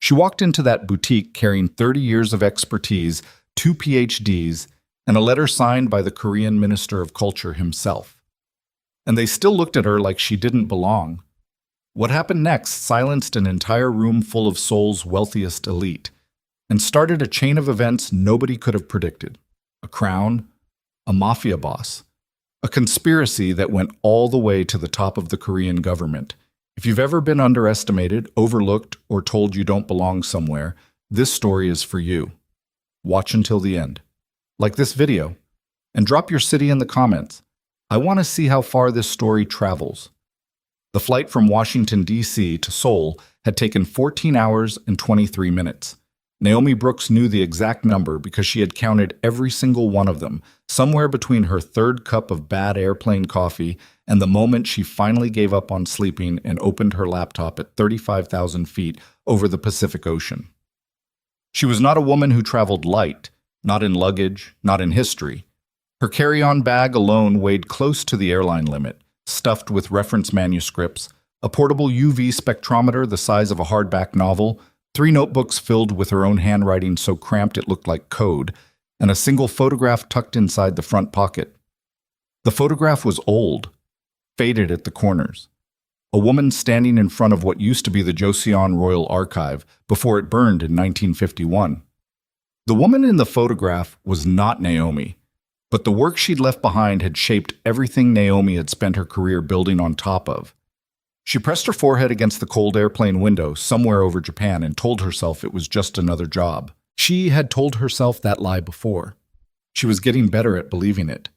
She walked into that boutique carrying 30 years of expertise, 2 PhDs, and a letter signed by the Korean Minister of Culture himself. And they still looked at her like she didn't belong. What happened next silenced an entire room full of Seoul's wealthiest elite and started a chain of events nobody could have predicted. A crown, a mafia boss, a conspiracy that went all the way to the top of the Korean government. If you've ever been underestimated, overlooked, or told you don't belong somewhere, this story is for you. Watch until the end. Like this video, and drop your city in the comments. I want to see how far this story travels. The flight from Washington, D.C. to Seoul had taken 14 hours and 23 minutes. Naomi Brooks knew the exact number because she had counted every single one of them, somewhere between her third cup of bad airplane coffee and the moment she finally gave up on sleeping and opened her laptop at 35,000 feet over the Pacific Ocean. She was not a woman who traveled light, not in luggage, not in history. Her carry-on bag alone weighed close to the airline limit, stuffed with reference manuscripts, a portable UV spectrometer the size of a hardback novel, 3 notebooks filled with her own handwriting so cramped it looked like code, and a single photograph tucked inside the front pocket. The photograph was old, faded at the corners. A woman standing in front of what used to be the Joseon Royal Archive before it burned in 1951. The woman in the photograph was not Naomi, but the work she'd left behind had shaped everything Naomi had spent her career building on top of. She pressed her forehead against the cold airplane window somewhere over Japan and told herself it was just another job. She had told herself that lie before. She was getting better at believing it.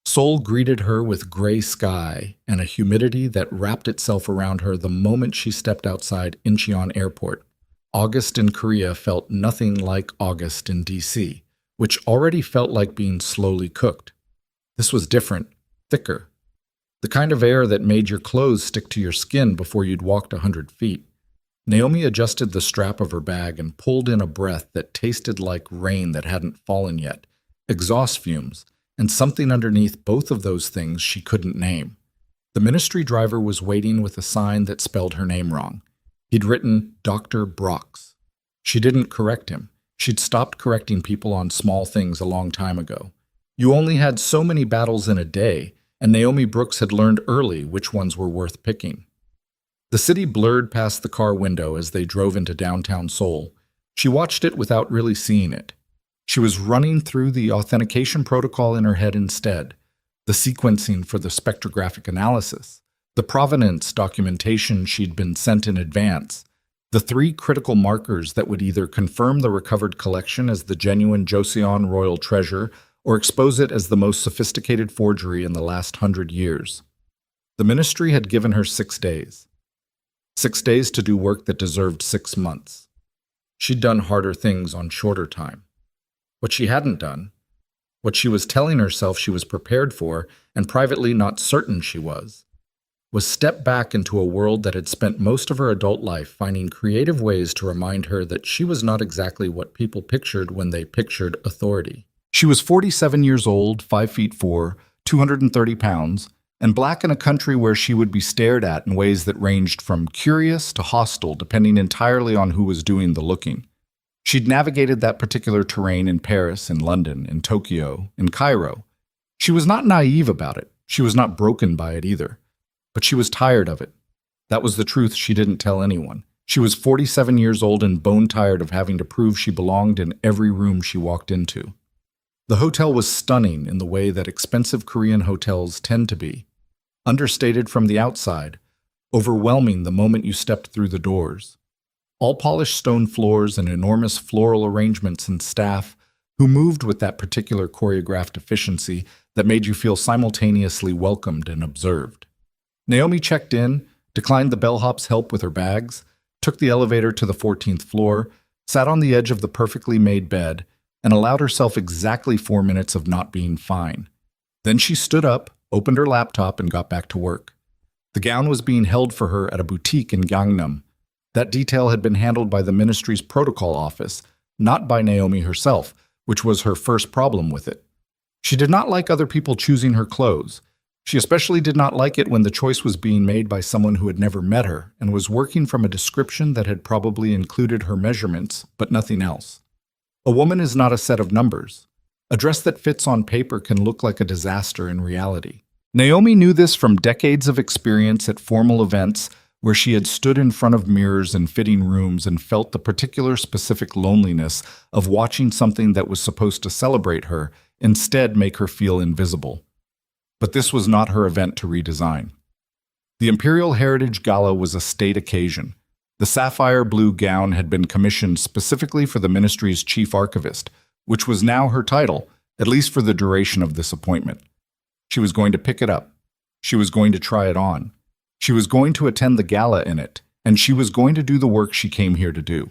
Seoul greeted her with gray sky and a humidity that wrapped itself around her the moment she stepped outside Incheon Airport. August in Korea felt nothing like August in D.C., which already felt like being slowly cooked. This was different, thicker. The kind of air that made your clothes stick to your skin before you'd walked 100 feet. Naomi adjusted the strap of her bag and pulled in a breath that tasted like rain that hadn't fallen yet, exhaust fumes, and something underneath both of those things she couldn't name. The ministry driver was waiting with a sign that spelled her name wrong. He'd written Dr. Brox. She didn't correct him. She'd stopped correcting people on small things a long time ago. You only had so many battles in a day, and Naomi Brooks had learned early which ones were worth picking. The city blurred past the car window as they drove into downtown Seoul. She watched it without really seeing it. She was running through the authentication protocol in her head instead, the sequencing for the spectrographic analysis, the provenance documentation she'd been sent in advance, the 3 critical markers that would either confirm the recovered collection as the genuine Joseon royal treasure or expose it as the most sophisticated forgery in the last 100 years. The ministry had given her 6 days. 6 days to do work that deserved 6 months. She'd done harder things on shorter time. What she hadn't done, what she was telling herself she was prepared for and privately not certain she was step back into a world that had spent most of her adult life finding creative ways to remind her that she was not exactly what people pictured when they pictured authority. She was 47 years old, 5'4", 230 pounds, and black in a country where she would be stared at in ways that ranged from curious to hostile, depending entirely on who was doing the looking. She'd navigated that particular terrain in Paris, in London, in Tokyo, in Cairo. She was not naive about it. She was not broken by it either. But she was tired of it. That was the truth she didn't tell anyone. She was 47 years old and bone-tired of having to prove she belonged in every room she walked into. The hotel was stunning in the way that expensive Korean hotels tend to be. Understated from the outside, overwhelming the moment you stepped through the doors. All polished stone floors and enormous floral arrangements and staff who moved with that particular choreographed efficiency that made you feel simultaneously welcomed and observed. Naomi checked in, declined the bellhop's help with her bags, took the elevator to the 14th floor, sat on the edge of the perfectly made bed, and allowed herself exactly 4 minutes of not being fine. Then she stood up, opened her laptop, and got back to work. The gown was being held for her at a boutique in Gangnam. That detail had been handled by the ministry's protocol office, not by Naomi herself, which was her first problem with it. She did not like other people choosing her clothes. She especially did not like it when the choice was being made by someone who had never met her and was working from a description that had probably included her measurements, but nothing else. A woman is not a set of numbers. A dress that fits on paper can look like a disaster in reality. Naomi knew this from decades of experience at formal events where she had stood in front of mirrors in fitting rooms and felt the particular specific loneliness of watching something that was supposed to celebrate her instead make her feel invisible. But this was not her event to redesign. The Imperial Heritage Gala was a state occasion. The sapphire blue gown had been commissioned specifically for the ministry's chief archivist, which was now her title, at least for the duration of this appointment. She was going to pick it up. She was going to try it on. She was going to attend the gala in it, and she was going to do the work she came here to do.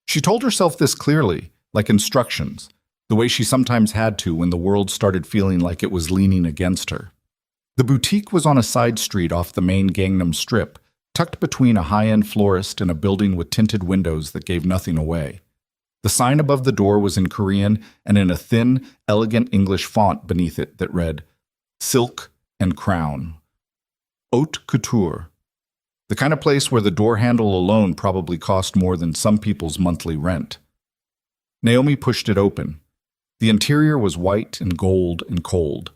She told herself this clearly, like instructions, the way she sometimes had to when the world started feeling like it was leaning against her. The boutique was on a side street off the main Gangnam Strip, tucked between a high-end florist and a building with tinted windows that gave nothing away. The sign above the door was in Korean and in a thin, elegant English font beneath it that read, "Silk and Crown. Haute couture." The kind of place where the door handle alone probably cost more than some people's monthly rent. Naomi pushed it open. The interior was white and gold and cold.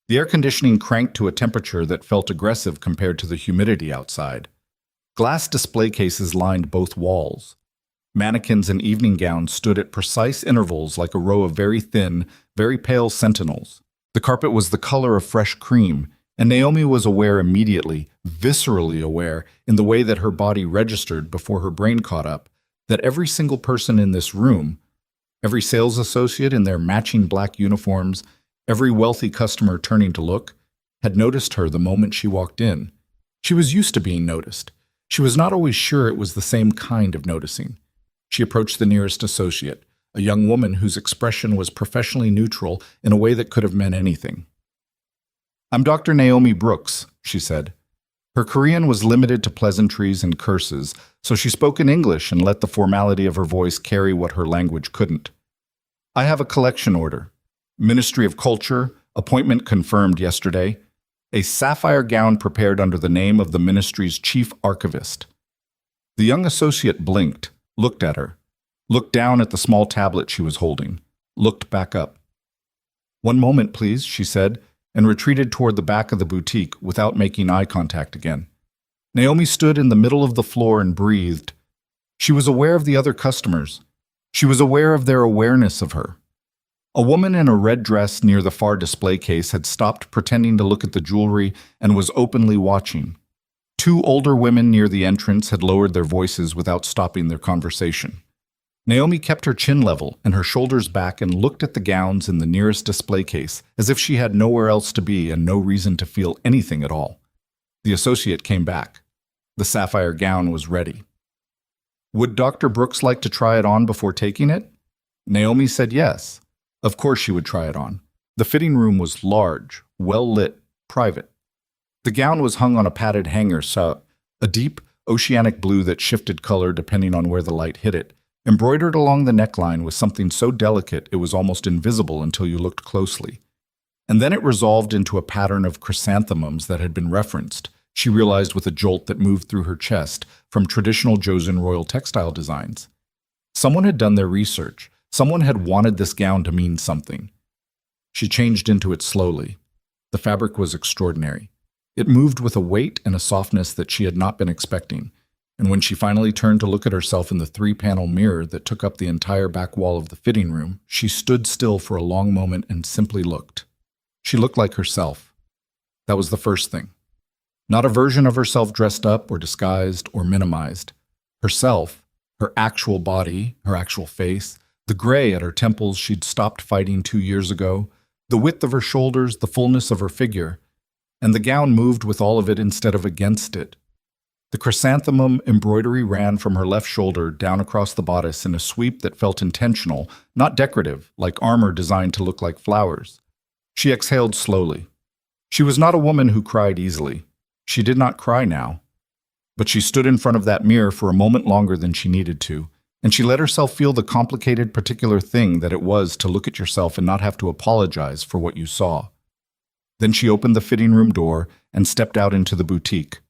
The air conditioning cranked to a temperature that felt aggressive compared to the humidity outside. Glass display cases lined both walls. Mannequins in evening gowns stood at precise intervals like a row of very thin, very pale sentinels. The carpet was the color of fresh cream, and Naomi was aware immediately, viscerally aware, in the way that her body registered before her brain caught up, that every single person in this room, every sales associate in their matching black uniforms, every wealthy customer turning to look, had noticed her the moment she walked in. She was used to being noticed. She was not always sure it was the same kind of noticing. She approached the nearest associate, a young woman whose expression was professionally neutral in a way that could have meant anything. "I'm Dr. Naomi Brooks," she said. Her Korean was limited to pleasantries and curses, so she spoke in English and let the formality of her voice carry what her language couldn't. "I have a collection order. Ministry of Culture, appointment confirmed yesterday. A sapphire gown prepared under the name of the ministry's chief archivist." The young associate blinked, looked at her, looked down at the small tablet she was holding, looked back up. "One moment, please," she said, and retreated toward the back of the boutique without making eye contact again. Naomi stood in the middle of the floor and breathed. She was aware of the other customers. She was aware of their awareness of her. A woman in a red dress near the far display case had stopped pretending to look at the jewelry and was openly watching. Two older women near the entrance had lowered their voices without stopping their conversation. Naomi kept her chin level and her shoulders back and looked at the gowns in the nearest display case as if she had nowhere else to be and no reason to feel anything at all. The associate came back. The sapphire gown was ready. Would Dr. Brooks like to try it on before taking it? Naomi said yes. Of course she would try it on. The fitting room was large, well-lit, private. The gown was hung on a padded hanger, a deep, oceanic blue that shifted color depending on where the light hit it, embroidered along the neckline with something so delicate it was almost invisible until you looked closely. And then it resolved into a pattern of chrysanthemums that had been referenced, she realized with a jolt that moved through her chest, from traditional Joseon royal textile designs. Someone had done their research. Someone had wanted this gown to mean something. She changed into it slowly. The fabric was extraordinary. It moved with a weight and a softness that she had not been expecting, and when she finally turned to look at herself in the three-panel mirror that took up the entire back wall of the fitting room, she stood still for a long moment and simply looked. She looked like herself. That was the first thing. Not a version of herself dressed up or disguised or minimized. Herself, her actual body, her actual face, the gray at her temples she'd stopped fighting 2 years ago, the width of her shoulders, the fullness of her figure, and the gown moved with all of it instead of against it. The chrysanthemum embroidery ran from her left shoulder down across the bodice in a sweep that felt intentional, not decorative, like armor designed to look like flowers. She exhaled slowly. She was not a woman who cried easily. She did not cry now. But she stood in front of that mirror for a moment longer than she needed to, and she let herself feel the complicated particular thing that it was to look at yourself and not have to apologize for what you saw. Then she opened the fitting room door and stepped out into the boutique.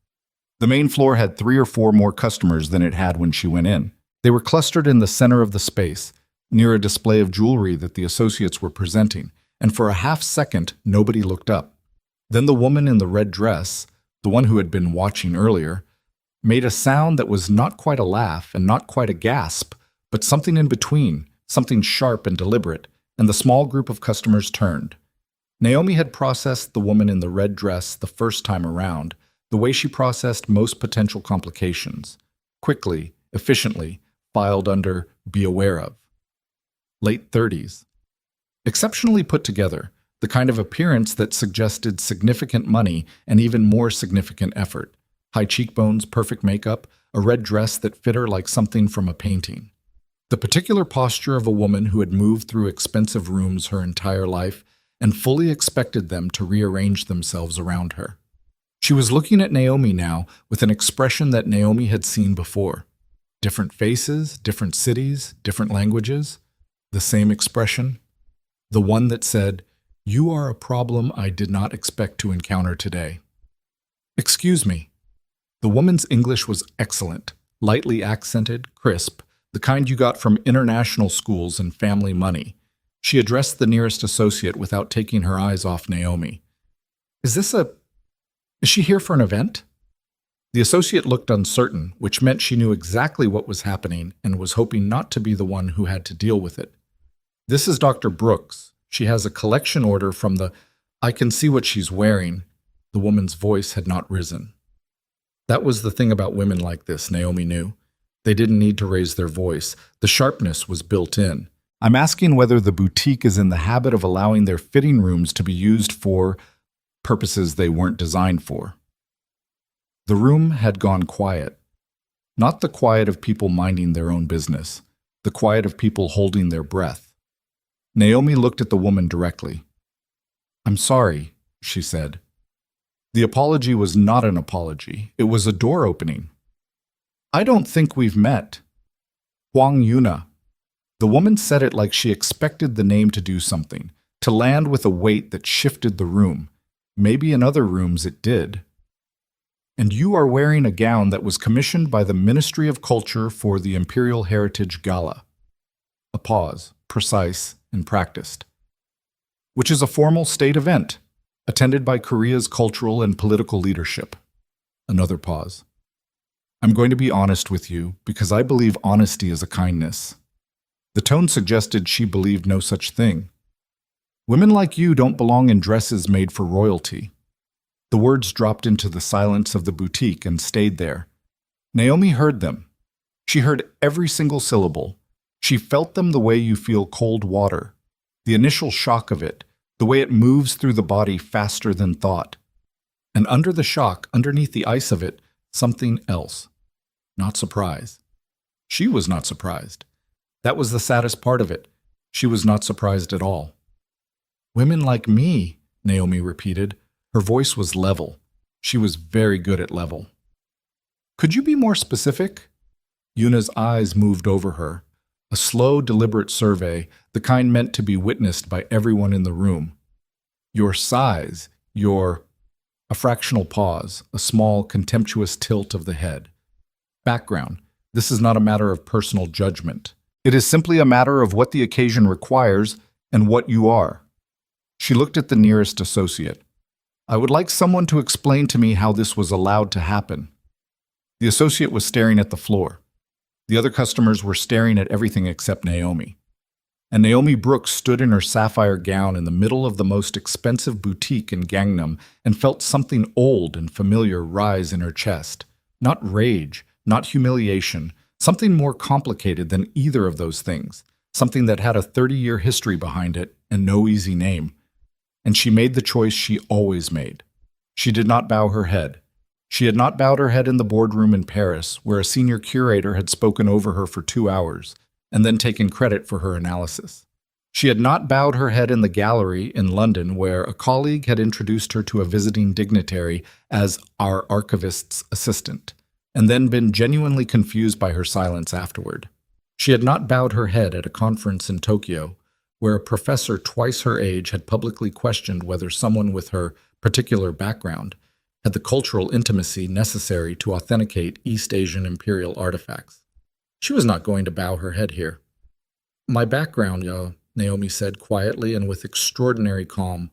The main floor had 3 or 4 more customers than it had when she went in. They were clustered in the center of the space, near a display of jewelry that the associates were presenting, and for a half second, nobody looked up. Then the woman in the red dress, the one who had been watching earlier, made a sound that was not quite a laugh and not quite a gasp, but something in between, something sharp and deliberate, and the small group of customers turned. Naomi had processed the woman in the red dress the first time around, the way she processed most potential complications. Quickly, efficiently, filed under "be aware of." Late 30s. Exceptionally put together, the kind of appearance that suggested significant money and even more significant effort. High cheekbones, perfect makeup, a red dress that fit her like something from a painting. The particular posture of a woman who had moved through expensive rooms her entire life and fully expected them to rearrange themselves around her. She was looking at Naomi now with an expression that Naomi had seen before. Different faces, different cities, different languages. The same expression. The one that said, "You are a problem I did not expect to encounter today." "Excuse me." The woman's English was excellent, lightly accented, crisp, the kind you got from international schools and family money. She addressed the nearest associate without taking her eyes off Naomi. Is she here for an event?" The associate looked uncertain, which meant she knew exactly what was happening and was hoping not to be the one who had to deal with it. "This is Dr. Brooks. She has a collection order from the—" "I can see what she's wearing." The woman's voice had not risen. That was the thing about women like this, Naomi knew. They didn't need to raise their voice. The sharpness was built in. "I'm asking whether the boutique is in the habit of allowing their fitting rooms to be used for purposes they weren't designed for." The room had gone quiet. Not the quiet of people minding their own business, the quiet of people holding their breath. Naomi looked at the woman directly. "I'm sorry," she said. The apology was not an apology. It was a door opening. "I don't think we've met." "Huang Yuna." The woman said it like she expected the name to do something, to land with a weight that shifted the room. Maybe in other rooms it did. "And you are wearing a gown that was commissioned by the Ministry of Culture for the Imperial Heritage Gala." A pause, precise and practiced. "Which is a formal state event, attended by Korea's cultural and political leadership." Another pause. "I'm going to be honest with you, because I believe honesty is a kindness." The tone suggested she believed no such thing. "Women like you don't belong in dresses made for royalty." The words dropped into the silence of the boutique and stayed there. Naomi heard them. She heard every single syllable. She felt them the way you feel cold water, the initial shock of it, the way it moves through the body faster than thought. And under the shock, underneath the ice of it, something else. Not surprise. She was not surprised. That was the saddest part of it. She was not surprised at all. "Women like me," Naomi repeated. Her voice was level. She was very good at level. "Could you be more specific?" Yuna's eyes moved over her. A slow, deliberate survey, the kind meant to be witnessed by everyone in the room. "Your size, your—" A fractional pause, a small, contemptuous tilt of the head. "Background. This is not a matter of personal judgment. It is simply a matter of what the occasion requires and what you are." She looked at the nearest associate. "I would like someone to explain to me how this was allowed to happen." The associate was staring at the floor. The other customers were staring at everything except Naomi. And Naomi Brooks stood in her sapphire gown in the middle of the most expensive boutique in Gangnam and felt something old and familiar rise in her chest. Not rage, not humiliation, something more complicated than either of those things, something that had a 30-year history behind it and no easy name. And she made the choice she always made. She did not bow her head. She had not bowed her head in the boardroom in Paris, where a senior curator had spoken over her for 2 hours, and then taken credit for her analysis. She had not bowed her head in the gallery in London, where a colleague had introduced her to a visiting dignitary as our archivist's assistant, and then been genuinely confused by her silence afterward. She had not bowed her head at a conference in Tokyo, where a professor twice her age had publicly questioned whether someone with her particular background had the cultural intimacy necessary to authenticate East Asian imperial artifacts. She was not going to bow her head here. My background, Naomi said quietly and with extraordinary calm,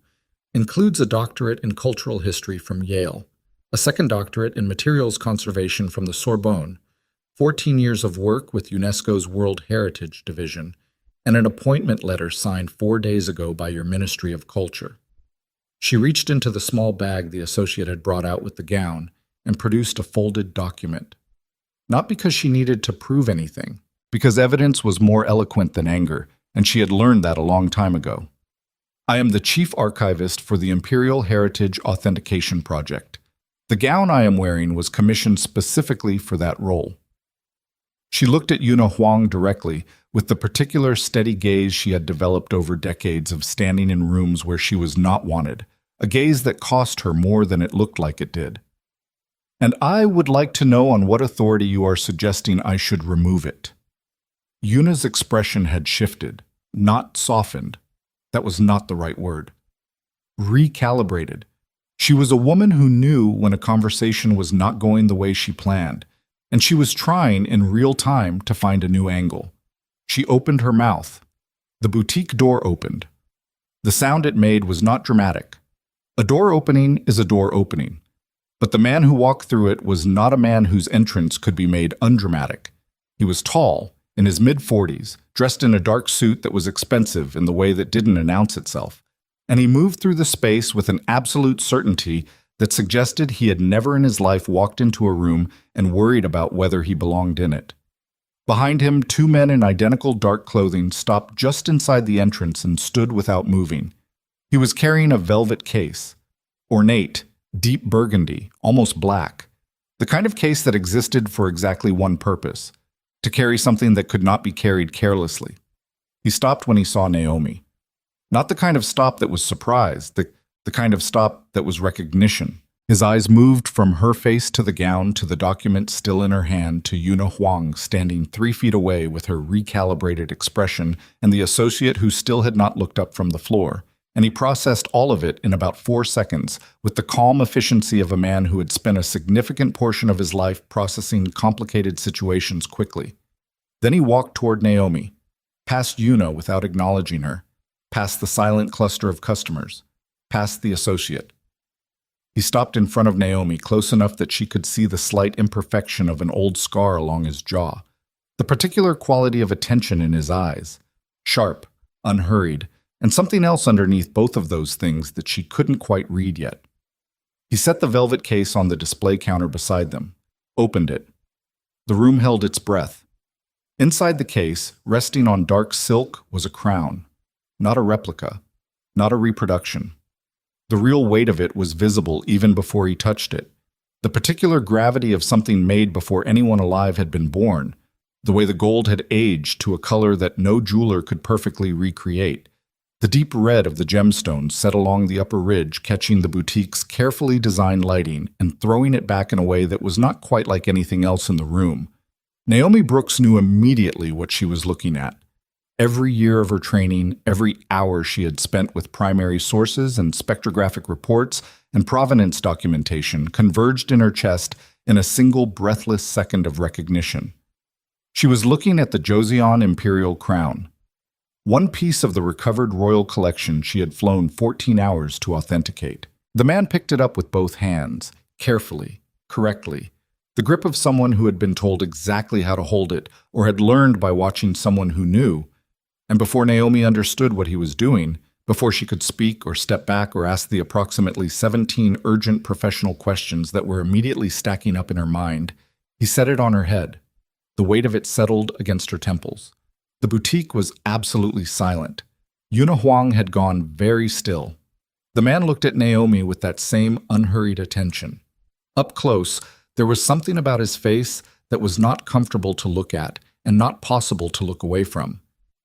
includes a doctorate in cultural history from Yale, a second doctorate in materials conservation from the Sorbonne, 14 years of work with UNESCO's World Heritage Division, and an appointment letter signed 4 days ago by your Ministry of Culture. She reached into the small bag the associate had brought out with the gown and produced a folded document. Not because she needed to prove anything, because evidence was more eloquent than anger, and she had learned that a long time ago. I am the chief archivist for the Imperial Heritage Authentication Project. The gown I am wearing was commissioned specifically for that role. She looked at Yuna Huang directly, with the particular steady gaze she had developed over decades of standing in rooms where she was not wanted, a gaze that cost her more than it looked like it did. And I would like to know on what authority you are suggesting I should remove it. Yuna's expression had shifted, not softened. That was not the right word. Recalibrated. She was a woman who knew when a conversation was not going the way she planned, and she was trying in real time to find a new angle. She opened her mouth. The boutique door opened. The sound it made was not dramatic. A door opening is a door opening. But the man who walked through it was not a man whose entrance could be made undramatic. He was tall, in his mid-40s, dressed in a dark suit that was expensive in the way that didn't announce itself, and he moved through the space with an absolute certainty that suggested he had never in his life walked into a room and worried about whether he belonged in it. Behind him, 2 men in identical dark clothing stopped just inside the entrance and stood without moving. He was carrying a velvet case, ornate, deep burgundy, almost black, the kind of case that existed for exactly one purpose, to carry something that could not be carried carelessly. He stopped when he saw Naomi. Not the kind of stop that was surprise, the kind of stop that was recognition. His eyes moved from her face to the gown to the document still in her hand to Yuna Huang standing 3 feet away with her recalibrated expression and the associate who still had not looked up from the floor. And he processed all of it in about 4 seconds with the calm efficiency of a man who had spent a significant portion of his life processing complicated situations quickly. Then he walked toward Naomi, past Yuna without acknowledging her, past the silent cluster of customers, past the associate. He stopped in front of Naomi, close enough that she could see the slight imperfection of an old scar along his jaw, the particular quality of attention in his eyes, sharp, unhurried, and something else underneath both of those things that she couldn't quite read yet. He set the velvet case on the display counter beside them, opened it. The room held its breath. Inside the case, resting on dark silk, was a crown, not a replica, not a reproduction. The real weight of it was visible even before he touched it. The particular gravity of something made before anyone alive had been born, the way the gold had aged to a color that no jeweler could perfectly recreate. The deep red of the gemstones set along the upper ridge, catching the boutique's carefully designed lighting and throwing it back in a way that was not quite like anything else in the room. Naomi Brooks knew immediately what she was looking at. Every year of her training, every hour she had spent with primary sources and spectrographic reports and provenance documentation converged in her chest in a single breathless second of recognition. She was looking at the Joseon Imperial Crown, one piece of the recovered royal collection she had flown 14 hours to authenticate. The man picked it up with both hands, carefully, correctly, the grip of someone who had been told exactly how to hold it or had learned by watching someone who knew. And before Naomi understood what he was doing, before she could speak or step back or ask the approximately 17 urgent professional questions that were immediately stacking up in her mind, he set it on her head. The weight of it settled against her temples. The boutique was absolutely silent. Yuna Huang had gone very still. The man looked at Naomi with that same unhurried attention. Up close, there was something about his face that was not comfortable to look at and not possible to look away from.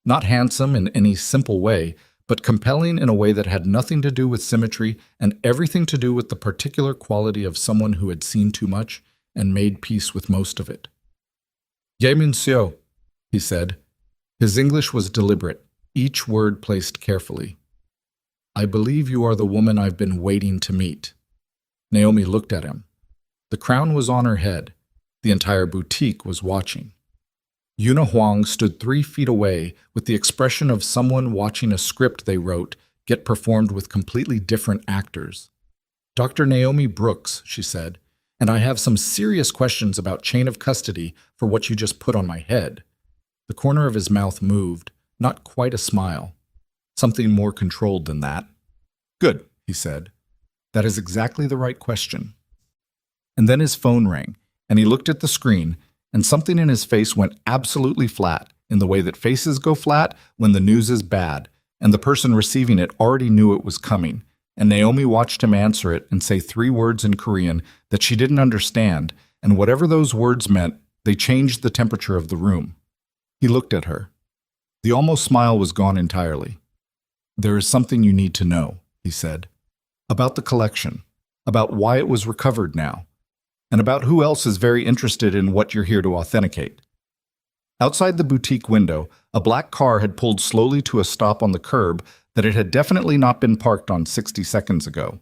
Not handsome in any simple way, but compelling in a way that had nothing to do with symmetry and everything to do with the particular quality of someone who had seen too much and made peace with most of it. "Ye monsieur," he said. His English was deliberate, each word placed carefully. I believe you are the woman I've been waiting to meet. Naomi looked at him. The crown was on her head. The entire boutique was watching. Yuna Huang stood 3 feet away with the expression of someone watching a script they wrote get performed with completely different actors. Dr. Naomi Brooks, she said, and I have some serious questions about chain of custody for what you just put on my head. The corner of his mouth moved, not quite a smile. Something more controlled than that. Good, he said. That is exactly the right question. And then his phone rang, and he looked at the screen, and something in his face went absolutely flat, in the way that faces go flat when the news is bad, and the person receiving it already knew it was coming, and Naomi watched him answer it and say 3 words in Korean that she didn't understand, and whatever those words meant, they changed the temperature of the room. He looked at her. The almost smile was gone entirely. There is something you need to know, he said. About the collection, about why it was recovered now, and about who else is very interested in what you're here to authenticate. Outside the boutique window, a black car had pulled slowly to a stop on the curb that it had definitely not been parked on 60 seconds ago.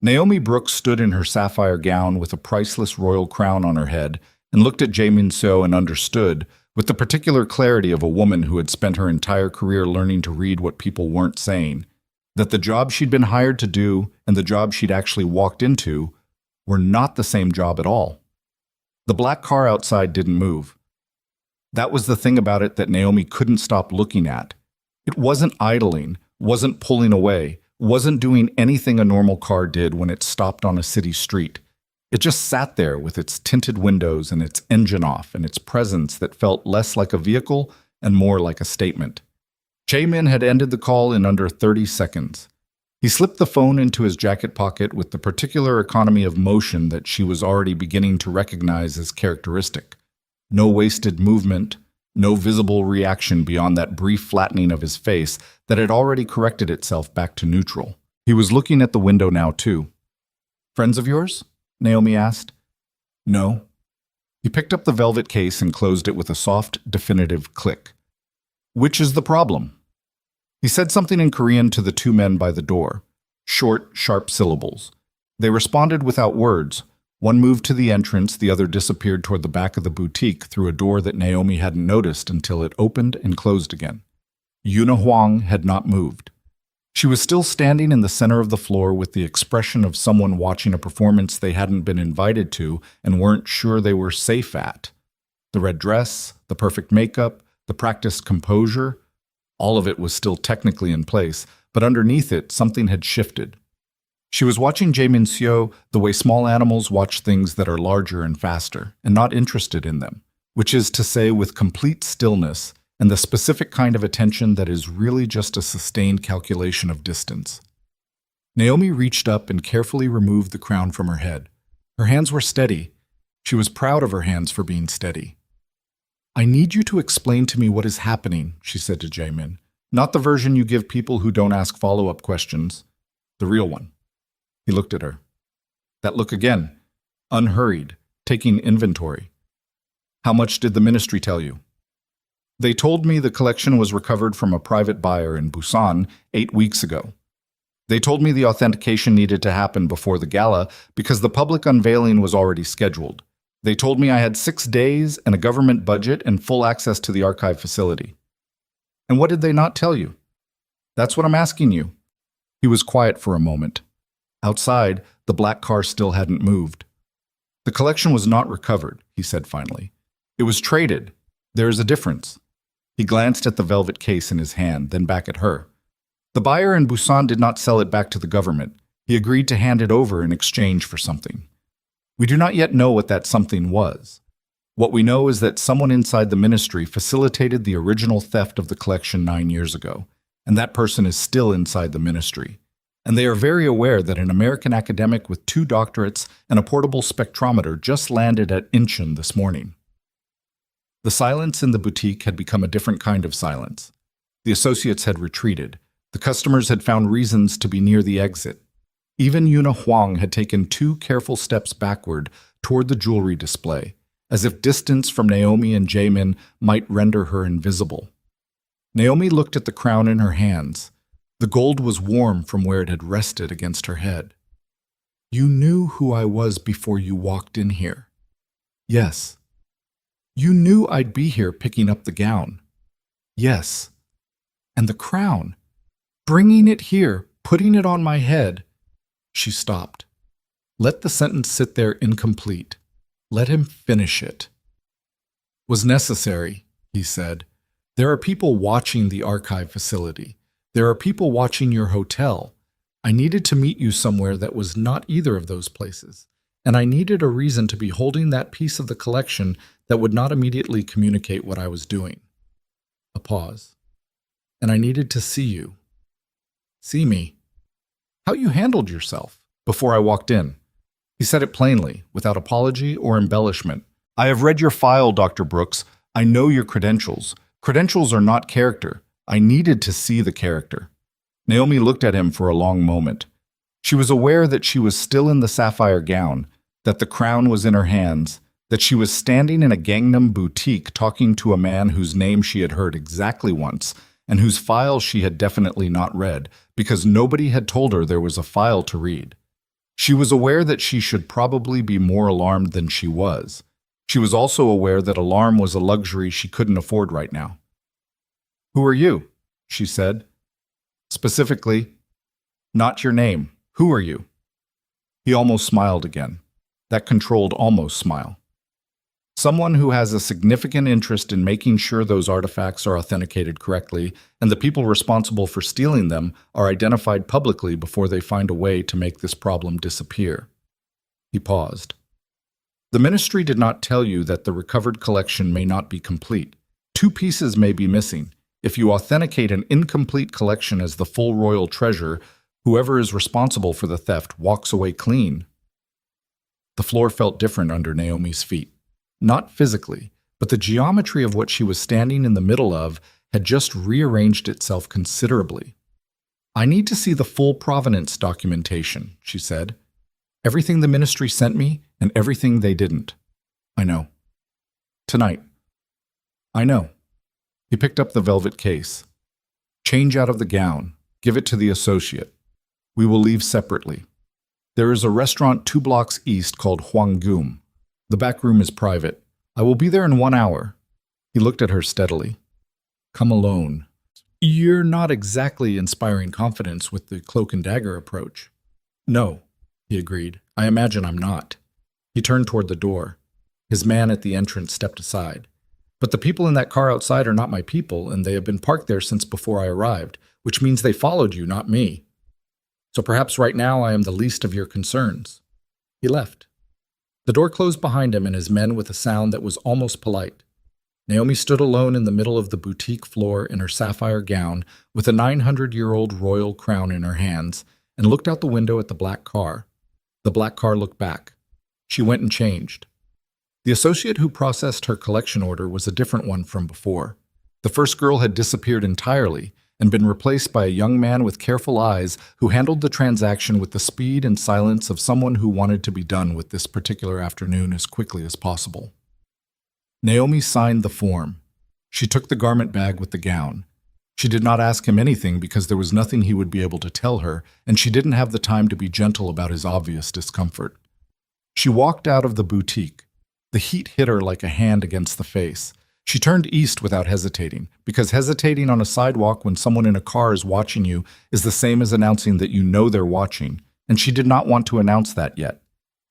Naomi Brooks stood in her sapphire gown with a priceless royal crown on her head and looked at Jae-min-seo and understood, with the particular clarity of a woman who had spent her entire career learning to read what people weren't saying, that the job she'd been hired to do and the job she'd actually walked into were not the same job at all. The black car outside didn't move. That was the thing about it that Naomi couldn't stop looking at. It wasn't idling, wasn't pulling away, wasn't doing anything a normal car did when it stopped on a city street. It just sat there with its tinted windows and its engine off and its presence that felt less like a vehicle and more like a statement. Jae-min had ended the call in under 30 seconds. He slipped the phone into his jacket pocket with the particular economy of motion that she was already beginning to recognize as characteristic. No wasted movement, no visible reaction beyond that brief flattening of his face that had already corrected itself back to neutral. He was looking at the window now, too. Friends of yours? Naomi asked. No. He picked up the velvet case and closed it with a soft, definitive click. Which is the problem? He said something in Korean to the 2 men by the door. Short, sharp syllables. They responded without words. One moved to the entrance, the other disappeared toward the back of the boutique through a door that Naomi hadn't noticed until it opened and closed again. Yuna Huang had not moved. She was still standing in the center of the floor with the expression of someone watching a performance they hadn't been invited to and weren't sure they were safe at. The red dress, the perfect makeup, the practiced composure, all of it was still technically in place, but underneath it, something had shifted. She was watching Jae-min-seo the way small animals watch things that are larger and faster, and not interested in them, which is to say with complete stillness and the specific kind of attention that is really just a sustained calculation of distance. Naomi reached up and carefully removed the crown from her head. Her hands were steady. She was proud of her hands for being steady. I need you to explain to me what is happening, she said to Jae-min. Not the version you give people who don't ask follow-up questions. The real one. He looked at her. That look again. Unhurried, taking inventory. How much did the ministry tell you? They told me the collection was recovered from a private buyer in Busan 8 weeks ago. They told me the authentication needed to happen before the gala because the public unveiling was already scheduled. They told me I had 6 days and a government budget and full access to the archive facility. And what did they not tell you? That's what I'm asking you. He was quiet for a moment. Outside, the black car still hadn't moved. The collection was not recovered, he said finally. It was traded. There is a difference. He glanced at the velvet case in his hand, then back at her. The buyer in Busan did not sell it back to the government. He agreed to hand it over in exchange for something. We do not yet know what that something was. What we know is that someone inside the ministry facilitated the original theft of the collection 9 years ago, and that person is still inside the ministry. And they are very aware that an American academic with 2 doctorates and a portable spectrometer just landed at Incheon this morning. The silence in the boutique had become a different kind of silence. The associates had retreated. The customers had found reasons to be near the exit. Even Yuna Huang had taken 2 careful steps backward toward the jewelry display, as if distance from Naomi and Jae-min might render her invisible. Naomi looked at the crown in her hands. The gold was warm from where it had rested against her head. You knew who I was before you walked in here. Yes. You knew I'd be here picking up the gown. Yes. And the crown. Bringing it here, putting it on my head. She stopped. Let the sentence sit there incomplete. Let him finish it. Was necessary, he said. There are people watching the archive facility. There are people watching your hotel. I needed to meet you somewhere that was not either of those places, and I needed a reason to be holding that piece of the collection that would not immediately communicate what I was doing. A pause. And I needed to see you. See me. How you handled yourself before I walked in. He said it plainly, without apology or embellishment. I have read your file, Dr. Brooks. I know your credentials. Credentials are not character. I needed to see the character. Naomi looked at him for a long moment. She was aware that she was still in the sapphire gown, that the crown was in her hands, that she was standing in a Gangnam boutique talking to a man whose name she had heard exactly once, and whose file she had definitely not read, because nobody had told her there was a file to read. She was aware that she should probably be more alarmed than she was. She was also aware that alarm was a luxury she couldn't afford right now. Who are you? She said. Specifically, not your name. Who are you? He almost smiled again. That controlled almost smile. Someone who has a significant interest in making sure those artifacts are authenticated correctly and the people responsible for stealing them are identified publicly before they find a way to make this problem disappear. He paused. The ministry did not tell you that the recovered collection may not be complete. 2 pieces may be missing. If you authenticate an incomplete collection as the full royal treasure, whoever is responsible for the theft walks away clean. The floor felt different under Naomi's feet. Not physically, but the geometry of what she was standing in the middle of had just rearranged itself considerably. I need to see the full provenance documentation, she said. Everything the ministry sent me and everything they didn't. I know. Tonight. I know. He picked up the velvet case. Change out of the gown. Give it to the associate. We will leave separately. There is a restaurant 2 blocks east called Hwanggum. The back room is private. I will be there in 1 hour. He looked at her steadily. Come alone. You're not exactly inspiring confidence with the cloak and dagger approach. No, he agreed. I imagine I'm not. He turned toward the door. His man at the entrance stepped aside. But the people in that car outside are not my people, and they have been parked there since before I arrived, which means they followed you, not me. So perhaps right now I am the least of your concerns. He left. The door closed behind him and his men with a sound that was almost polite. Naomi stood alone in the middle of the boutique floor in her sapphire gown with a 900-year-old royal crown in her hands and looked out the window at the black car. The black car looked back. She went and changed. The associate who processed her collection order was a different one from before. The first girl had disappeared entirely and been replaced by a young man with careful eyes who handled the transaction with the speed and silence of someone who wanted to be done with this particular afternoon as quickly as possible. Naomi signed the form. She took the garment bag with the gown. She did not ask him anything because there was nothing he would be able to tell her, and she didn't have the time to be gentle about his obvious discomfort. She walked out of the boutique. The heat hit her like a hand against the face. She turned east without hesitating, because hesitating on a sidewalk when someone in a car is watching you is the same as announcing that you know they're watching, and she did not want to announce that yet.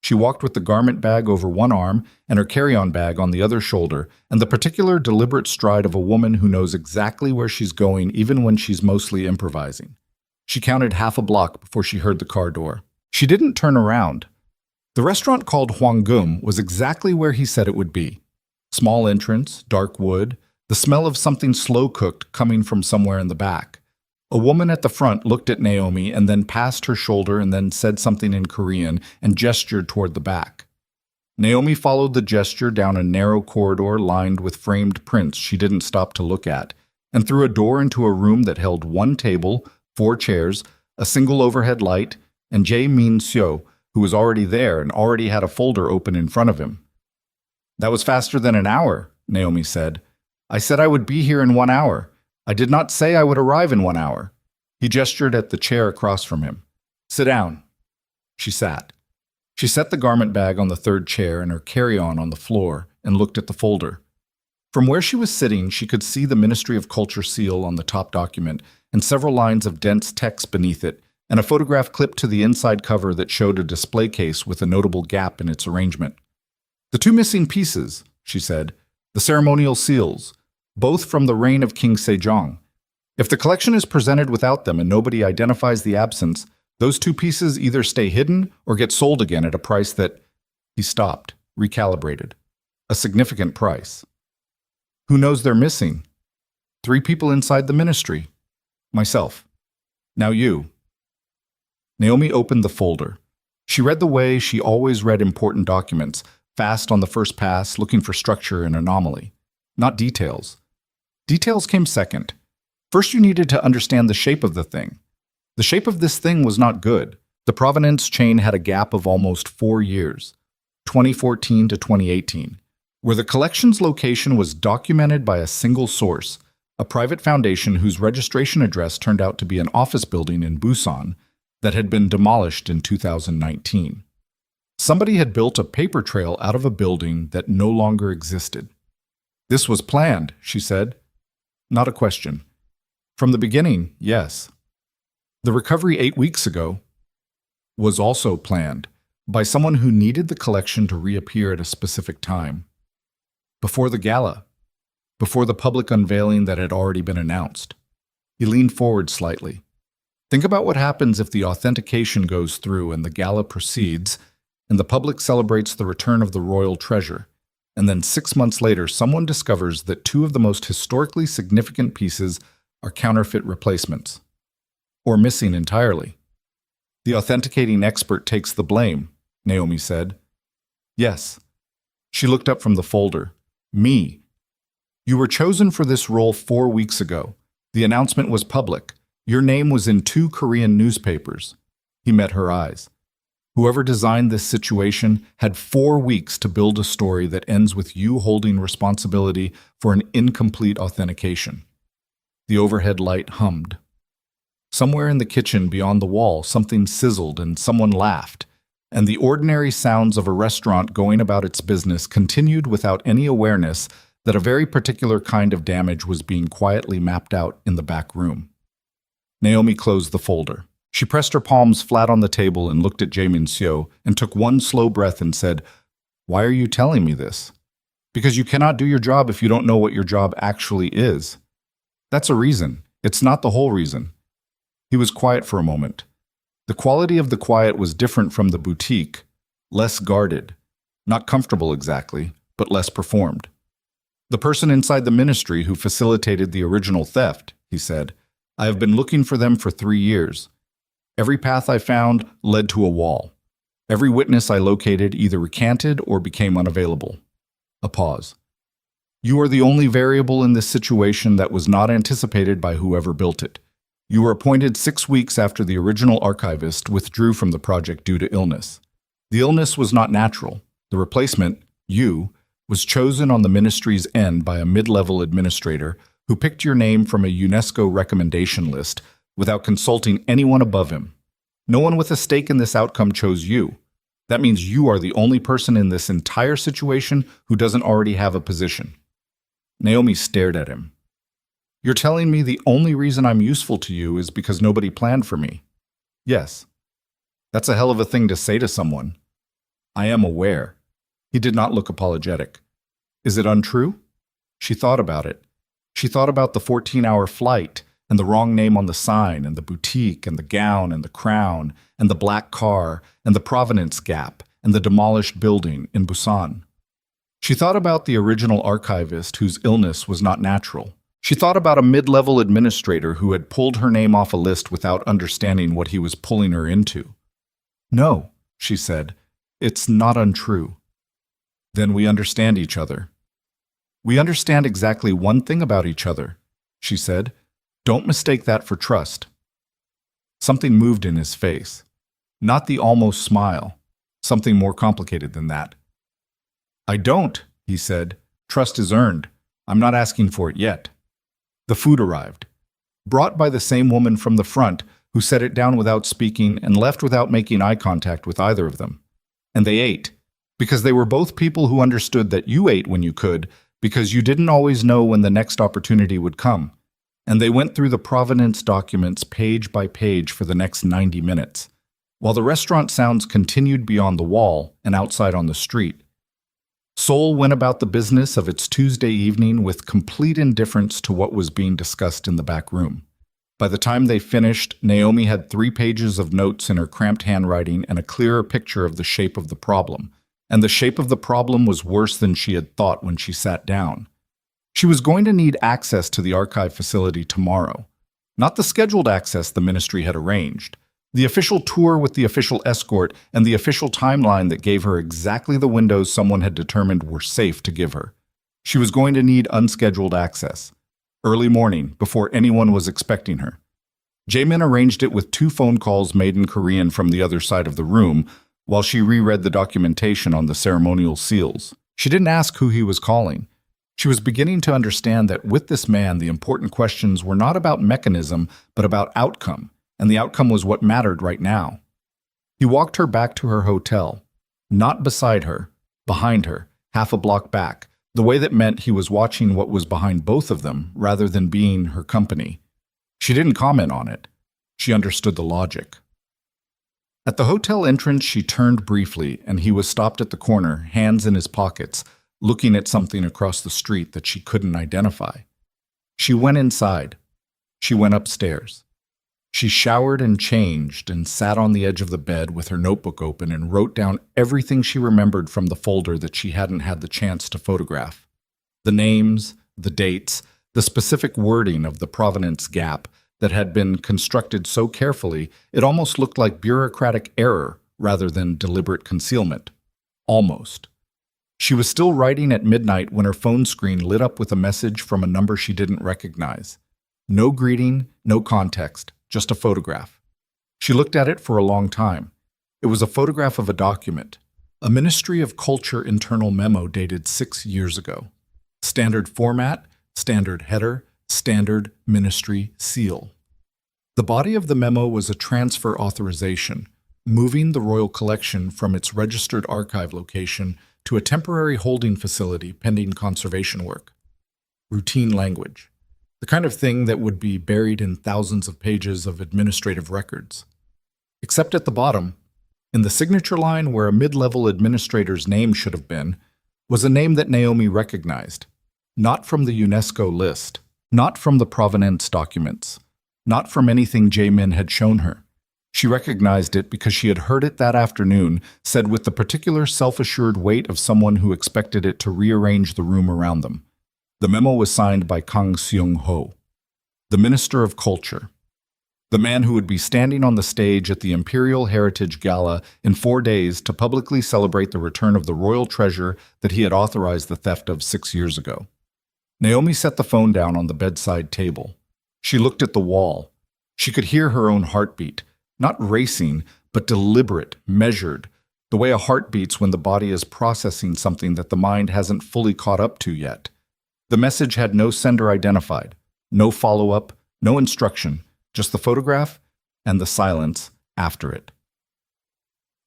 She walked with the garment bag over one arm and her carry-on bag on the other shoulder, and the particular deliberate stride of a woman who knows exactly where she's going even when she's mostly improvising. She counted half a block before she heard the car door. She didn't turn around. The restaurant called Hwanggum was exactly where he said it would be. Small entrance, dark wood, the smell of something slow-cooked coming from somewhere in the back. A woman at the front looked at Naomi and then passed her shoulder and then said something in Korean and gestured toward the back. Naomi followed the gesture down a narrow corridor lined with framed prints she didn't stop to look at, and through a door into a room that held 1 table, 4 chairs, a single overhead light, and Jae-min-seo, who was already there and already had a folder open in front of him. That was faster than an hour, Naomi said. I said I would be here in 1 hour. I did not say I would arrive in 1 hour. He gestured at the chair across from him. Sit down. She sat. She set the garment bag on the third chair and her carry-on on the floor and looked at the folder. From where she was sitting, she could see the Ministry of Culture seal on the top document and several lines of dense text beneath it, and a photograph clipped to the inside cover that showed a display case with a notable gap in its arrangement. The two missing pieces, she said, the ceremonial seals, both from the reign of King Sejong. If the collection is presented without them and nobody identifies the absence, those two pieces either stay hidden or get sold again at a price that... He stopped, recalibrated. A significant price. Who knows they're missing? 3 people inside the ministry. Myself. Now you. Naomi opened the folder. She read the way she always read important documents, fast on the first pass, looking for structure and anomaly. Not details. Details came second. First, you needed to understand the shape of the thing. The shape of this thing was not good. The provenance chain had a gap of almost 4 years, 2014 to 2018, where the collection's location was documented by a single source, a private foundation whose registration address turned out to be an office building in Busan that had been demolished in 2019. Somebody had built a paper trail out of a building that no longer existed. This was planned, she said. Not a question. From the beginning, yes. The recovery 8 weeks ago was also planned by someone who needed the collection to reappear at a specific time. Before the gala, before the public unveiling that had already been announced. He leaned forward slightly. Think about what happens if the authentication goes through and the gala proceeds, and the public celebrates the return of the royal treasure, and then 6 months later someone discovers that 2 of the most historically significant pieces are counterfeit replacements, or missing entirely. The authenticating expert takes the blame, Naomi said. Yes. She looked up from the folder. Me. You were chosen for this role 4 weeks ago. The announcement was public. Your name was in 2 Korean newspapers. He met her eyes. Whoever designed this situation had 4 weeks to build a story that ends with you holding responsibility for an incomplete authentication. The overhead light hummed. Somewhere in the kitchen beyond the wall, something sizzled and someone laughed, and the ordinary sounds of a restaurant going about its business continued without any awareness that a very particular kind of damage was being quietly mapped out in the back room. Naomi closed the folder. She pressed her palms flat on the table and looked at Jaemin Seo and took one slow breath and said, "Why are you telling me this? Because you cannot do your job if you don't know what your job actually is. That's a reason. It's not the whole reason." He was quiet for a moment. The quality of the quiet was different from the boutique, less guarded, not comfortable exactly, but less performed. "The person inside the ministry who facilitated the original theft," he said, "I have been looking for them for 3 years. Every path I found led to a wall. Every witness I located either recanted or became unavailable." A pause. "You are the only variable in this situation that was not anticipated by whoever built it. You were appointed 6 weeks after the original archivist withdrew from the project due to illness. The illness was not natural. The replacement, you, was chosen on the ministry's end by a mid-level administrator who picked your name from a UNESCO recommendation list without consulting anyone above him. No one with a stake in this outcome chose you. That means you are the only person in this entire situation who doesn't already have a position." Naomi stared at him. "You're telling me the only reason I'm useful to you is because nobody planned for me?" "Yes." "That's a hell of a thing to say to someone." "I am aware." He did not look apologetic. "Is it untrue?" She thought about it. She thought about the 14-hour flight, and the wrong name on the sign, and the boutique, and the gown, and the crown, and the black car, and the provenance gap, and the demolished building in Busan. She thought about the original archivist whose illness was not natural. She thought about a mid-level administrator who had pulled her name off a list without understanding what he was pulling her into. "No," she said, "it's not untrue." "Then we understand each other." "We understand exactly one thing about each other," she said. "Don't mistake that for trust." Something moved in his face. Not the almost smile. Something more complicated than that. "I don't," he said. "Trust is earned. I'm not asking for it yet." The food arrived, brought by the same woman from the front who set it down without speaking and left without making eye contact with either of them. And they ate, because they were both people who understood that you ate when you could, because you didn't always know when the next opportunity would come. And they went through the provenance documents page by page for the next 90 minutes, while the restaurant sounds continued beyond the wall and outside on the street. Seoul went about the business of its Tuesday evening with complete indifference to what was being discussed in the back room. By the time they finished, Naomi had 3 pages of notes in her cramped handwriting and a clearer picture of the shape of the problem. And the shape of the problem was worse than she had thought when she sat down. She was going to need access to the archive facility tomorrow. Not the scheduled access the ministry had arranged. The official tour with the official escort and the official timeline that gave her exactly the windows someone had determined were safe to give her. She was going to need unscheduled access. Early morning, before anyone was expecting her. Jaemin arranged it with 2 phone calls made in Korean from the other side of the room, while she reread the documentation on the ceremonial seals. She didn't ask who he was calling. She was beginning to understand that with this man, the important questions were not about mechanism, but about outcome, and the outcome was what mattered right now. He walked her back to her hotel, not beside her, behind her, half a block back, the way that meant he was watching what was behind both of them rather than being her company. She didn't comment on it. She understood the logic. At the hotel entrance, she turned briefly, and he was stopped at the corner, hands in his pockets, looking at something across the street that she couldn't identify. She went inside. She went upstairs. She showered and changed and sat on the edge of the bed with her notebook open and wrote down everything she remembered from the folder that she hadn't had the chance to photograph. The names, the dates, the specific wording of the provenance gap that had been constructed so carefully it almost looked like bureaucratic error rather than deliberate concealment. Almost. She was still writing at midnight when her phone screen lit up with a message from a number she didn't recognize. No greeting, no context, just a photograph. She looked at it for a long time. It was a photograph of a document, a Ministry of Culture internal memo dated 6 years ago. Standard format, standard header, standard ministry seal. The body of the memo was a transfer authorization, moving the royal collection from its registered archive location to a temporary holding facility pending conservation work. Routine language. The kind of thing that would be buried in thousands of pages of administrative records. Except at the bottom, in the signature line where a mid-level administrator's name should have been, was a name that Naomi recognized, not from the UNESCO list, not from the provenance documents, not from anything Jaemin had shown her. She recognized it because she had heard it that afternoon, said with the particular self-assured weight of someone who expected it to rearrange the room around them. The memo was signed by Kang Seong-ho, the Minister of Culture, the man who would be standing on the stage at the Imperial Heritage Gala in 4 days to publicly celebrate the return of the royal treasure that he had authorized the theft of 6 years ago. Naomi set the phone down on the bedside table. She looked at the wall. She could hear her own heartbeat, not racing, but deliberate, measured, the way a heart beats when the body is processing something that the mind hasn't fully caught up to yet. The message had no sender identified, no follow-up, no instruction, just the photograph and the silence after it.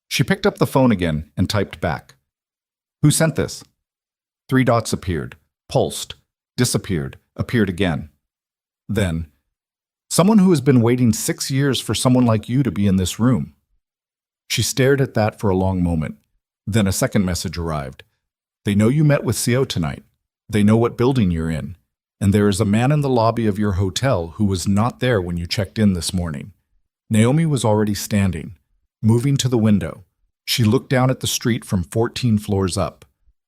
She picked up the phone again and typed back. Who sent this? 3 dots appeared, pulsed, disappeared, appeared again. Then, someone who has been waiting 6 years for someone like you to be in this room. She stared at that for a long moment. Then a second message arrived. They know you met with CO tonight. They know what building you're in. And there is a man in the lobby of your hotel who was not there when you checked in this morning. Naomi was already standing, moving to the window. She looked down at the street from 14 floors up,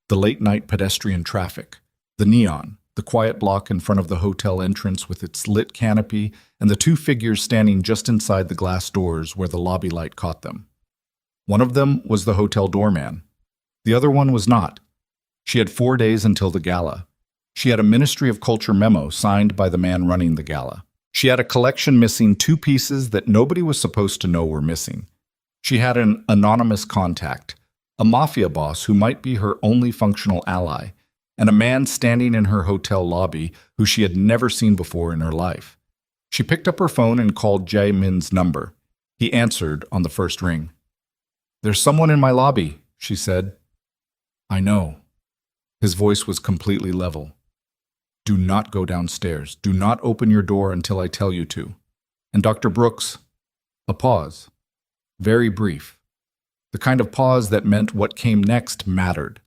the late-night pedestrian traffic, the neon, the quiet block in front of the hotel entrance with its lit canopy, and the 2 figures standing just inside the glass doors where the lobby light caught them. One of them was the hotel doorman. The other one was not. She had 4 days until the gala. She had a Ministry of Culture memo signed by the man running the gala. She had a collection missing 2 pieces that nobody was supposed to know were missing. She had an anonymous contact, a mafia boss who might be her only functional ally, and a man standing in her hotel lobby who she had never seen before in her life. She picked up her phone and called Jae-min's number. He answered on the first ring. "There's someone in my lobby," she said. "I know." His voice was completely level. "Do not go downstairs. Do not open your door until I tell you to. And Dr. Brooks," a pause. Very brief. The kind of pause that meant what came next mattered.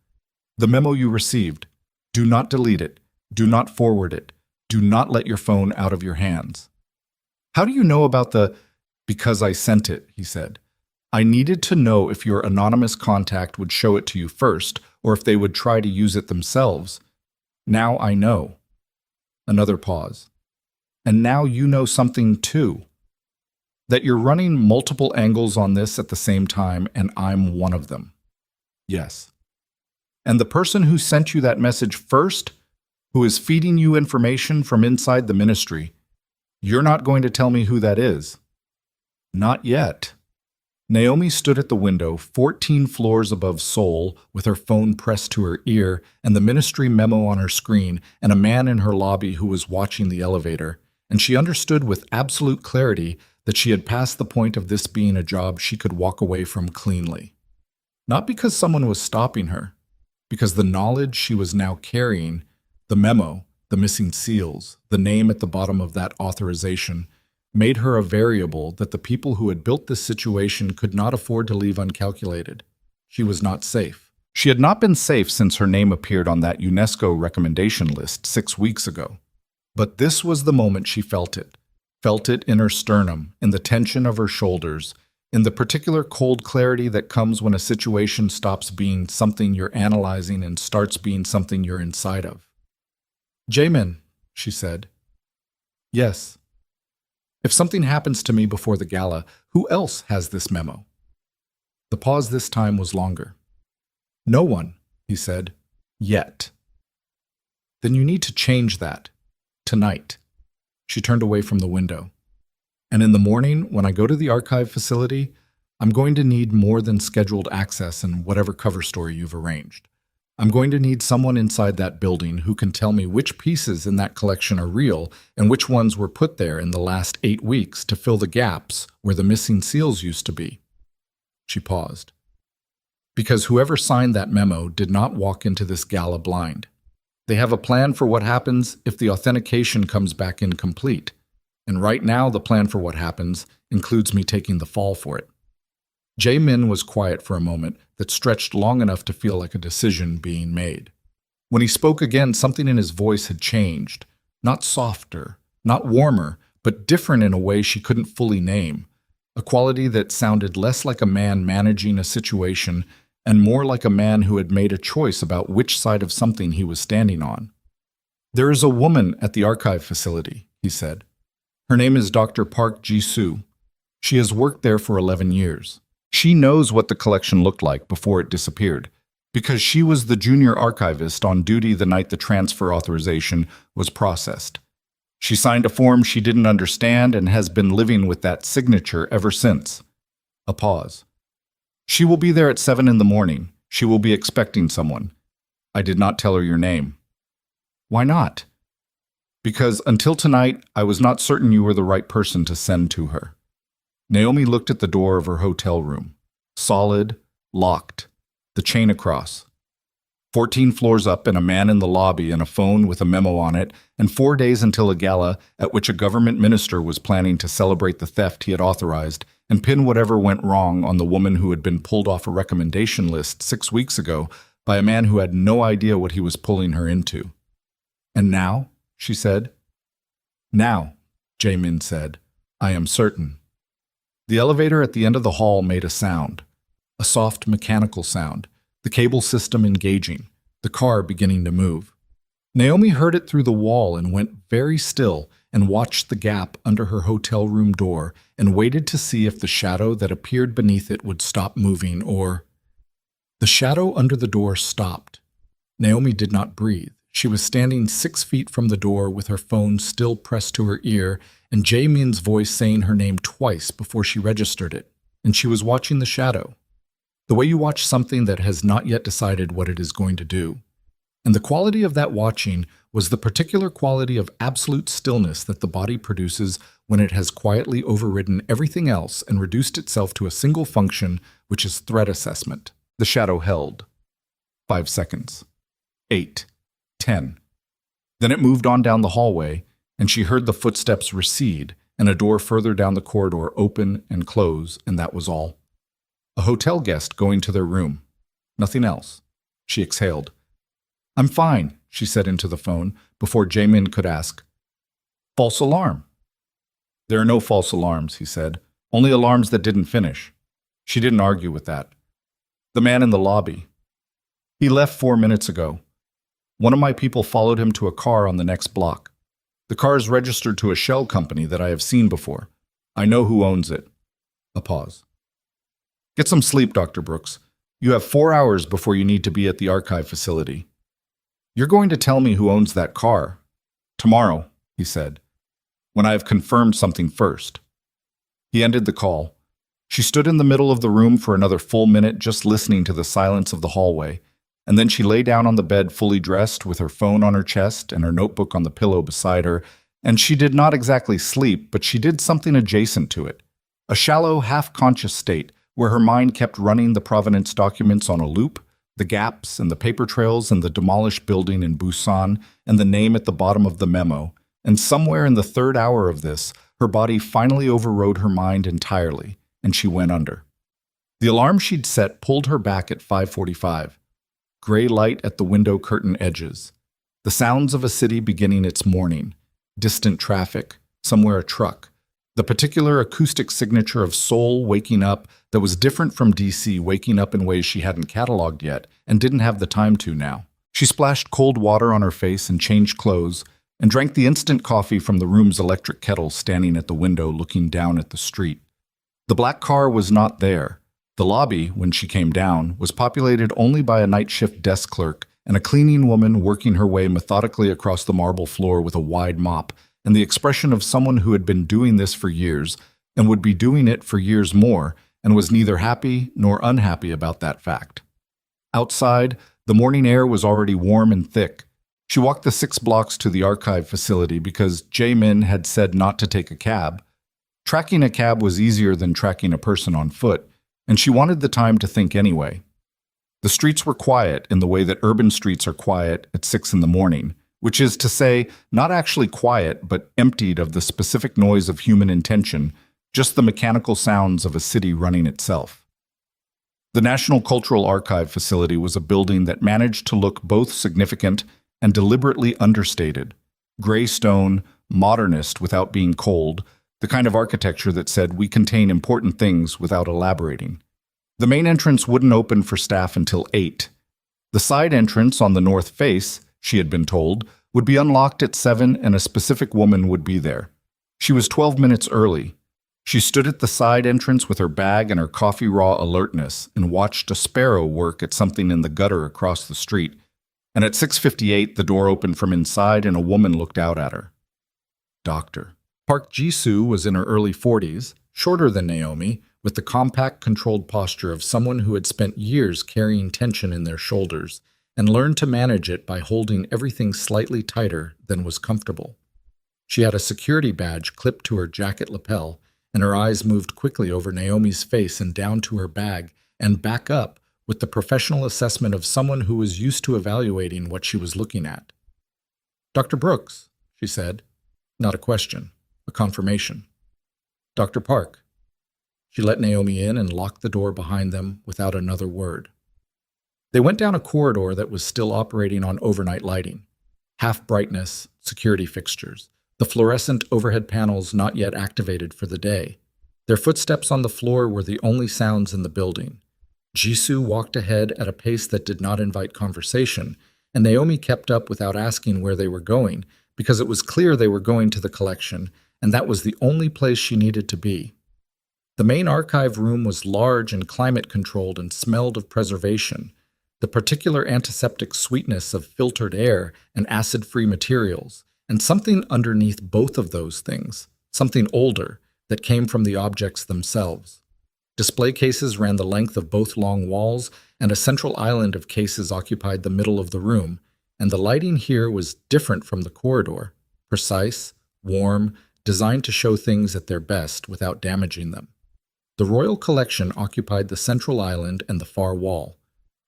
"The memo you received. Do not delete it. Do not forward it. Do not let your phone out of your hands." "How do you know about the—" "Because I sent it," he said. "I needed to know if your anonymous contact would show it to you first, or if they would try to use it themselves. Now I know." Another pause. "And now you know something too. That you're running multiple angles on this at the same time, and I'm one of them." "Yes." "And the person who sent you that message first, who is feeding you information from inside the ministry, you're not going to tell me who that is?" "Not yet." Naomi stood at the window, 14 floors above Seoul, with her phone pressed to her ear and the ministry memo on her screen, and a man in her lobby who was watching the elevator, and she understood with absolute clarity that she had passed the point of this being a job she could walk away from cleanly. Not because someone was stopping her, because the knowledge she was now carrying, the memo, the missing seals, the name at the bottom of that authorization, made her a variable that the people who had built this situation could not afford to leave uncalculated. She was not safe. She had not been safe since her name appeared on that UNESCO recommendation list 6 weeks ago. But this was the moment she felt it in her sternum, in the tension of her shoulders, in the particular cold clarity that comes when a situation stops being something you're analyzing and starts being something you're inside of. "Jae-min," she said. "Yes." "If something happens to me before the gala, who else has this memo?" The pause this time was longer. "No one," he said. "Yet." "Then you need to change that. Tonight." She turned away from the window. "And in the morning, when I go to the archive facility, I'm going to need more than scheduled access and whatever cover story you've arranged. I'm going to need someone inside that building who can tell me which pieces in that collection are real and which ones were put there in the last 8 weeks to fill the gaps where the missing seals used to be." She paused. "Because whoever signed that memo did not walk into this gala blind. They have a plan for what happens if the authentication comes back incomplete. And right now, the plan for what happens includes me taking the fall for it." Jae-min was quiet for a moment that stretched long enough to feel like a decision being made. When he spoke again, something in his voice had changed. Not softer, not warmer, but different in a way she couldn't fully name. A quality that sounded less like a man managing a situation and more like a man who had made a choice about which side of something he was standing on. "There is a woman at the archive facility," he said. "Her name is Dr. Park Ji-soo. She has worked there for 11 years. She knows what the collection looked like before it disappeared, because she was the junior archivist on duty the night the transfer authorization was processed. She signed a form she didn't understand and has been living with that signature ever since." A pause. "She will be there at 7 in the morning. She will be expecting someone. I did not tell her your name." "Why not?" "Because until tonight, I was not certain you were the right person to send to her." Naomi looked at the door of her hotel room. Solid, locked, the chain across. 14 floors up and a man in the lobby and a phone with a memo on it, and 4 days until a gala at which a government minister was planning to celebrate the theft he had authorized and pin whatever went wrong on the woman who had been pulled off a recommendation list 6 weeks ago by a man who had no idea what he was pulling her into. "And now?" she said. "Now," Jae-min said, "I am certain." The elevator at the end of the hall made a sound, a soft mechanical sound, the cable system engaging, the car beginning to move. Naomi heard it through the wall and went very still and watched the gap under her hotel room door and waited to see if the shadow that appeared beneath it would stop moving or... The shadow under the door stopped. Naomi did not breathe. She was standing 6 feet from the door with her phone still pressed to her ear and Jae-min's voice saying her name twice before she registered it, and she was watching the shadow. The way you watch something that has not yet decided what it is going to do. And the quality of that watching was the particular quality of absolute stillness that the body produces when it has quietly overridden everything else and reduced itself to a single function, which is threat assessment. The shadow held. 5 seconds. 8. 10. Then it moved on down the hallway, and she heard the footsteps recede and a door further down the corridor open and close, and that was all. A hotel guest going to their room. Nothing else. She exhaled. "I'm fine," she said into the phone before Jamin could ask. "False alarm." "There are no false alarms," he said. "Only alarms that didn't finish." She didn't argue with that. "The man in the lobby. He left 4 minutes ago. One of my people followed him to a car on the next block. The car is registered to a shell company that I have seen before. I know who owns it." A pause. "Get some sleep, Dr. Brooks. You have 4 hours before you need to be at the archive facility." "You're going to tell me who owns that car." "Tomorrow," he said, "when I have confirmed something first." He ended the call. She stood in the middle of the room for another full minute just listening to the silence of the hallway, and then she lay down on the bed fully dressed with her phone on her chest and her notebook on the pillow beside her, and she did not exactly sleep, but she did something adjacent to it. A shallow, half-conscious state where her mind kept running the provenance documents on a loop, the gaps and the paper trails and the demolished building in Busan and the name at the bottom of the memo, and somewhere in the third hour of this, her body finally overrode her mind entirely, and she went under. The alarm she'd set pulled her back at 5:45. Gray light at the window curtain edges. The sounds of a city beginning its morning. Distant traffic, somewhere a truck. The particular acoustic signature of Seoul waking up that was different from DC waking up in ways she hadn't cataloged yet and didn't have the time to now. She splashed cold water on her face and changed clothes and drank the instant coffee from the room's electric kettle standing at the window looking down at the street. The black car was not there. The lobby, when she came down, was populated only by a night shift desk clerk and a cleaning woman working her way methodically across the marble floor with a wide mop, and the expression of someone who had been doing this for years and would be doing it for years more and was neither happy nor unhappy about that fact. Outside, the morning air was already warm and thick. She walked the 6 blocks to the archive facility because Jamin had said not to take a cab. Tracking a cab was easier than tracking a person on foot, and she wanted the time to think anyway. The streets were quiet in the way that urban streets are quiet at 6 in the morning, which is to say, not actually quiet, but emptied of the specific noise of human intention, just the mechanical sounds of a city running itself. The National Cultural Archive facility was a building that managed to look both significant and deliberately understated. Gray stone, modernist without being cold, the kind of architecture that said we contain important things without elaborating. The main entrance wouldn't open for staff until 8. The side entrance on the north face, she had been told, would be unlocked at 7 and a specific woman would be there. She was 12 minutes early. She stood at the side entrance with her bag and her coffee raw alertness and watched a sparrow work at something in the gutter across the street. And at 6:58, the door opened from inside and a woman looked out at her. Doctor. Park Jisoo was in her early 40s, shorter than Naomi, with the compact, controlled posture of someone who had spent years carrying tension in their shoulders and learned to manage it by holding everything slightly tighter than was comfortable. She had a security badge clipped to her jacket lapel, and her eyes moved quickly over Naomi's face and down to her bag and back up with the professional assessment of someone who was used to evaluating what she was looking at. "Dr. Brooks," she said. Not a question, a confirmation. "Dr. Park." She let Naomi in and locked the door behind them without another word. They went down a corridor that was still operating on overnight lighting. Half brightness, security fixtures, the fluorescent overhead panels not yet activated for the day. Their footsteps on the floor were the only sounds in the building. Jisoo walked ahead at a pace that did not invite conversation, and Naomi kept up without asking where they were going, because it was clear they were going to the collection, and that was the only place she needed to be. The main archive room was large and climate-controlled and smelled of preservation, the particular antiseptic sweetness of filtered air and acid-free materials, and something underneath both of those things, something older, that came from the objects themselves. Display cases ran the length of both long walls, and a central island of cases occupied the middle of the room, and the lighting here was different from the corridor, precise, warm, designed to show things at their best without damaging them. The royal collection occupied the central island and the far wall.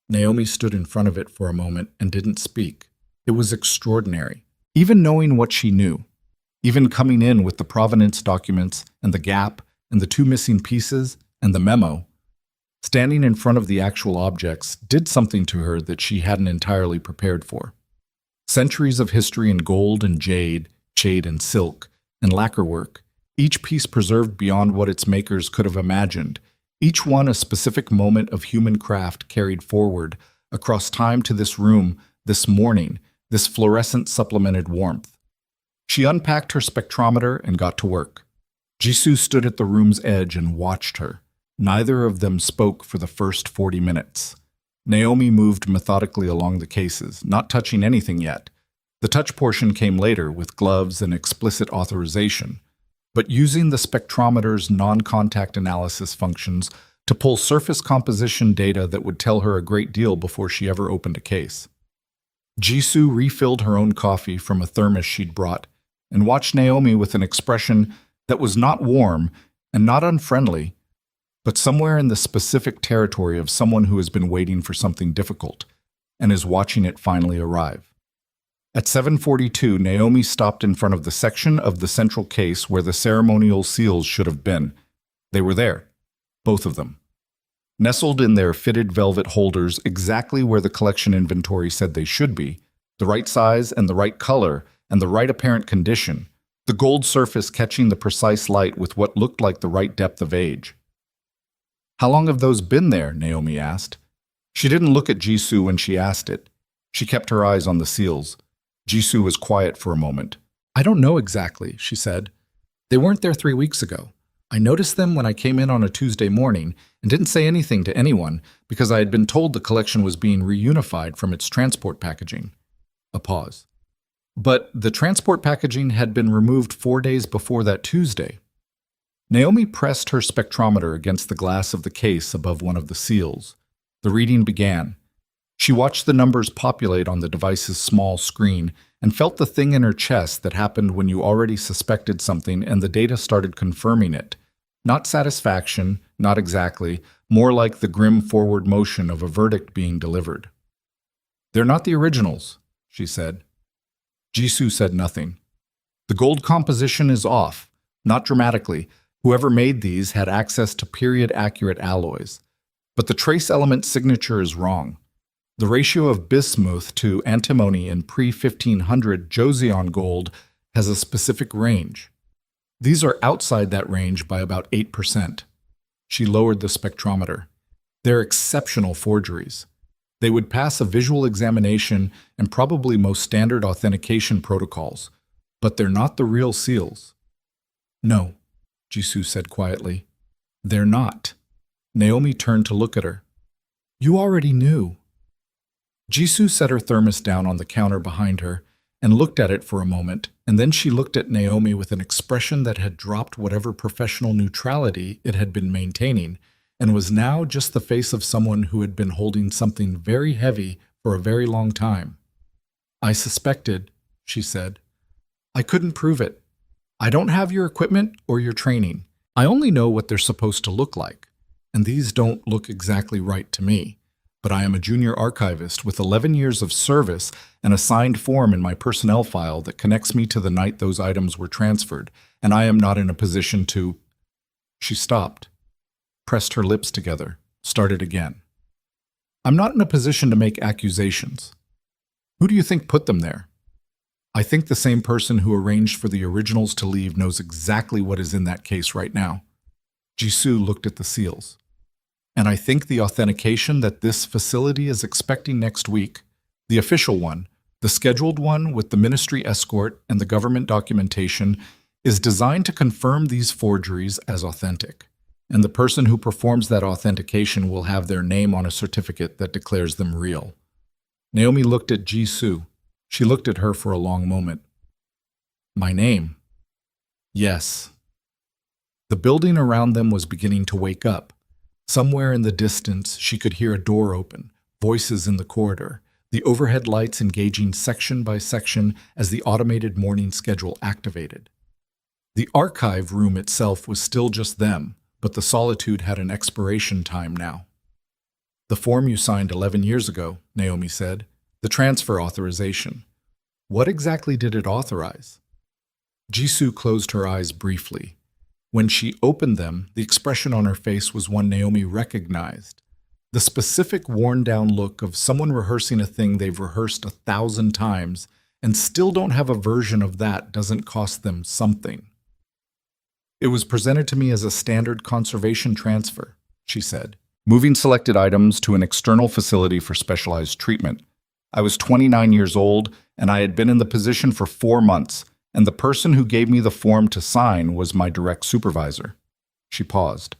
Naomi stood in front of it for a moment and didn't speak. It was extraordinary. Even knowing what she knew, even coming in with the provenance documents and the gap and the two missing pieces and the memo, standing in front of the actual objects did something to her that she hadn't entirely prepared for. Centuries of history in gold and jade and silk, and lacquerwork, each piece preserved beyond what its makers could have imagined, each one a specific moment of human craft carried forward across time to this room, this morning, this fluorescent supplemented warmth. She unpacked her spectrometer and got to work. Jisoo stood at the room's edge and watched her. Neither of them spoke for the first 40 minutes. Naomi moved methodically along the cases, not touching anything yet. The touch portion came later with gloves and explicit authorization, but using the spectrometer's non-contact analysis functions to pull surface composition data that would tell her a great deal before she ever opened a case. Jisoo refilled her own coffee from a thermos she'd brought and watched Naomi with an expression that was not warm and not unfriendly, but somewhere in the specific territory of someone who has been waiting for something difficult and is watching it finally arrive. At 7:42, Naomi stopped in front of the section of the central case where the ceremonial seals should have been. They were there, both of them, nestled in their fitted velvet holders exactly where the collection inventory said they should be, the right size and the right color and the right apparent condition, the gold surface catching the precise light with what looked like the right depth of age. "How long have those been there?" Naomi asked. She didn't look at Jisoo when she asked it. She kept her eyes on the seals. Jisoo was quiet for a moment. "I don't know exactly," she said. "They weren't there 3 weeks ago. I noticed them when I came in on a Tuesday morning and didn't say anything to anyone because I had been told the collection was being reunified from its transport packaging." A pause. "But the transport packaging had been removed 4 days before that Tuesday." Naomi pressed her spectrometer against the glass of the case above one of the seals. The reading began. She watched the numbers populate on the device's small screen and felt the thing in her chest that happened when you already suspected something and the data started confirming it. Not satisfaction, not exactly, more like the grim forward motion of a verdict being delivered. "They're not the originals," she said. Jisoo said nothing. "The gold composition is off, not dramatically. Whoever made these had access to period-accurate alloys. But the trace element signature is wrong. The ratio of bismuth to antimony in pre-1500 Joseon gold has a specific range. These are outside that range by about 8%. She lowered the spectrometer. They're exceptional forgeries. They would pass a visual examination and probably most standard authentication protocols, but they're not the real seals." "No," Jisoo said quietly. "They're not." Naomi turned to look at her. "You already knew." Jisoo set her thermos down on the counter behind her and looked at it for a moment, and then she looked at Naomi with an expression that had dropped whatever professional neutrality it had been maintaining, and was now just the face of someone who had been holding something very heavy for a very long time. "I suspected," she said. "I couldn't prove it. I don't have your equipment or your training. I only know what they're supposed to look like, and these don't look exactly right to me. But I am a junior archivist with 11 years of service and a signed form in my personnel file that connects me to the night those items were transferred, and I am not in a position to—" She stopped, pressed her lips together, started again. "I'm not in a position to make accusations. Who do you think put them there? I think the same person who arranged for the originals to leave knows exactly what is in that case right now." Jisoo looked at the seals. "And I think the authentication that this facility is expecting next week, the official one, the scheduled one with the ministry escort and the government documentation, is designed to confirm these forgeries as authentic. And the person who performs that authentication will have their name on a certificate that declares them real." Naomi looked at Jisoo. She looked at her for a long moment. "My name?" "Yes." The building around them was beginning to wake up. Somewhere in the distance, she could hear a door open, voices in the corridor, the overhead lights engaging section by section as the automated morning schedule activated. The archive room itself was still just them, but the solitude had an expiration time now. "The form you signed 11 years ago," Naomi said. "The transfer authorization. What exactly did it authorize?" Jisoo closed her eyes briefly. When she opened them, the expression on her face was one Naomi recognized. The specific worn-down look of someone rehearsing a thing they've rehearsed 1,000 times and still don't have a version of that doesn't cost them something. "It was presented to me as a standard conservation transfer," she said, "moving selected items to an external facility for specialized treatment. I was 29 years old, and I had been in the position for 4 months, and the person who gave me the form to sign was my direct supervisor." She paused.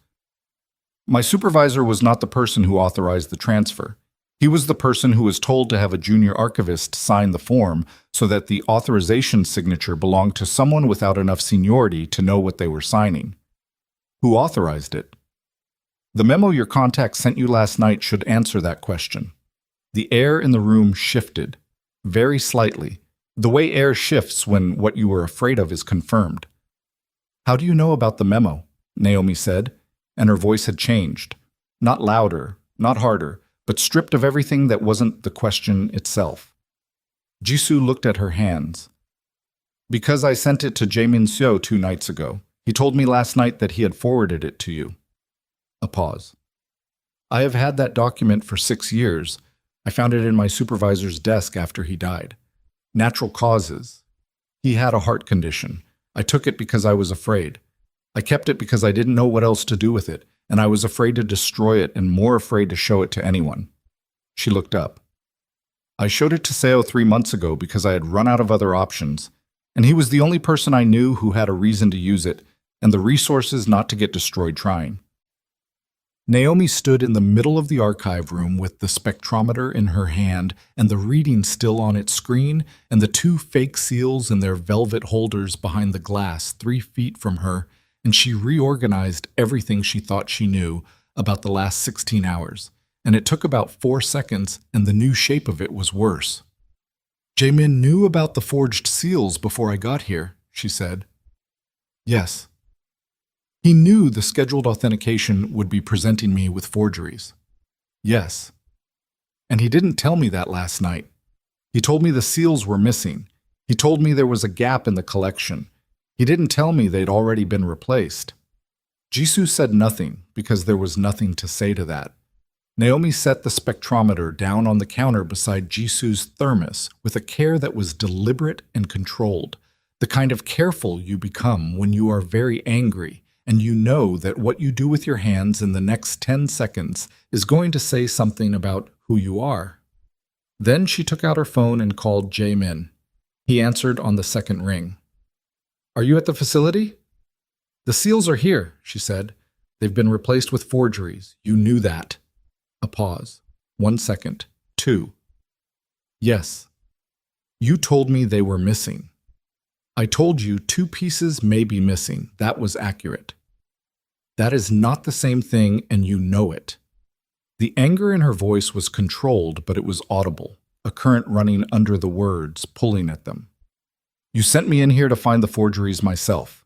"My supervisor was not the person who authorized the transfer. He was the person who was told to have a junior archivist sign the form so that the authorization signature belonged to someone without enough seniority to know what they were signing." "Who authorized it?" "The memo your contact sent you last night should answer that question." The air in the room shifted, very slightly, the way air shifts when what you were afraid of is confirmed. "How do you know about the memo?" Naomi said, and her voice had changed. Not louder, not harder, but stripped of everything that wasn't the question itself. Jisoo looked at her hands. "Because I sent it to Jaemin Seo 2 nights ago. He told me last night that he had forwarded it to you." A pause. "I have had that document for 6 years. I found it in my supervisor's desk after he died. Natural causes. He had a heart condition. I took it because I was afraid. I kept it because I didn't know what else to do with it, and I was afraid to destroy it and more afraid to show it to anyone." She looked up. "I showed it to Seo 3 months ago because I had run out of other options, and he was the only person I knew who had a reason to use it and the resources not to get destroyed trying." Naomi stood in the middle of the archive room with the spectrometer in her hand and the reading still on its screen and the 2 fake seals in their velvet holders behind the glass 3 feet from her, and she reorganized everything she thought she knew about the last 16 hours, and it took about 4 seconds, and the new shape of it was worse. "Jaemin knew about the forged seals before I got here," she said. "Yes. He knew the scheduled authentication would be presenting me with forgeries." "Yes. And he didn't tell me that last night. He told me the seals were missing. He told me there was a gap in the collection. He didn't tell me they'd already been replaced." Jisoo said nothing because there was nothing to say to that. Naomi set the spectrometer down on the counter beside Jisoo's thermos with a care that was deliberate and controlled, the kind of careful you become when you are very angry and you know that what you do with your hands in the next 10 seconds is going to say something about who you are. Then she took out her phone and called Jaemin. He answered on the second ring. "Are you at the facility?" "The seals are here," she said. "They've been replaced with forgeries. You knew that." A pause. 1 second. 2. "Yes. You told me they were missing." "I told you 2 pieces may be missing. That was accurate." "That is not the same thing, and you know it." The anger in her voice was controlled, but it was audible, a current running under the words, pulling at them. "You sent me in here to find the forgeries myself.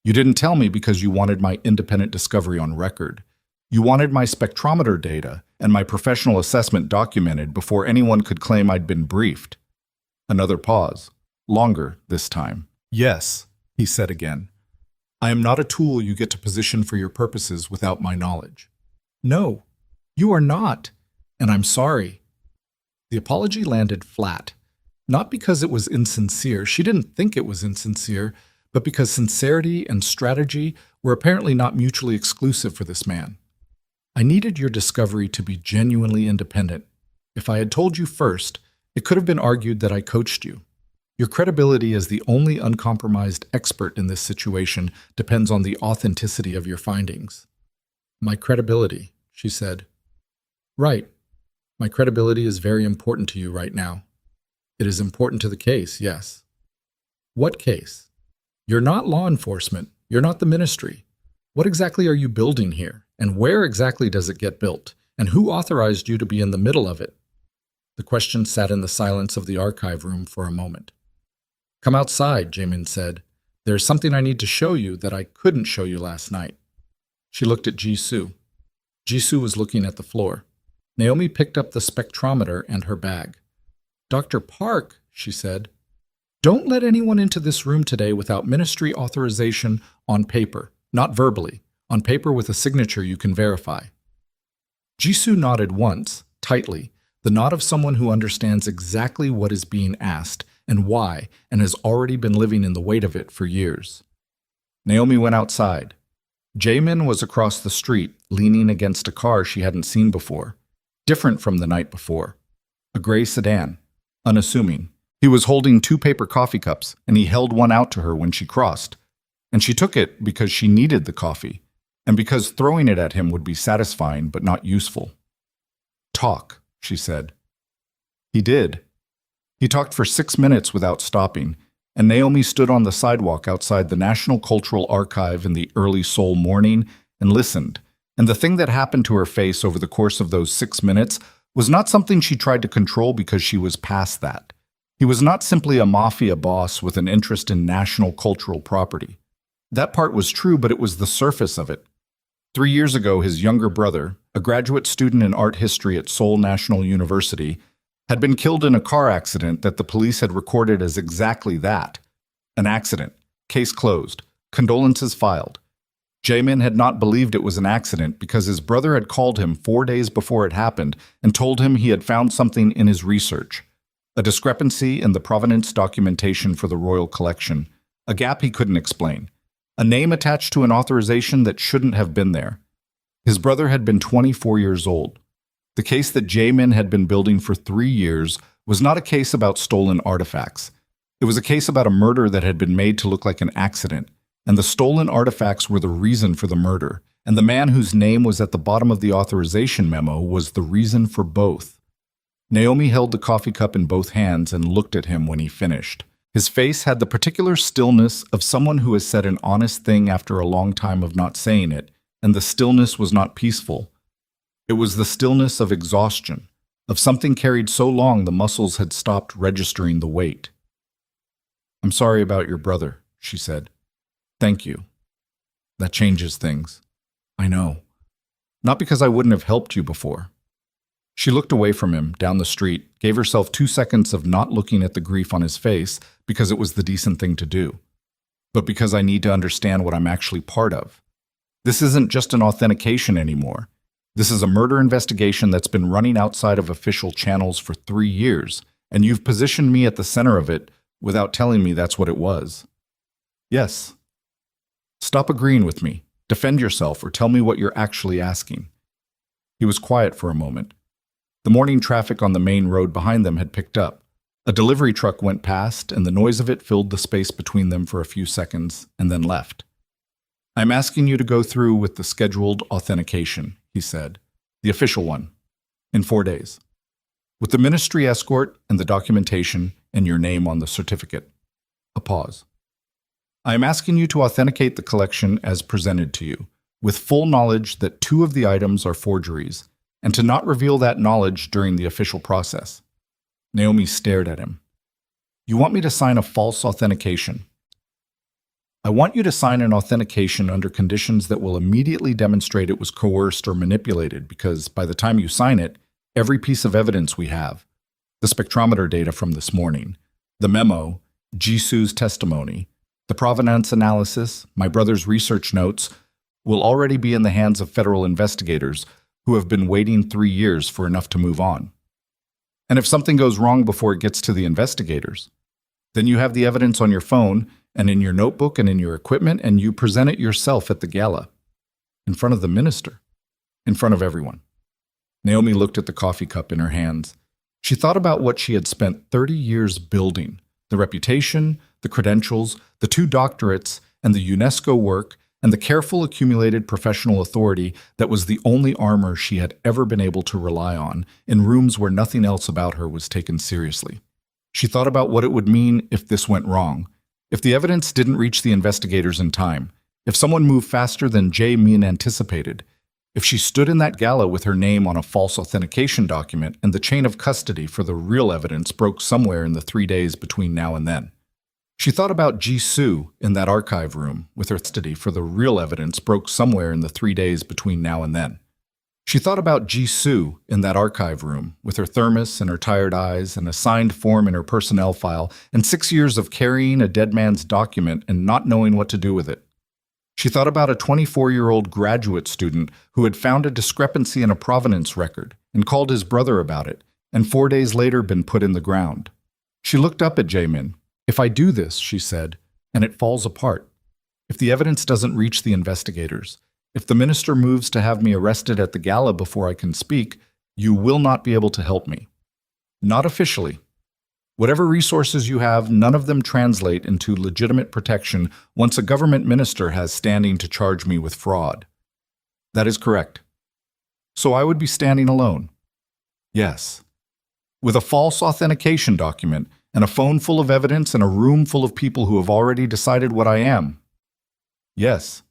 You didn't tell me because you wanted my independent discovery on record. You wanted my spectrometer data and my professional assessment documented before anyone could claim I'd been briefed." Another pause. Longer this time. "Yes," he said again. "I am not a tool you get to position for your purposes without my knowledge." "No, you are not, and I'm sorry." The apology landed flat, not because it was insincere. She didn't think it was insincere, but because sincerity and strategy were apparently not mutually exclusive for this man. "I needed your discovery to be genuinely independent. If I had told you first, it could have been argued that I coached you. Your credibility as the only uncompromised expert in this situation depends on the authenticity of your findings." "My credibility," she said. "Right. My credibility is very important to you right now. It is important to the case, yes." "What case? You're not law enforcement. You're not the ministry. What exactly are you building here? And where exactly does it get built? And who authorized you to be in the middle of it?" The question sat in the silence of the archive room for a moment. "Come outside," Jaemin said. "There's something I need to show you that I couldn't show you last night." She looked at Jisoo. Jisoo was looking at the floor. Naomi picked up the spectrometer and her bag. "Dr. Park," she said, "don't let anyone into this room today without ministry authorization on paper, not verbally, on paper with a signature you can verify." Jisoo nodded once, tightly, the nod of someone who understands exactly what is being asked and why, and has already been living in the weight of it for years. Naomi went outside. Jaemin was across the street, leaning against a car she hadn't seen before, different from the night before. A gray sedan, unassuming. He was holding 2 paper coffee cups, and he held one out to her when she crossed. And she took it because she needed the coffee, and because throwing it at him would be satisfying but not useful. "Talk," she said. He did. He talked for 6 minutes without stopping, and Naomi stood on the sidewalk outside the National Cultural Archive in the early Seoul morning and listened. And the thing that happened to her face over the course of those 6 minutes was not something she tried to control because she was past that. He was not simply a mafia boss with an interest in national cultural property. That part was true, but it was the surface of it. 3 years ago, his younger brother, a graduate student in art history at Seoul National University, had been killed in a car accident that the police had recorded as exactly that. An accident. Case closed. Condolences filed. Jaemin had not believed it was an accident because his brother had called him 4 days before it happened and told him he had found something in his research. A discrepancy in the provenance documentation for the royal collection. A gap he couldn't explain. A name attached to an authorization that shouldn't have been there. His brother had been 24 years old. The case that Jaemin had been building for 3 years was not a case about stolen artifacts. It was a case about a murder that had been made to look like an accident, and the stolen artifacts were the reason for the murder, and the man whose name was at the bottom of the authorization memo was the reason for both. Naomi held the coffee cup in both hands and looked at him when he finished. His face had the particular stillness of someone who has said an honest thing after a long time of not saying it, and the stillness was not peaceful. It was the stillness of exhaustion, of something carried so long the muscles had stopped registering the weight. "I'm sorry about your brother," she said. "Thank you. That changes things. I know. Not because I wouldn't have helped you before." She looked away from him, down the street, gave herself 2 seconds of not looking at the grief on his face because it was the decent thing to do, but because I need to understand what I'm actually part of. This isn't just an authentication anymore. This is a murder investigation that's been running outside of official channels for 3 years, and you've positioned me at the center of it without telling me that's what it was. Yes. Stop agreeing with me. Defend yourself or tell me what you're actually asking. He was quiet for a moment. The morning traffic on the main road behind them had picked up. A delivery truck went past, and the noise of it filled the space between them for a few seconds, and then left. "I'm asking you to go through with the scheduled authentication," he said. "The official one. In 4 days. With the ministry escort and the documentation and your name on the certificate." A pause. "I am asking you to authenticate the collection as presented to you, with full knowledge that 2 of the items are forgeries, and to not reveal that knowledge during the official process." Naomi stared at him. "You want me to sign a false authentication?" "I want you to sign an authentication under conditions that will immediately demonstrate it was coerced or manipulated because by the time you sign it, every piece of evidence we have, the spectrometer data from this morning, the memo, Jisoo's testimony, the provenance analysis, my brother's research notes, will already be in the hands of federal investigators who have been waiting 3 years for enough to move on. And if something goes wrong before it gets to the investigators, then you have the evidence on your phone and in your notebook and in your equipment, and you present it yourself at the gala, in front of the minister, in front of everyone." Naomi looked at the coffee cup in her hands. She thought about what she had spent 30 years building, the reputation, the credentials, the 2 doctorates, and the UNESCO work, and the careful accumulated professional authority that was the only armor she had ever been able to rely on in rooms where nothing else about her was taken seriously. She thought about what it would mean if this went wrong, if the evidence didn't reach the investigators in time, if someone moved faster than Jae-min anticipated, If she stood in that gala with her name on a false authentication document and the chain of custody for the real evidence broke somewhere in the 3 days between now and then. She thought about Jisoo in that archive room with her custody for the real evidence broke somewhere in the 3 days between now and then. She thought about Jisoo in that archive room with her thermos and her tired eyes and a signed form in her personnel file and 6 years of carrying a dead man's document and not knowing what to do with it. She thought about a 24-year-old graduate student who had found a discrepancy in a provenance record and called his brother about it, and 4 days later been put in the ground. She looked up at Jaemin. "If I do this," she said, "and it falls apart, if the evidence doesn't reach the investigators, if the minister moves to have me arrested at the gala before I can speak, you will not be able to help me. Not officially. Whatever resources you have, none of them translate into legitimate protection once a government minister has standing to charge me with fraud." "That is correct." "So I would be standing alone?" "Yes. With a false authentication document and a phone full of evidence and a room full of people who have already decided what I am." "Yes."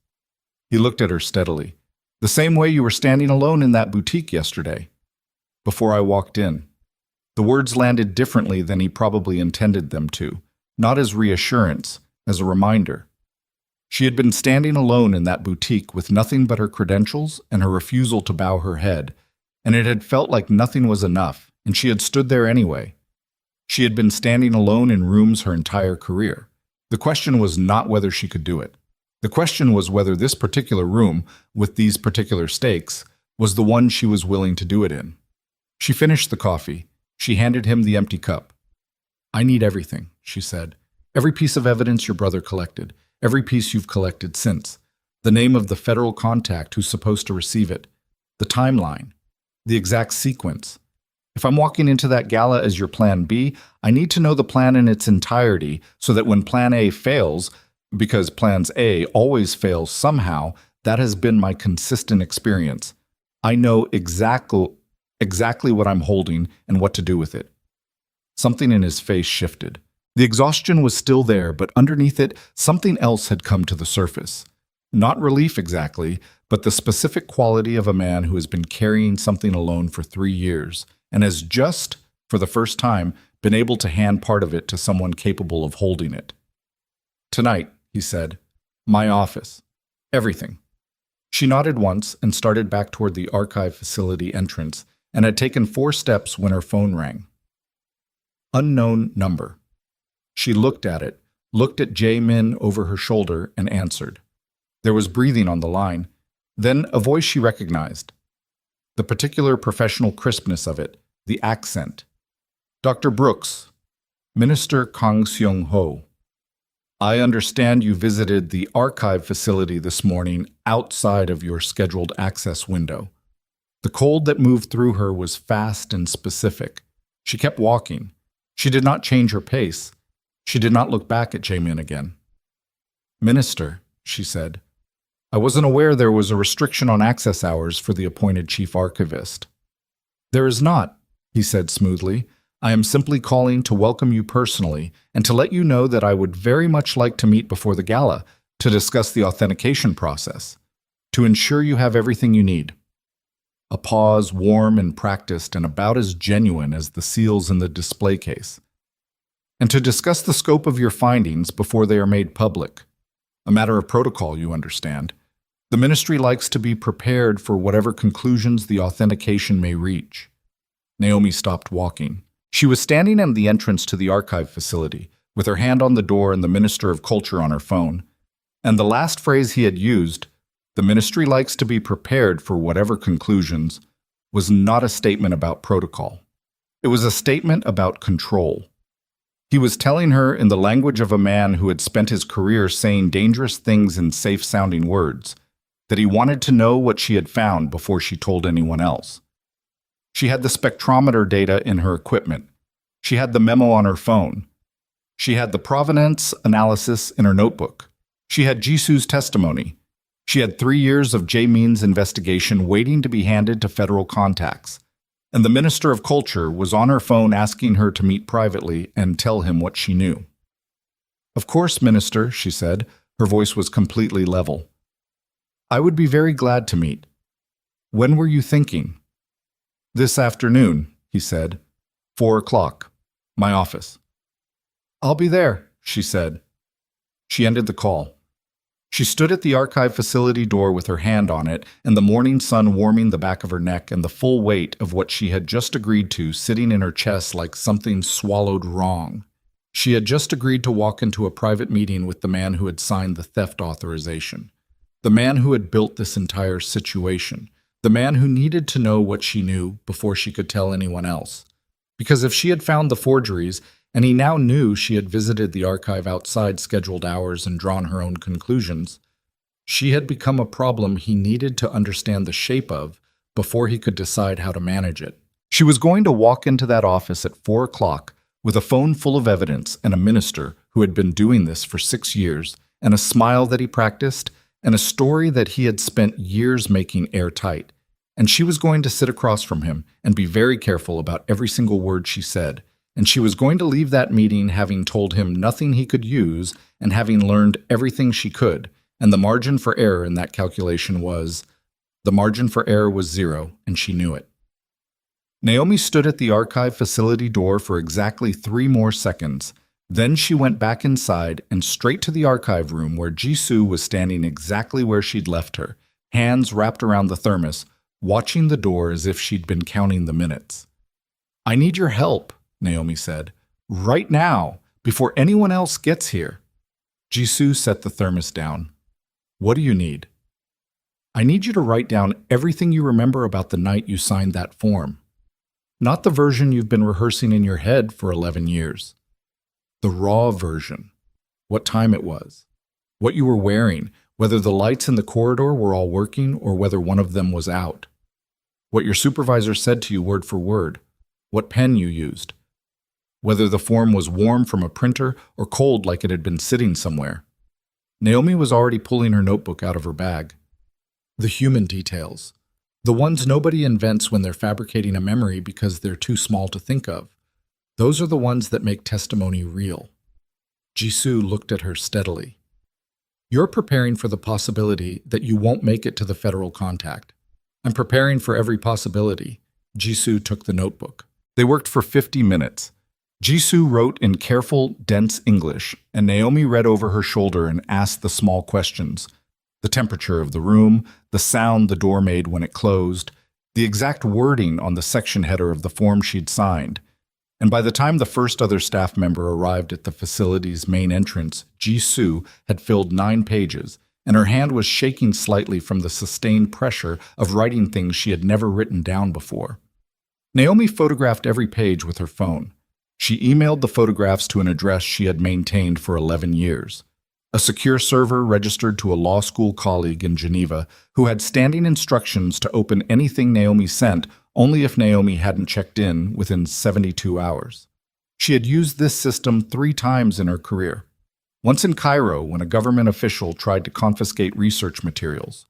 He looked at her steadily. "The same way you were standing alone in that boutique yesterday, before I walked in." The words landed differently than he probably intended them to, not as reassurance, as a reminder. She had been standing alone in that boutique with nothing but her credentials and her refusal to bow her head, and it had felt like nothing was enough, and she had stood there anyway. She had been standing alone in rooms her entire career. The question was not whether she could do it. The question was whether this particular room, with these particular stakes, was the one she was willing to do it in. She finished the coffee. She handed him the empty cup. "I need everything," she said. "Every piece of evidence your brother collected, every piece you've collected since, the name of the federal contact who's supposed to receive it, the timeline, the exact sequence. If I'm walking into that gala as your plan B, I need to know the plan in its entirety so that when plan A fails, because plans A always fails somehow, that has been my consistent experience. I know exactly what I'm holding and what to do with it." Something in his face shifted. The exhaustion was still there, but underneath it, something else had come to the surface. Not relief exactly, but the specific quality of a man who has been carrying something alone for 3 years and has just, for the first time, been able to hand part of it to someone capable of holding it. "Tonight," he said, "my office. Everything." She nodded once and started back toward the archive facility entrance, and had taken 4 steps when her phone rang. Unknown number. She looked at it, looked at Jaemin over her shoulder, and answered. There was breathing on the line, then a voice she recognized. The particular professional crispness of it, the accent. "Dr. Brooks, Minister Kang Seong-ho. I understand you visited the archive facility this morning outside of your scheduled access window." The cold that moved through her was fast and specific. She kept walking. She did not change her pace. She did not look back at Jaemin again. "Minister," she said, "I wasn't aware there was a restriction on access hours for the appointed chief archivist." "There is not," he said smoothly. "I am simply calling to welcome you personally and to let you know that I would very much like to meet before the gala to discuss the authentication process, to ensure you have everything you need." A pause, warm and practiced and about as genuine as the seals in the display case. "And to discuss the scope of your findings before they are made public. A matter of protocol, you understand. The ministry likes to be prepared for whatever conclusions the authentication may reach." Naomi stopped walking. She was standing at the entrance to the archive facility, with her hand on the door and the Minister of Culture on her phone. And the last phrase he had used, "The ministry likes to be prepared for whatever conclusions," was not a statement about protocol. It was a statement about control. He was telling her in the language of a man who had spent his career saying dangerous things in safe-sounding words, that he wanted to know what she had found before she told anyone else. She had the spectrometer data in her equipment. She had the memo on her phone. She had the provenance analysis in her notebook. She had Jisoo's testimony. She had 3 years of Jaemin's investigation waiting to be handed to federal contacts. And the Minister of Culture was on her phone asking her to meet privately and tell him what she knew. "Of course, Minister," she said. Her voice was completely level. "I would be very glad to meet." When were you thinking? This afternoon, he said. 4 o'clock. My office. I'll be there, she said. She ended the call. She stood at the archive facility door with her hand on it and the morning sun warming the back of her neck and the full weight of what she had just agreed to sitting in her chest like something swallowed wrong. She had just agreed to walk into a private meeting with the man who had signed the theft authorization. The man who had built this entire situation. The man who needed to know what she knew before she could tell anyone else. Because if she had found the forgeries, and he now knew she had visited the archive outside scheduled hours and drawn her own conclusions, she had become a problem he needed to understand the shape of before he could decide how to manage it. She was going to walk into that office at 4 o'clock with a phone full of evidence and a minister who had been doing this for 6 years, and a smile that he practiced, and a story that he had spent years making airtight. And she was going to sit across from him and be very careful about every single word she said. And she was going to leave that meeting having told him nothing he could use and having learned everything she could. And the margin for error in that calculation was 0, and she knew it. Naomi stood at the archive facility door for exactly 3 more seconds. Then she went back inside and straight to the archive room where Jisoo was standing exactly where she'd left her, hands wrapped around the thermos, watching the door as if she'd been counting the minutes. I need your help, Naomi said. Right now, before anyone else gets here. Jisoo set the thermos down. What do you need? I need you to write down everything you remember about the night you signed that form. Not the version you've been rehearsing in your head for 11 years. The raw version. What time it was. What you were wearing, whether the lights in the corridor were all working or whether one of them was out. What your supervisor said to you word for word. What pen you used. Whether the form was warm from a printer or cold like it had been sitting somewhere. Naomi was already pulling her notebook out of her bag. The human details. The ones nobody invents when they're fabricating a memory because they're too small to think of. Those are the ones that make testimony real. Jisoo looked at her steadily. You're preparing for the possibility that you won't make it to the federal contact. I'm preparing for every possibility. Jisoo took the notebook. They worked for 50 minutes. Jisoo wrote in careful, dense English, and Naomi read over her shoulder and asked the small questions. The temperature of the room, the sound the door made when it closed, the exact wording on the section header of the form she'd signed. And by the time the first other staff member arrived at the facility's main entrance, Jisoo had filled 9 pages, and her hand was shaking slightly from the sustained pressure of writing things she had never written down before. Naomi photographed every page with her phone. She emailed the photographs to an address she had maintained for 11 years. A secure server registered to a law school colleague in Geneva who had standing instructions to open anything Naomi sent only if Naomi hadn't checked in within 72 hours. She had used this system 3 times in her career. Once in Cairo when a government official tried to confiscate research materials.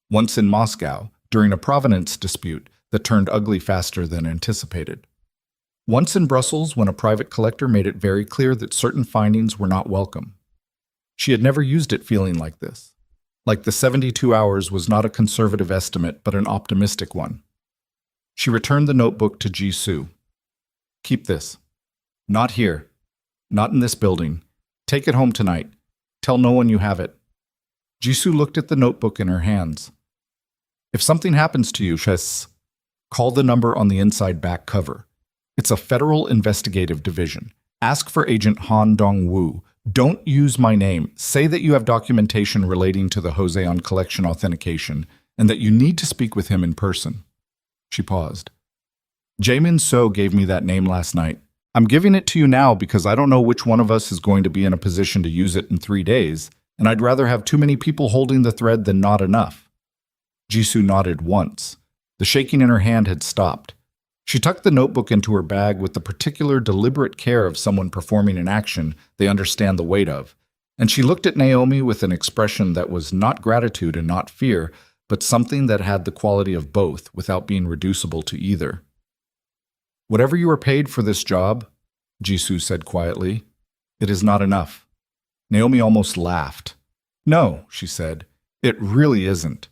Once in Moscow during a provenance dispute that turned ugly faster than anticipated. Once in Brussels when a private collector made it very clear that certain findings were not welcome. She had never used it feeling like this. Like the 72 hours was not a conservative estimate, but an optimistic one. She returned the notebook to Jisoo. Keep this. Not here. Not in this building. Take it home tonight. Tell no one you have it. Jisoo looked at the notebook in her hands. If something happens to you, call the number on the inside back cover. It's a federal investigative division. Ask for Agent Han Dong-woo. Don't use my name. Say that you have documentation relating to the Jose on collection authentication and that you need to speak with him in person. She paused. Jaemin So gave me that name last night. I'm giving it to you now because I don't know which one of us is going to be in a position to use it in 3 days, and I'd rather have too many people holding the thread than not enough. Jisoo nodded once. The shaking in her hand had stopped. She tucked the notebook into her bag with the particular deliberate care of someone performing an action they understand the weight of, and she looked at Naomi with an expression that was not gratitude and not fear, but something that had the quality of both without being reducible to either. Whatever you are paid for this job, Jisoo said quietly, it is not enough. Naomi almost laughed. No, she said, it really isn't.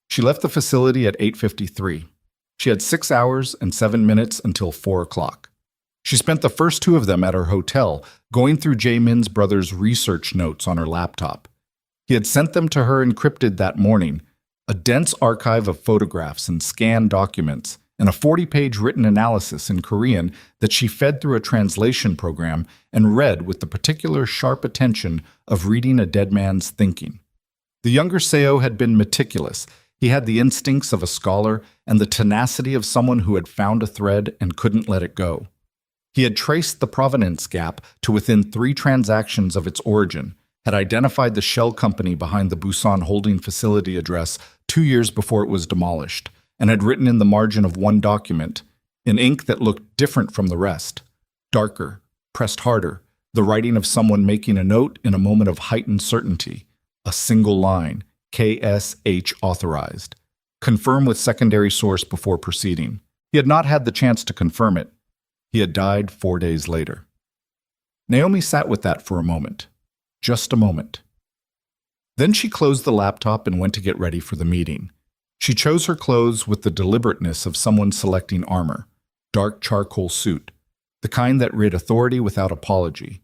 She left the facility at 8:53. She had 6 hours and 7 minutes until 4 o'clock. She spent the first 2 of them at her hotel, going through Jae-min's brother's research notes on her laptop. He had sent them to her encrypted that morning, a dense archive of photographs and scanned documents, and a 40-page written analysis in Korean that she fed through a translation program and read with the particular sharp attention of reading a dead man's thinking. The younger Seo had been meticulous. He had the instincts of a scholar and the tenacity of someone who had found a thread and couldn't let it go. He had traced the provenance gap to within 3 transactions of its origin, had identified the shell company behind the Busan holding facility address 2 years before it was demolished, and had written in the margin of one document, in ink that looked different from the rest, darker, pressed harder, the writing of someone making a note in a moment of heightened certainty, a single line, KSH authorized. Confirm with secondary source before proceeding. He had not had the chance to confirm it. He had died 4 days later. Naomi sat with that for a moment. Just a moment. Then she closed the laptop and went to get ready for the meeting. She chose her clothes with the deliberateness of someone selecting armor, dark charcoal suit, the kind that rid authority without apology.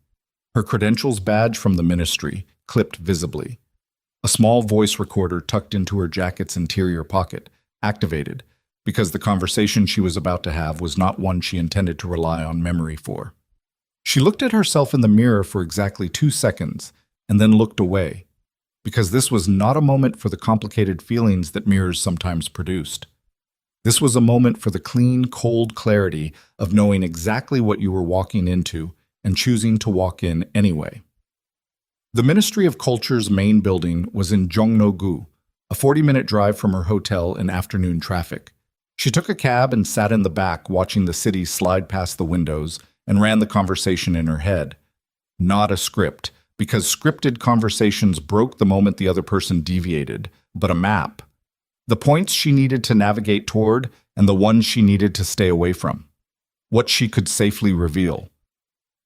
Her credentials badge from the ministry, clipped visibly. A small voice recorder tucked into her jacket's interior pocket, activated, because the conversation she was about to have was not one she intended to rely on memory for. She looked at herself in the mirror for exactly 2 seconds, and then looked away, because this was not a moment for the complicated feelings that mirrors sometimes produced. This was a moment for the clean, cold clarity of knowing exactly what you were walking into and choosing to walk in anyway. The Ministry of Culture's main building was in Jongno-gu, a 40-minute drive from her hotel in afternoon traffic. She took a cab and sat in the back watching the city slide past the windows and ran the conversation in her head. Not a script, because scripted conversations broke the moment the other person deviated, but a map. The points she needed to navigate toward and the ones she needed to stay away from. What she could safely reveal.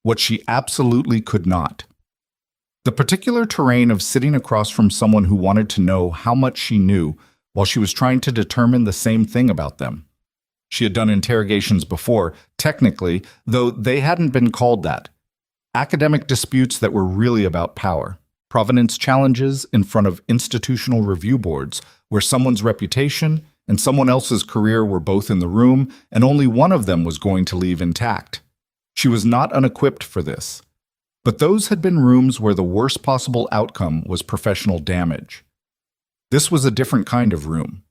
What she absolutely could not. The particular terrain of sitting across from someone who wanted to know how much she knew while she was trying to determine the same thing about them. She had done interrogations before, technically, though they hadn't been called that. Academic disputes that were really about power. Provenance challenges in front of institutional review boards where someone's reputation and someone else's career were both in the room and only one of them was going to leave intact. She was not unequipped for this. But those had been rooms where the worst possible outcome was professional damage. This was a different kind of room.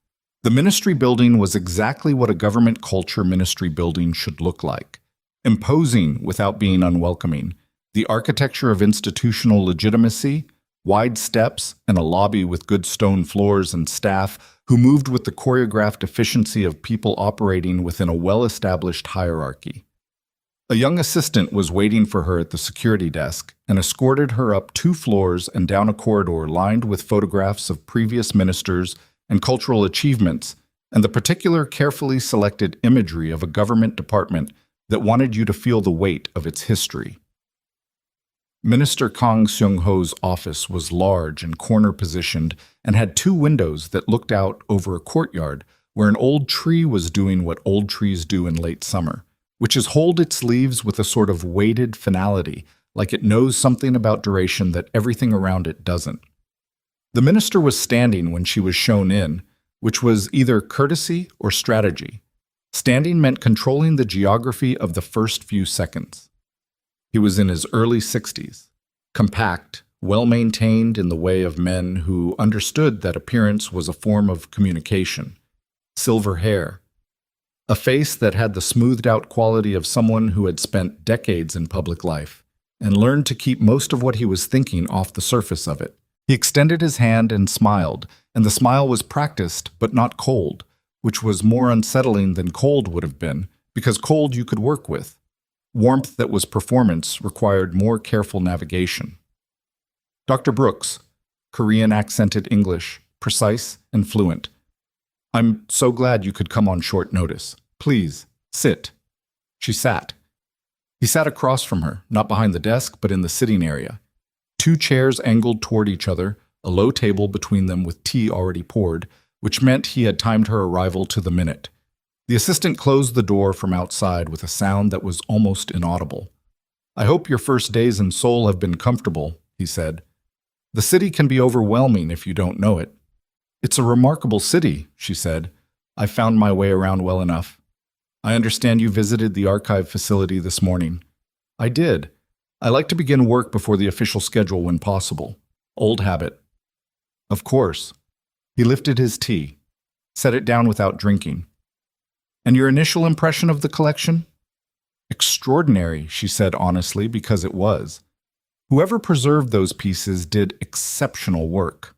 The ministry building was exactly what a government culture ministry building should look like. Imposing without being unwelcoming. The architecture of institutional legitimacy, wide steps, and a lobby with good stone floors and staff who moved with the choreographed efficiency of people operating within a well-established hierarchy. A young assistant was waiting for her at the security desk and escorted her up 2 floors and down a corridor lined with photographs of previous ministers and cultural achievements and the particular carefully selected imagery of a government department that wanted you to feel the weight of its history. Minister Kang Seung-ho's office was large and corner-positioned and had 2 windows that looked out over a courtyard where an old tree was doing what old trees do in late summer, which is hold its leaves with a sort of weighted finality, like it knows something about duration that everything around it doesn't. The minister was standing when she was shown in, which was either courtesy or strategy. Standing meant controlling the geography of the first few seconds. He was in his early 60s, compact, well-maintained in the way of men who understood that appearance was a form of communication. Silver hair. A face that had the smoothed-out quality of someone who had spent decades in public life and learned to keep most of what he was thinking off the surface of it. He extended his hand and smiled, and the smile was practiced but not cold, which was more unsettling than cold would have been, because cold you could work with. Warmth that was performance required more careful navigation. Dr. Brooks, Korean accented English, precise and fluent. I'm so glad you could come on short notice. Please, sit. She sat. He sat across from her, not behind the desk, but in the sitting area. 2 chairs angled toward each other, a low table between them with tea already poured, which meant he had timed her arrival to the minute. The assistant closed the door from outside with a sound that was almost inaudible. "I hope your first days in Seoul have been comfortable," he said. "The city can be overwhelming if you don't know it." "It's a remarkable city," she said. "I found my way around well enough." "I understand you visited the archive facility this morning." "I did. I like to begin work before the official schedule when possible. Old habit." "Of course." He lifted his tea, set it down without drinking. "And your initial impression of the collection?" "Extraordinary," she said honestly, because it was. Whoever preserved those pieces did exceptional work.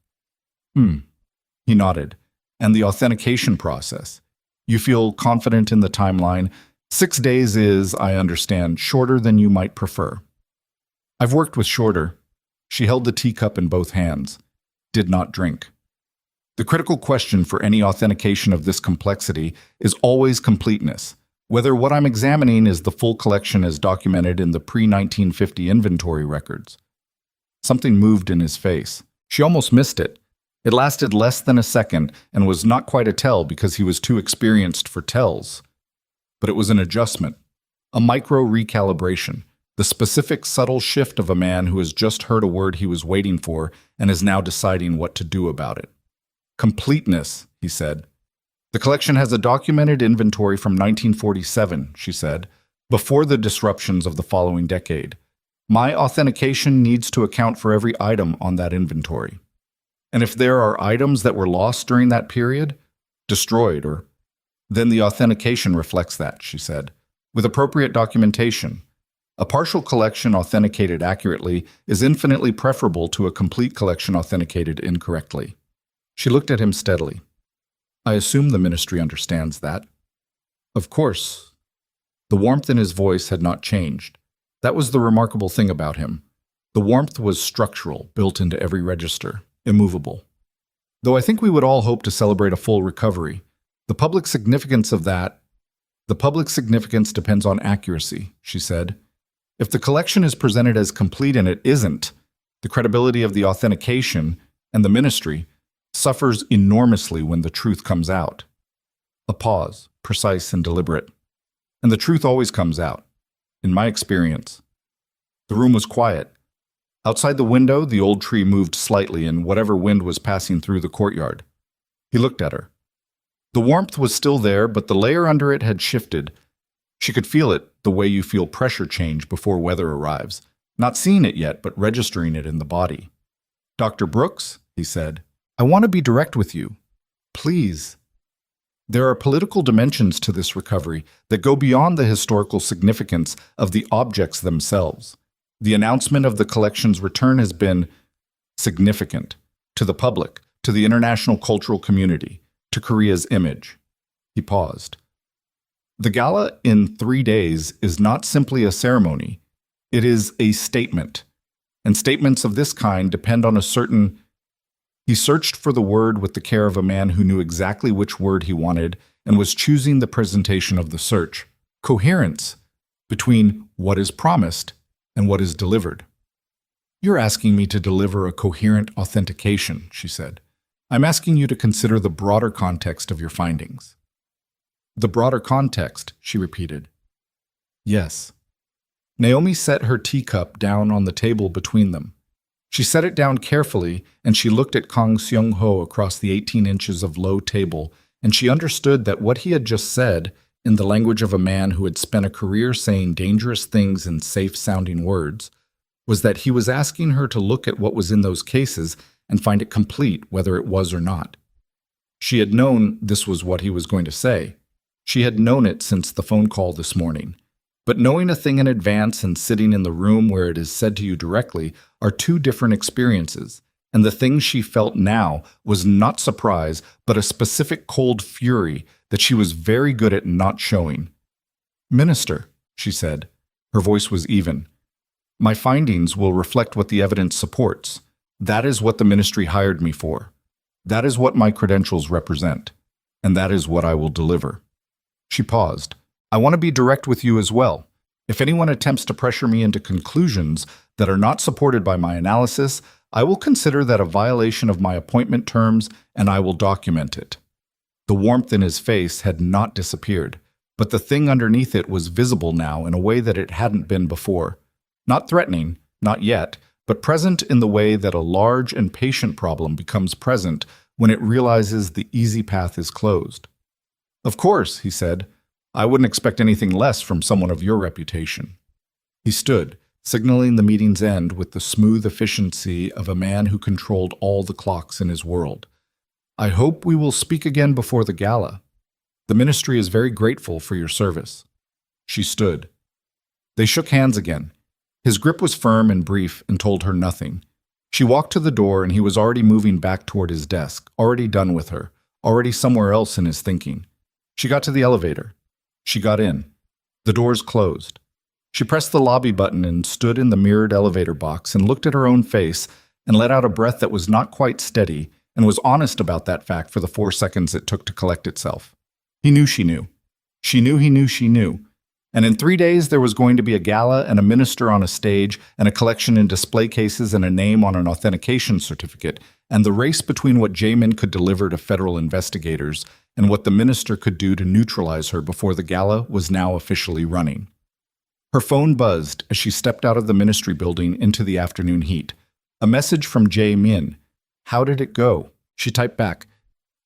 He nodded. "And the authentication process? You feel confident in the timeline? 6 days is, I understand, shorter than you might prefer." "I've worked with shorter." She held the teacup in both hands. Did not drink. The critical question for any authentication of this complexity is always completeness, whether what I'm examining is the full collection as documented in the pre-1950 inventory records. Something moved in his face. She almost missed it. It lasted less than a second and was not quite a tell because he was too experienced for tells. But it was an adjustment, a micro-recalibration, the specific subtle shift of a man who has just heard a word he was waiting for and is now deciding what to do about it. "Completeness," he said. "The collection has a documented inventory from 1947, she said, before the disruptions of the following decade. My authentication needs to account for every item on that inventory. And if there are items that were lost during that period, destroyed, then the authentication reflects that," she said, "with appropriate documentation. A partial collection authenticated accurately is infinitely preferable to a complete collection authenticated incorrectly." She looked at him steadily. "I assume the ministry understands that." "Of course." The warmth in his voice had not changed. That was the remarkable thing about him. The warmth was structural, built into every register, immovable. "Though I think we would all hope to celebrate a full recovery. The public significance depends on accuracy," she said. "If the collection is presented as complete and it isn't, the credibility of the authentication and the ministry suffers enormously when the truth comes out." A pause, precise and deliberate. "And the truth always comes out, in my experience." The room was quiet. Outside the window, the old tree moved slightly in whatever wind was passing through the courtyard. He looked at her. The warmth was still there, but the layer under it had shifted. She could feel it, the way you feel pressure change before weather arrives, not seeing it yet, but registering it in the body. "Dr. Brooks," he said, "I want to be direct with you. Please." There are political dimensions to this recovery that go beyond the historical significance of the objects themselves. The announcement of the collection's return has been significant to the public, to the international cultural community, to Korea's image. He paused. The gala in 3 days is not simply a ceremony. It is a statement. And statements of this kind depend on a certain... He searched for the word with the care of a man who knew exactly which word he wanted and was choosing the presentation of the search. Coherence between what is promised and what is delivered. "You're asking me to deliver a coherent authentication," she said. "I'm asking you to consider the broader context of your findings." "The broader context," she repeated. "Yes." Naomi set her teacup down on the table between them. She set it down carefully, and she looked at Kang Seong-ho across the 18 inches of low table, and she understood that what he had just said, in the language of a man who had spent a career saying dangerous things in safe-sounding words, was that he was asking her to look at what was in those cases and find it complete, whether it was or not. She had known this was what he was going to say. She had known it since the phone call this morning. But knowing a thing in advance and sitting in the room where it is said to you directly are two different experiences, and the thing she felt now was not surprise, but a specific cold fury that she was very good at not showing. "Minister," she said. Her voice was even. "My findings will reflect what the evidence supports. That is what the ministry hired me for. That is what my credentials represent. And that is what I will deliver." She paused. "I want to be direct with you as well. If anyone attempts to pressure me into conclusions that are not supported by my analysis, I will consider that a violation of my appointment terms, and I will document it." The warmth in his face had not disappeared, but the thing underneath it was visible now in a way that it hadn't been before. Not threatening, not yet, but present in the way that a large and patient problem becomes present when it realizes the easy path is closed. "Of course," he said, "I wouldn't expect anything less from someone of your reputation." He stood, signaling the meeting's end with the smooth efficiency of a man who controlled all the clocks in his world. "I hope we will speak again before the gala. The ministry is very grateful for your service." She stood. They shook hands again. His grip was firm and brief and told her nothing. She walked to the door and he was already moving back toward his desk, already done with her, already somewhere else in his thinking. She got to the elevator. She got in. The doors closed. She pressed the lobby button and stood in the mirrored elevator box and looked at her own face and let out a breath that was not quite steady and was honest about that fact for the 4 seconds it took to collect itself. He knew she knew. She knew he knew she knew. And in 3 days there was going to be a gala and a minister on a stage and a collection in display cases and a name on an authentication certificate, and the race between what Jamin could deliver to federal investigators and what the minister could do to neutralize her before the gala was now officially running. Her phone buzzed as she stepped out of the ministry building into the afternoon heat. A message from Jae-min. "How did it go?" She typed back,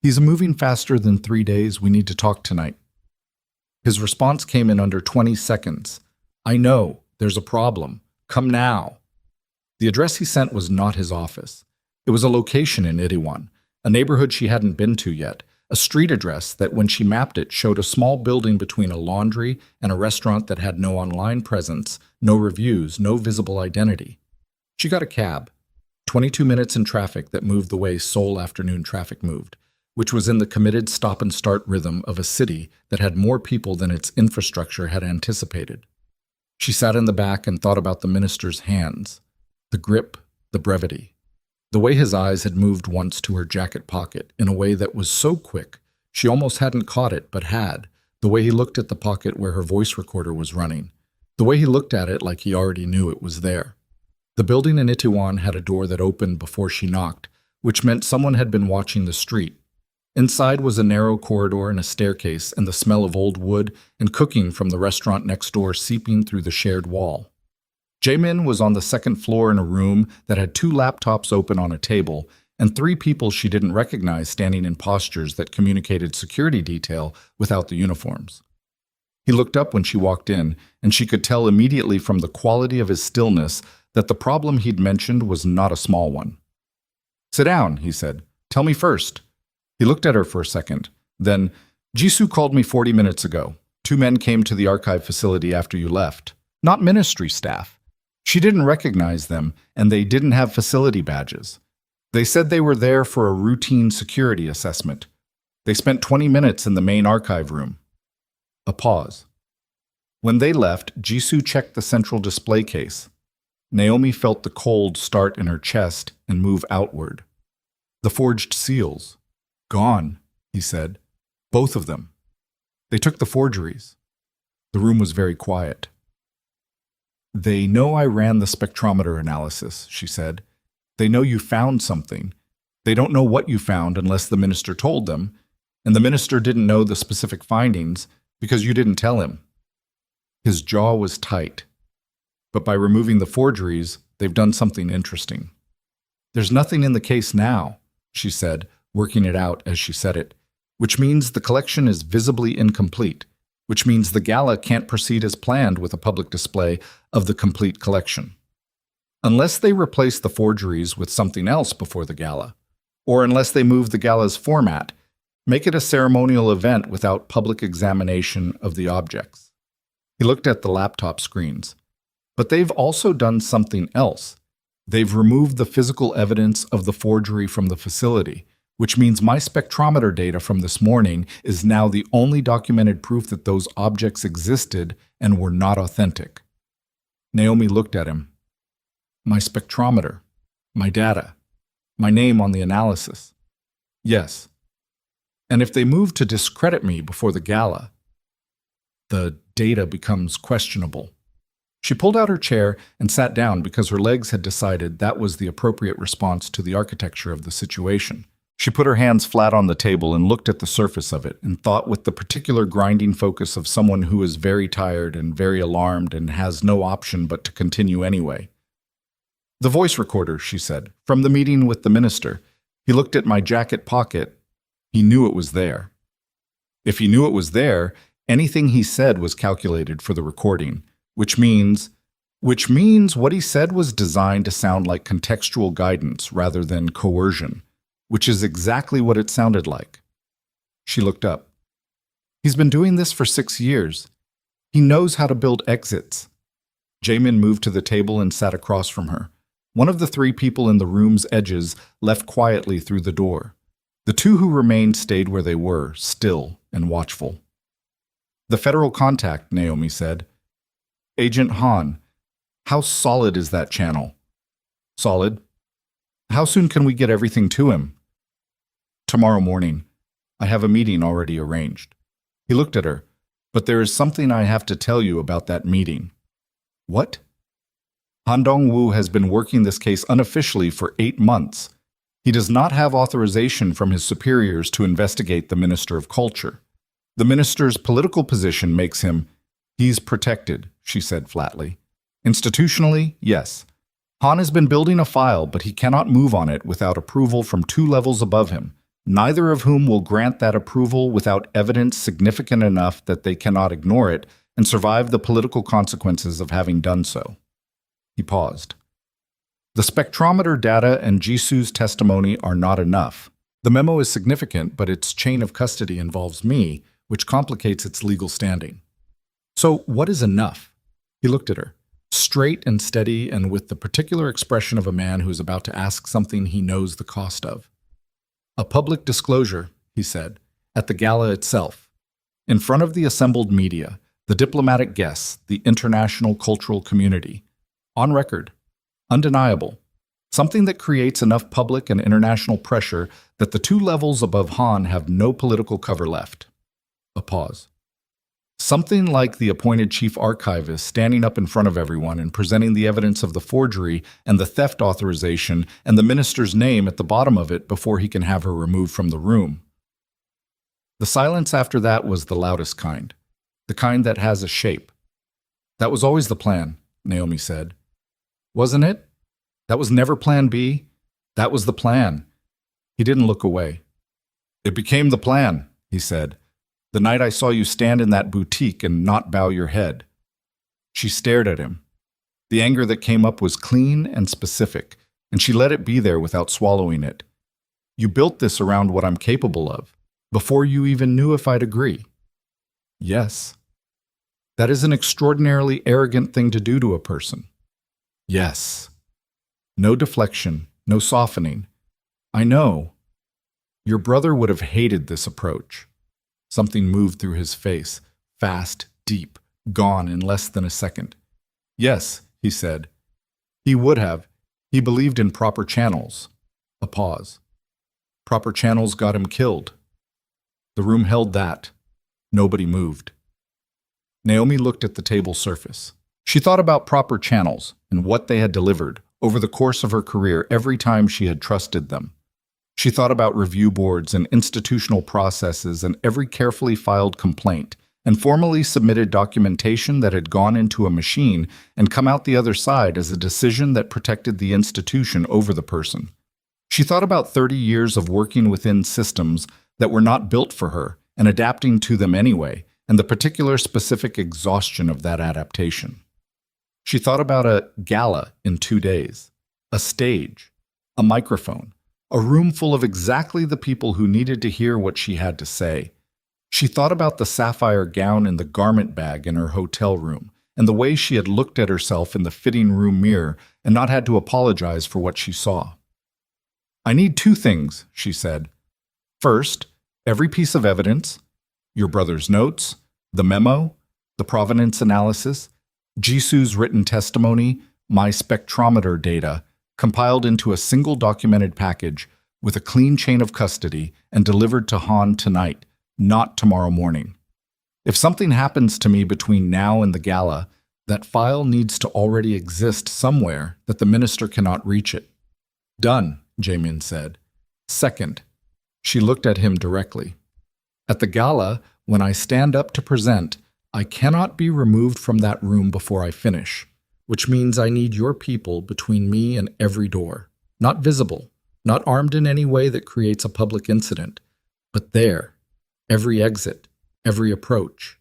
"He's moving faster than 3 days. We need to talk tonight." His response came in under 20 seconds. "I know. There's a problem. Come now." The address he sent was not his office. It was a location in Itaewon, a neighborhood she hadn't been to yet, a street address that when she mapped it showed a small building between a laundry and a restaurant that had no online presence, no reviews, no visible identity. She got a cab. 22 minutes in traffic that moved the way Seoul afternoon traffic moved, which was in the committed stop-and-start rhythm of a city that had more people than its infrastructure had anticipated. She sat in the back and thought about the minister's hands, the grip, the brevity. The way his eyes had moved once to her jacket pocket in a way that was so quick she almost hadn't caught it but had, the way he looked at the pocket where her voice recorder was running, the way he looked at it like he already knew it was there. The building in Itaewon had a door that opened before she knocked, which meant someone had been watching the street. Inside was a narrow corridor and a staircase and the smell of old wood and cooking from the restaurant next door seeping through the shared wall. Jamin was on the second floor in a room that had 2 laptops open on a table and 3 people she didn't recognize standing in postures that communicated security detail without the uniforms. He looked up when she walked in, and she could tell immediately from the quality of his stillness that the problem he'd mentioned was not a small one. "Sit down," he said. "Tell me first." He looked at her for a second. Then, "Jisoo called me 40 minutes ago. 2 men came to the archive facility after you left. Not ministry staff. She didn't recognize them, and they didn't have facility badges. They said they were there for a routine security assessment. They spent 20 minutes in the main archive room." A pause. When they left, Jisoo checked the central display case. Naomi felt the cold start in her chest and move outward. "The forged seals. Gone," he said. "Both of them. They took the forgeries." The room was very quiet. "They know I ran the spectrometer analysis," she said. "They know you found something. They don't know what you found unless the minister told them, and the minister didn't know the specific findings because you didn't tell him." His jaw was tight. "But by removing the forgeries, they've done something interesting." "There's nothing in the case now," she said, working it out as she said it, "which means the collection is visibly incomplete, which means the gala can't proceed as planned with a public display of the complete collection. Unless they replace the forgeries with something else before the gala, or unless they move the gala's format, make it a ceremonial event without public examination of the objects." He looked at the laptop screens. "But they've also done something else. They've removed the physical evidence of the forgery from the facility, which means my spectrometer data from this morning is now the only documented proof that those objects existed and were not authentic." Naomi looked at him. "My spectrometer, my data, my name on the analysis." "Yes. And if they move to discredit me before the gala, the data becomes questionable." She pulled out her chair and sat down because her legs had decided that was the appropriate response to the architecture of the situation. She put her hands flat on the table and looked at the surface of it and thought with the particular grinding focus of someone who is very tired and very alarmed and has no option but to continue anyway. "The voice recorder," she said, "from the meeting with the minister. He looked at my jacket pocket. He knew it was there." If he knew it was there, anything he said was calculated for the recording, which means what he said was designed to sound like contextual guidance rather than coercion, which is exactly what it sounded like. She looked up. "He's been doing this for 6 years. He knows how to build exits." Jamin moved to the table and sat across from her. One of the 3 people in the room's edges left quietly through the door. The 2 who remained stayed where they were, still and watchful. "The federal contact," Naomi said. "Agent Han. How solid is that channel?" "Solid." "How soon can we get everything to him?" "Tomorrow morning. I have a meeting already arranged." He looked at her. "But there is something I have to tell you about that meeting." "What?" "Han Dong-woo has been working this case unofficially for 8 months. He does not have authorization from his superiors to investigate the Minister of Culture. The minister's political position makes him, he's protected," she said flatly. "Institutionally, yes. Han has been building a file, but he cannot move on it without approval from 2 levels above him, neither of whom will grant that approval without evidence significant enough that they cannot ignore it and survive the political consequences of having done so." He paused. "The spectrometer data and Jisoo's testimony are not enough. The memo is significant, but its chain of custody involves me, which complicates its legal standing." "So what is enough?" He looked at her, straight and steady and with the particular expression of a man who is about to ask something he knows the cost of. "A public disclosure," he said, "at the gala itself. In front of the assembled media, the diplomatic guests, the international cultural community. On record. Undeniable. Something that creates enough public and international pressure that the 2 levels above Han have no political cover left." A pause. "Something like the appointed chief archivist standing up in front of everyone and presenting the evidence of the forgery and the theft authorization and the minister's name at the bottom of it before he can have her removed from the room." The silence after that was the loudest kind, the kind that has a shape. "That was always the plan," Naomi said. "Wasn't it? That was never plan B? That was the plan." He didn't look away. "It became the plan," he said, "the night I saw you stand in that boutique and not bow your head." She stared at him. The anger that came up was clean and specific, and she let it be there without swallowing it. "You built this around what I'm capable of, before you even knew if I'd agree." "Yes." "That is an extraordinarily arrogant thing to do to a person." "Yes." No deflection, no softening. "I know. Your brother would have hated this approach." Something moved through his face, fast, deep, gone in less than a second. "Yes," he said. "He would have. He believed in proper channels." A pause. "Proper channels got him killed." The room held that. Nobody moved. Naomi looked at the table surface. She thought about proper channels and what they had delivered over the course of her career every time she had trusted them. She thought about review boards and institutional processes and every carefully filed complaint, and formally submitted documentation that had gone into a machine and come out the other side as a decision that protected the institution over the person. She thought about 30 years of working within systems that were not built for her and adapting to them anyway, and the particular specific exhaustion of that adaptation. She thought about a gala in 2 days, a stage, a microphone, a room full of exactly the people who needed to hear what she had to say. She thought about the sapphire gown in the garment bag in her hotel room, and the way she had looked at herself in the fitting room mirror and not had to apologize for what she saw. "I need 2 things," she said. "First, every piece of evidence, your brother's notes, the memo, the provenance analysis, Jisoo's written testimony, my spectrometer data, compiled into a single documented package with a clean chain of custody and delivered to Han tonight, not tomorrow morning. If something happens to me between now and the gala, That file needs to already exist somewhere that the minister cannot reach it. Done, Jaemin said. Second, she looked at him directly. At the gala, when I stand up to present, I cannot be removed from that room before I finish, which means I need your people between me and every door. Not visible, not armed in any way that creates a public incident, but there, every exit, every approach.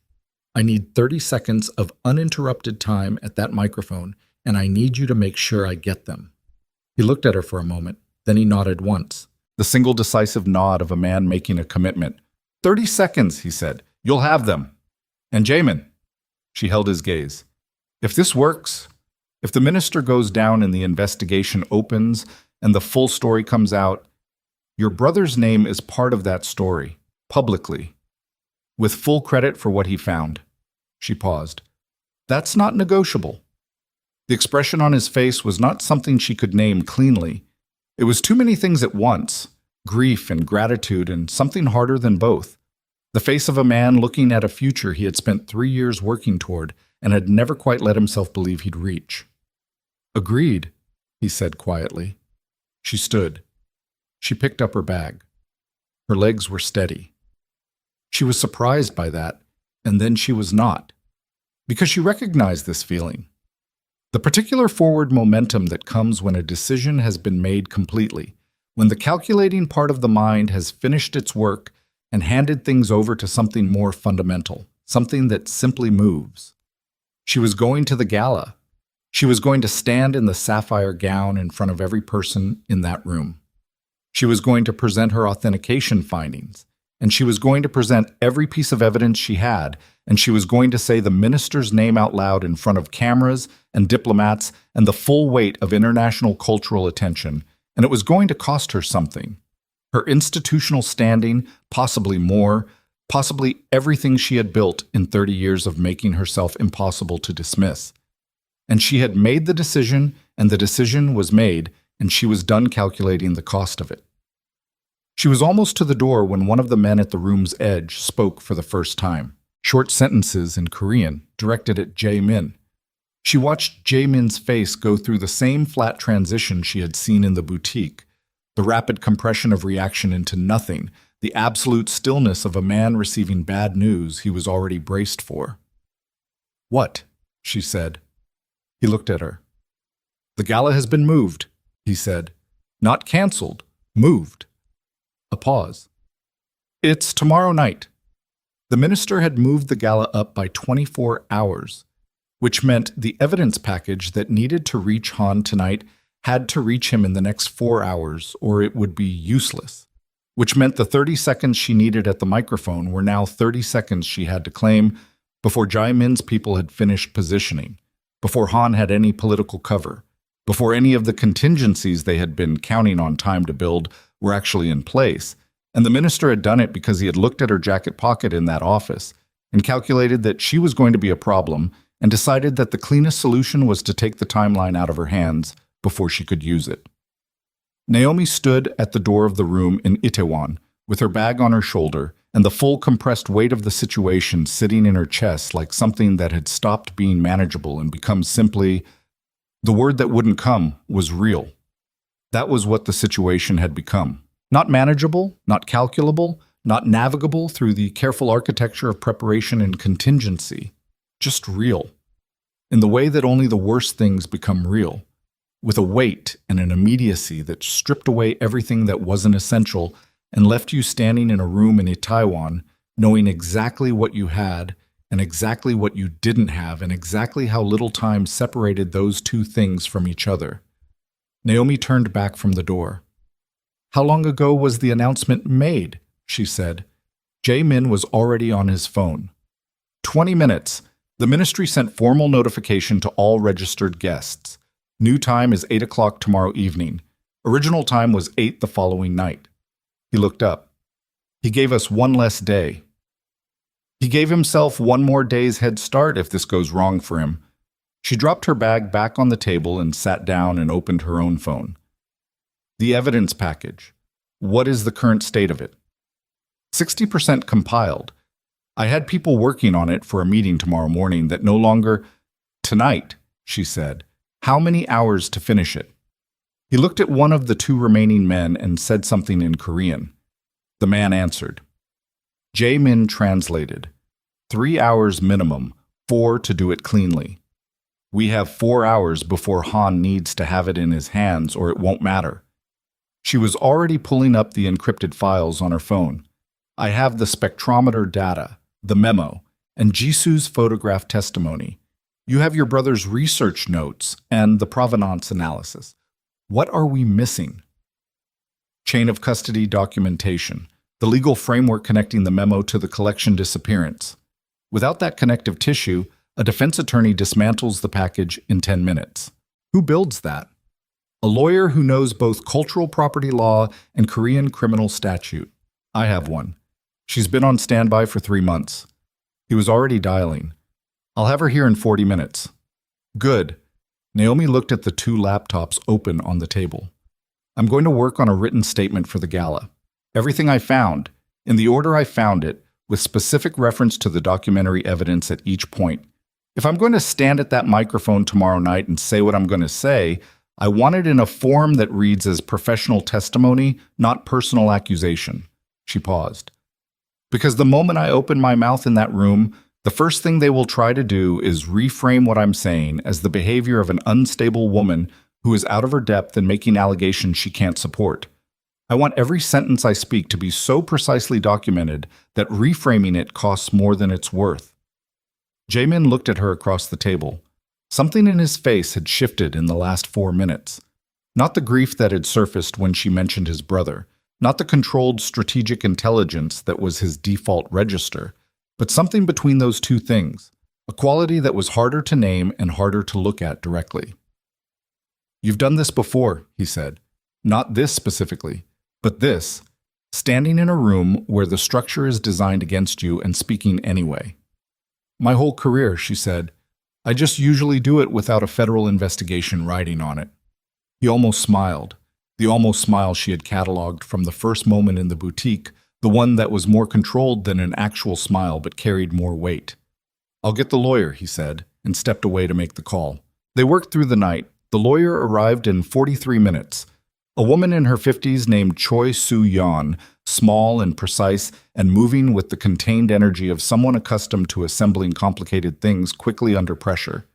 I need 30 seconds of uninterrupted time at that microphone, and I need you to make sure I get them. He looked at her for a moment, then he nodded once. The single decisive nod of a man making a commitment. 30 seconds, he said. You'll have them. And Jaemin, she held his gaze. If this works, if the minister goes down and the investigation opens and the full story comes out, your brother's name is part of that story, publicly, with full credit for what he found. She paused. That's not negotiable. The expression on his face was not something she could name cleanly. It was too many things at once, grief and gratitude and something harder than both. The face of a man looking at a future he had spent 3 years working toward and had never quite let himself believe he'd reach. Agreed, he said quietly. She stood. She picked up her bag. Her legs were steady. She was surprised by that, and then she was not, because she recognized this feeling. The particular forward momentum that comes when a decision has been made completely, when the calculating part of the mind has finished its work and handed things over to something more fundamental, something that simply moves. She was going to the gala. She was going to stand in the sapphire gown in front of every person in that room. She was going to present her authentication findings, and she was going to present every piece of evidence she had, and she was going to say the minister's name out loud in front of cameras and diplomats and the full weight of international cultural attention, and it was going to cost her something. Her institutional standing, possibly more, possibly everything she had built in 30 years of making herself impossible to dismiss. And she had made the decision, and the decision was made, and she was done calculating the cost of it. She was almost to the door when one of the men at the room's edge spoke for the first time. Short sentences in Korean, directed at Jaemin. She watched Jaemin's face go through the same flat transition she had seen in the boutique, the rapid compression of reaction into nothing, the absolute stillness of a man receiving bad news he was already braced for. What? She said. He looked at her. The gala has been moved, he said. Not canceled, moved. A pause. It's tomorrow night. The minister had moved the gala up by 24 hours, which meant the evidence package that needed to reach Han tonight had to reach him in the next 4 hours, or it would be useless, which meant the 30 seconds she needed at the microphone were now 30 seconds she had to claim before Jaemin's people had finished positioning, before Han had any political cover, before any of the contingencies they had been counting on time to build were actually in place. And the minister had done it because he had looked at her jacket pocket in that office and calculated that she was going to be a problem and decided that the cleanest solution was to take the timeline out of her hands before she could use it. Naomi stood at the door of the room in Itaewon with her bag on her shoulder and the full compressed weight of the situation sitting in her chest like something that had stopped being manageable and become simply, the word that wouldn't come was real. That was what the situation had become. Not manageable, not calculable, not navigable through the careful architecture of preparation and contingency. Just real. In the way that only the worst things become real. With a weight and an immediacy that stripped away everything that wasn't essential and left you standing in a room in Itaewon, knowing exactly what you had and exactly what you didn't have and exactly how little time separated those two things from each other. Naomi turned back from the door. How long ago was the announcement made? She said. Jaemin was already on his phone. 20 minutes. The ministry sent formal notification to all registered guests. New time is 8 o'clock tomorrow evening. Original time was 8 the following night. He looked up. He gave us one less day. He gave himself one more day's head start if this goes wrong for him. She dropped her bag back on the table and sat down and opened her own phone. The evidence package. What is the current state of it? 60% compiled. I had people working on it for a meeting tomorrow morning that no longer Tonight, she said. How many hours to finish it? He looked at one of the two remaining men and said something in Korean. The man answered. Jae-min translated. 3 hours minimum, 4 to do it cleanly. We have 4 hours before Han needs to have it in his hands or it won't matter. She was already pulling up the encrypted files on her phone. I have the spectrometer data, the memo, and Jisoo's photograph testimony. You have your brother's research notes and the provenance analysis. What are we missing? Chain of custody documentation, the legal framework connecting the memo to the collection disappearance. Without that connective tissue, a defense attorney dismantles the package in 10 minutes. Who builds that? A lawyer who knows both cultural property law and Korean criminal statute. I have one. She's been on standby for 3 months. He was already dialing. I'll have her here in 40 minutes. Good. Naomi looked at the 2 laptops open on the table. I'm going to work on a written statement for the gala. Everything I found, in the order I found it, with specific reference to the documentary evidence at each point. If I'm going to stand at that microphone tomorrow night and say what I'm going to say, I want it in a form that reads as professional testimony, not personal accusation. She paused. Because the moment I open my mouth in that room, the first thing they will try to do is reframe what I'm saying as the behavior of an unstable woman who is out of her depth and making allegations she can't support. I want every sentence I speak to be so precisely documented that reframing it costs more than it's worth. Jae-min looked at her across the table. Something in his face had shifted in the last 4 minutes. Not the grief that had surfaced when she mentioned his brother, not the controlled strategic intelligence that was his default register, but something between those two things, a quality that was harder to name and harder to look at directly. You've done this before, he said. Not this specifically, but this, standing in a room where the structure is designed against you and speaking anyway. My whole career, she said. I just usually do it without a federal investigation riding on it. He almost smiled, the almost smile she had cataloged from the first moment in the boutique, the one that was more controlled than an actual smile but carried more weight. I'll get the lawyer, he said, and stepped away to make the call. They worked through the night. The lawyer arrived in 43 minutes. A woman in her 50s named Choi Soo-yeon, small and precise and moving with the contained energy of someone accustomed to assembling complicated things quickly under pressure.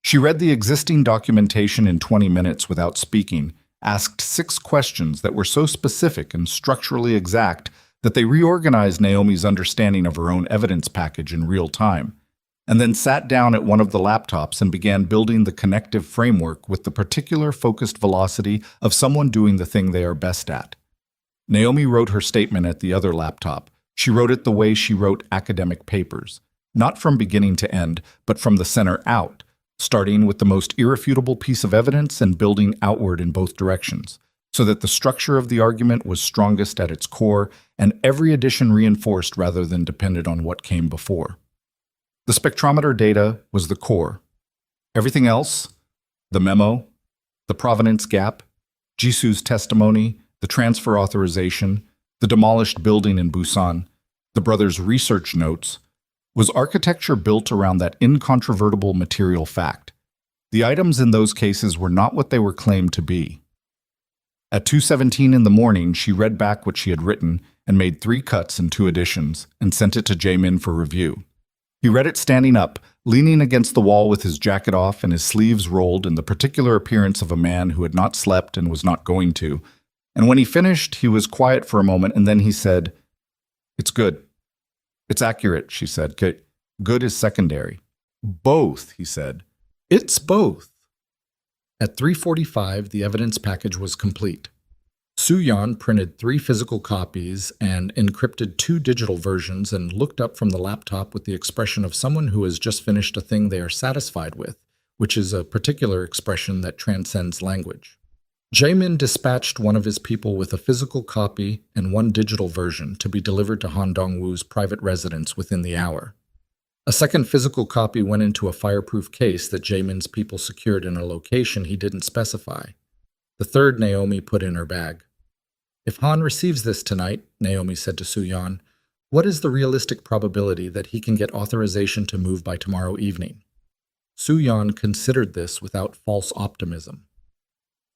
She read the existing documentation in 20 minutes without speaking, asked 6 questions that were so specific and structurally exact that they reorganized Naomi's understanding of her own evidence package in real time, and then sat down at one of the laptops and began building the connective framework with the particular focused velocity of someone doing the thing they are best at. Naomi wrote her statement at the other laptop. She wrote it the way she wrote academic papers, not from beginning to end, but from the center out, starting with the most irrefutable piece of evidence and building outward in both directions, so that the structure of the argument was strongest at its core and every addition reinforced rather than depended on what came before. The spectrometer data was the core. Everything else, the memo, the provenance gap, Jisoo's testimony, the transfer authorization, the demolished building in Busan, the brothers' research notes, was architecture built around that incontrovertible material fact. The items in those cases were not what they were claimed to be. At 2:17 in the morning, she read back what she had written and made 3 cuts and 2 additions and sent it to Jae-min for review. He read it standing up, leaning against the wall with his jacket off and his sleeves rolled in the particular appearance of a man who had not slept and was not going to. And when he finished, he was quiet for a moment, and then he said, "It's good. It's accurate," she said. "Good is secondary." "Both," he said. "It's both." At 3:45, the evidence package was complete. Soo-yeon printed 3 physical copies and encrypted 2 digital versions and looked up from the laptop with the expression of someone who has just finished a thing they are satisfied with, which is a particular expression that transcends language. Jae-min dispatched one of his people with a physical copy and 1 digital version to be delivered to Han Dong-woo's private residence within the hour. A second physical copy went into a fireproof case that Jae-min's people secured in a location he didn't specify. The third Naomi put in her bag. "If Han receives this tonight," Naomi said to Soo-yeon, "what is the realistic probability that he can get authorization to move by tomorrow evening?" Su-yan considered this without false optimism.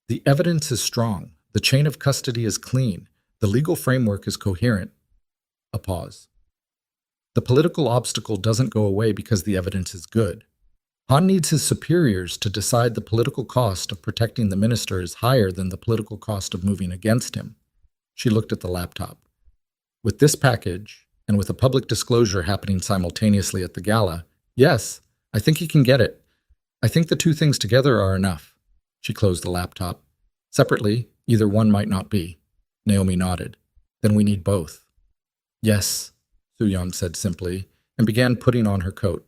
The evidence is strong. The chain of custody is clean. The legal framework is coherent. A pause. The political obstacle doesn't go away because the evidence is good. Han needs his superiors to decide the political cost of protecting the minister is higher than the political cost of moving against him. She looked at the laptop. With this package, and with a public disclosure happening simultaneously at the gala, yes, I think he can get it. I think the two things together are enough. She closed the laptop. Separately, either one might not be. Naomi nodded. Then we need both. Yes, Su-yan said simply, and began putting on her coat.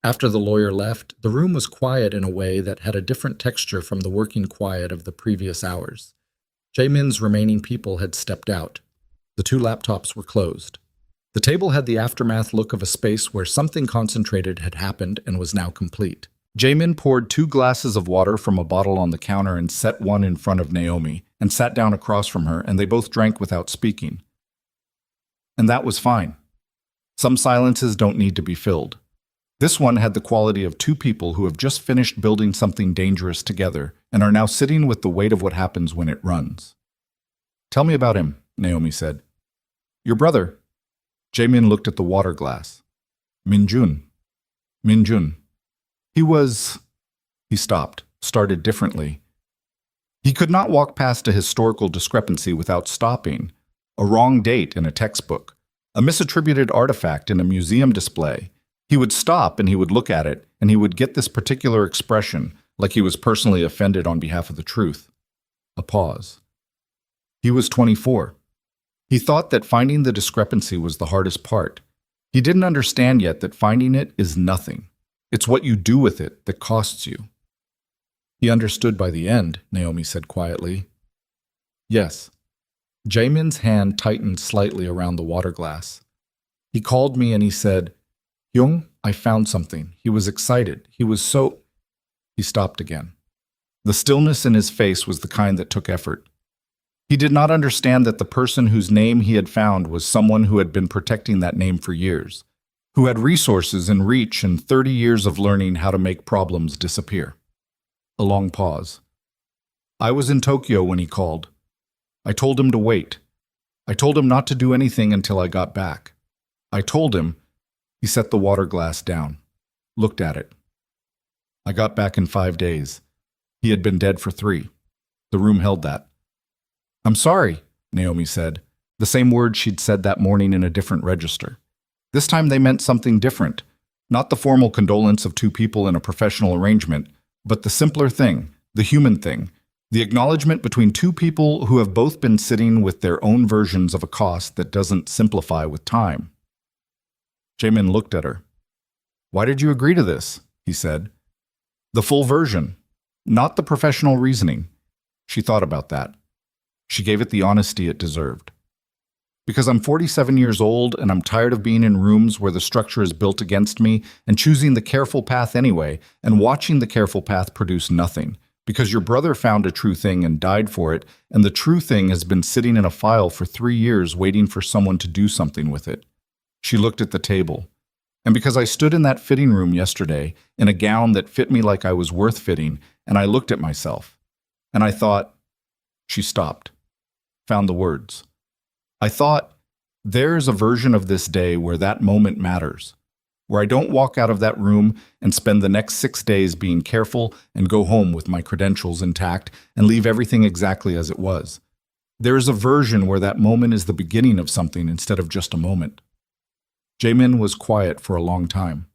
After the lawyer left, the room was quiet in a way that had a different texture from the working quiet of the previous hours. Jaemin's remaining people had stepped out. The two laptops were closed. The table had the aftermath look of a space where something concentrated had happened and was now complete. Jaemin poured 2 glasses of water from a bottle on the counter and set one in front of Naomi, and sat down across from her, and they both drank without speaking. And that was fine. Some silences don't need to be filled. This one had the quality of 2 people who have just finished building something dangerous together and are now sitting with the weight of what happens when it runs. Tell me about him, Naomi said. Your brother. Jaemin looked at the water glass. Minjun. He was... He stopped, started differently. He could not walk past a historical discrepancy without stopping. A wrong date in a textbook. A misattributed artifact in a museum display. He would stop and he would look at it, and he would get this particular expression, like he was personally offended on behalf of the truth. A pause. He was 24. He thought that finding the discrepancy was the hardest part. He didn't understand yet that finding it is nothing. It's what you do with it that costs you. He understood by the end, Naomi said quietly. Yes. Jaemin's hand tightened slightly around the water glass. He called me and he said, Hyung, I found something. He was excited. He was so... He stopped again. The stillness in his face was the kind that took effort. He did not understand that the person whose name he had found was someone who had been protecting that name for years, who had resources and reach and 30 years of learning how to make problems disappear. A long pause. I was in Tokyo when he called. I told him to wait. I told him not to do anything until I got back. I told him... He set the water glass down, looked at it. I got back in 5 days. He had been dead for 3. The room held that. I'm sorry, Naomi said, the same words she'd said that morning in a different register. This time they meant something different, not the formal condolence of 2 people in a professional arrangement, but the simpler thing, the human thing, the acknowledgement between 2 people who have both been sitting with their own versions of a cost that doesn't simplify with time. Jaemin looked at her. Why did you agree to this? He said. The full version, not the professional reasoning. She thought about that. She gave it the honesty it deserved. Because I'm 47 years old and I'm tired of being in rooms where the structure is built against me and choosing the careful path anyway and watching the careful path produce nothing. Because your brother found a true thing and died for it, and the true thing has been sitting in a file for 3 years waiting for someone to do something with it. She looked at the table. And because I stood in that fitting room yesterday in a gown that fit me like I was worth fitting, and I looked at myself, and I thought... She stopped, found the words. I thought, there's a version of this day where that moment matters, where I don't walk out of that room and spend the next 6 days being careful and go home with my credentials intact and leave everything exactly as it was. There is a version where that moment is the beginning of something instead of just a moment. Jaemin was quiet for a long time.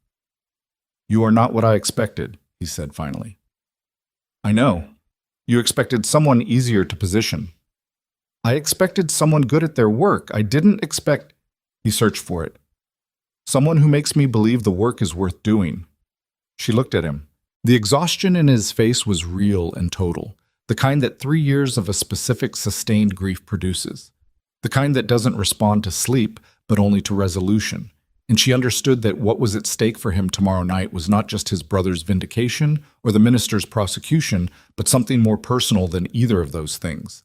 You are not what I expected, he said finally. I know. You expected someone easier to position. I expected someone good at their work. I didn't expect... He searched for it. Someone who makes me believe the work is worth doing. She looked at him. The exhaustion in his face was real and total, the kind that 3 years of a specific sustained grief produces, the kind that doesn't respond to sleep, but only to resolution. And she understood that what was at stake for him tomorrow night was not just his brother's vindication or the minister's prosecution, but something more personal than either of those things.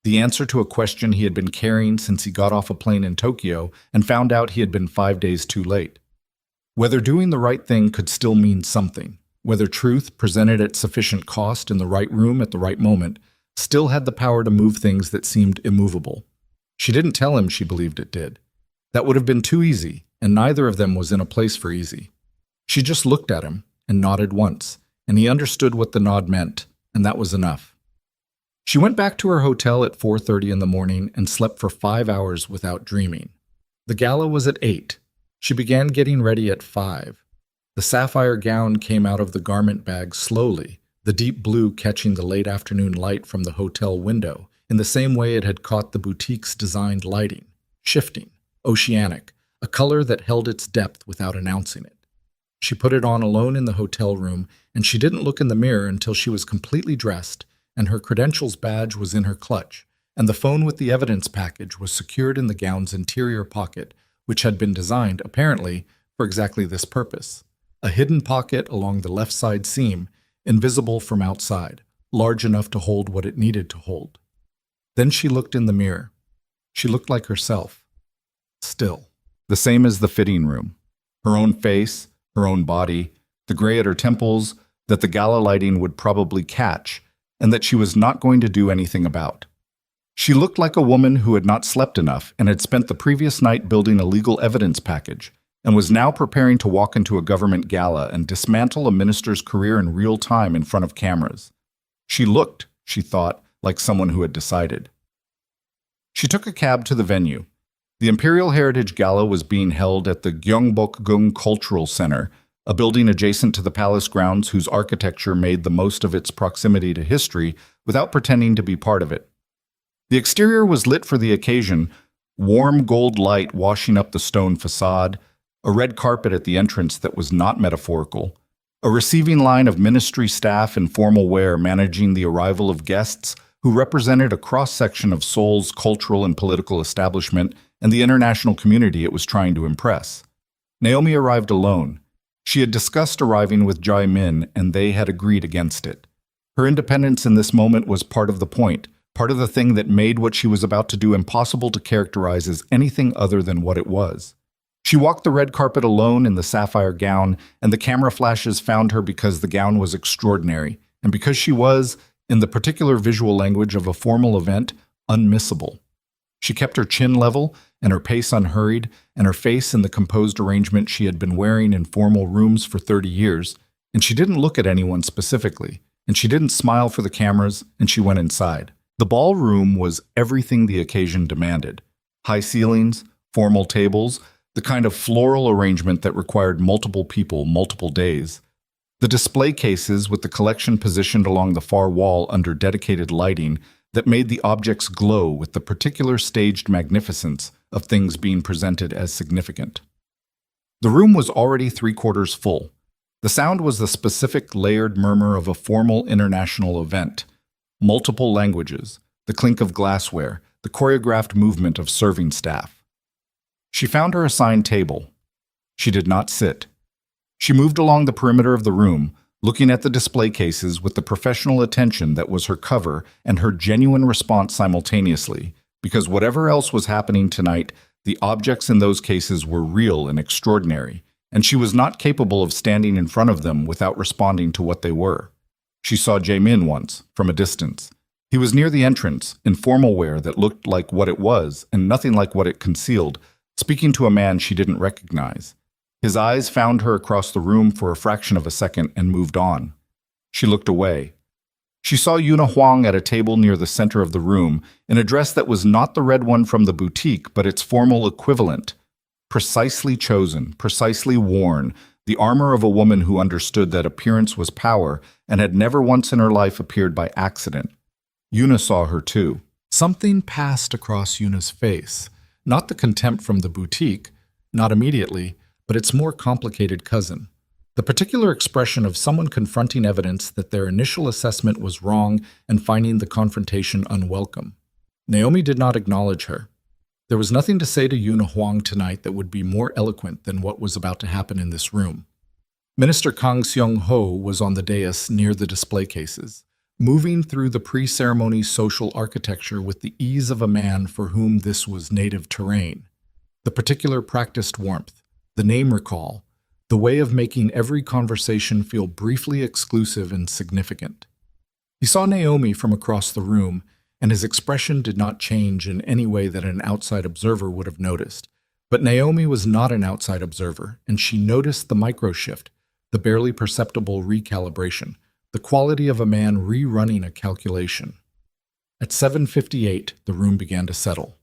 The answer to a question he had been carrying since he got off a plane in Tokyo and found out he had been 5 days too late. Whether doing the right thing could still mean something, whether truth, presented at sufficient cost in the right room at the right moment, still had the power to move things that seemed immovable. She didn't tell him she believed it did. That would have been too easy, and neither of them was in a place for easy. She just looked at him and nodded once, and he understood what the nod meant, and that was enough. She went back to her hotel at 4:30 in the morning and slept for 5 hours without dreaming. The gala was at 8. She began getting ready at 5. The sapphire gown came out of the garment bag slowly, the deep blue catching the late afternoon light from the hotel window in the same way it had caught the boutique's designed lighting, shifting, oceanic, a color that held its depth without announcing it. She put it on alone in the hotel room, and she didn't look in the mirror until she was completely dressed, and her credentials badge was in her clutch, and the phone with the evidence package was secured in the gown's interior pocket, which had been designed, apparently, for exactly this purpose. A hidden pocket along the left side seam, invisible from outside, large enough to hold what it needed to hold. Then she looked in the mirror. She looked like herself. Still. The same as the fitting room. Her own face, her own body, the gray at her temples that the gala lighting would probably catch, and that she was not going to do anything about. She looked like a woman who had not slept enough and had spent the previous night building a legal evidence package, and was now preparing to walk into a government gala and dismantle a minister's career in real time in front of cameras. She looked, she thought, like someone who had decided. She took a cab to the venue. The Imperial Heritage Gala was being held at the Gyeongbokgung Cultural Center, a building adjacent to the palace grounds whose architecture made the most of its proximity to history without pretending to be part of it. The exterior was lit for the occasion, warm gold light washing up the stone facade, a red carpet at the entrance that was not metaphorical, a receiving line of ministry staff in formal wear managing the arrival of guests who represented a cross-section of Seoul's cultural and political establishment and the international community it was trying to impress. Naomi arrived alone. She had discussed arriving with Jae-min, and they had agreed against it. Her independence in this moment was part of the point, part of the thing that made what she was about to do impossible to characterize as anything other than what it was. She walked the red carpet alone in the sapphire gown, and the camera flashes found her because the gown was extraordinary, and because she was, in the particular visual language of a formal event, unmissable. She kept her chin level and her pace unhurried, and her face in the composed arrangement she had been wearing in formal rooms for 30 years, and she didn't look at anyone specifically, and she didn't smile for the cameras, and she went inside. The ballroom was everything the occasion demanded. High ceilings, formal tables, the kind of floral arrangement that required multiple people, multiple days. The display cases with the collection positioned along the far wall under dedicated lighting that made the objects glow with the particular staged magnificence of things being presented as significant. The room was already 3/4 full. The sound was the specific layered murmur of a formal international event. Multiple languages, the clink of glassware, the choreographed movement of serving staff. She found her assigned table. She did not sit. She moved along the perimeter of the room, looking at the display cases with the professional attention that was her cover and her genuine response simultaneously, because whatever else was happening tonight, the objects in those cases were real and extraordinary, and she was not capable of standing in front of them without responding to what they were. She saw Jae-min once, from a distance. He was near the entrance, in formal wear that looked like what it was and nothing like what it concealed, speaking to a man she didn't recognize. His eyes found her across the room for a fraction of a second and moved on. She looked away. She saw Yuna Huang at a table near the center of the room, in a dress that was not the red one from the boutique, but its formal equivalent. Precisely chosen, precisely worn, the armor of a woman who understood that appearance was power and had never once in her life appeared by accident. Yuna saw her too. Something passed across Yuna's face. Not the contempt from the boutique, not immediately, but its more complicated cousin. The particular expression of someone confronting evidence that their initial assessment was wrong and finding the confrontation unwelcome. Naomi did not acknowledge her. There was nothing to say to Yuna Huang tonight that would be more eloquent than what was about to happen in this room. Minister Kang Seong-ho was on the dais near the display cases, moving through the pre-ceremony social architecture with the ease of a man for whom this was native terrain. The particular practiced warmth, the name recall, the way of making every conversation feel briefly exclusive and significant. He saw Naomi from across the room, and his expression did not change in any way that an outside observer would have noticed. But Naomi was not an outside observer, and she noticed the microshift, the barely perceptible recalibration, the quality of a man rerunning a calculation. At 7:58, the room began to settle.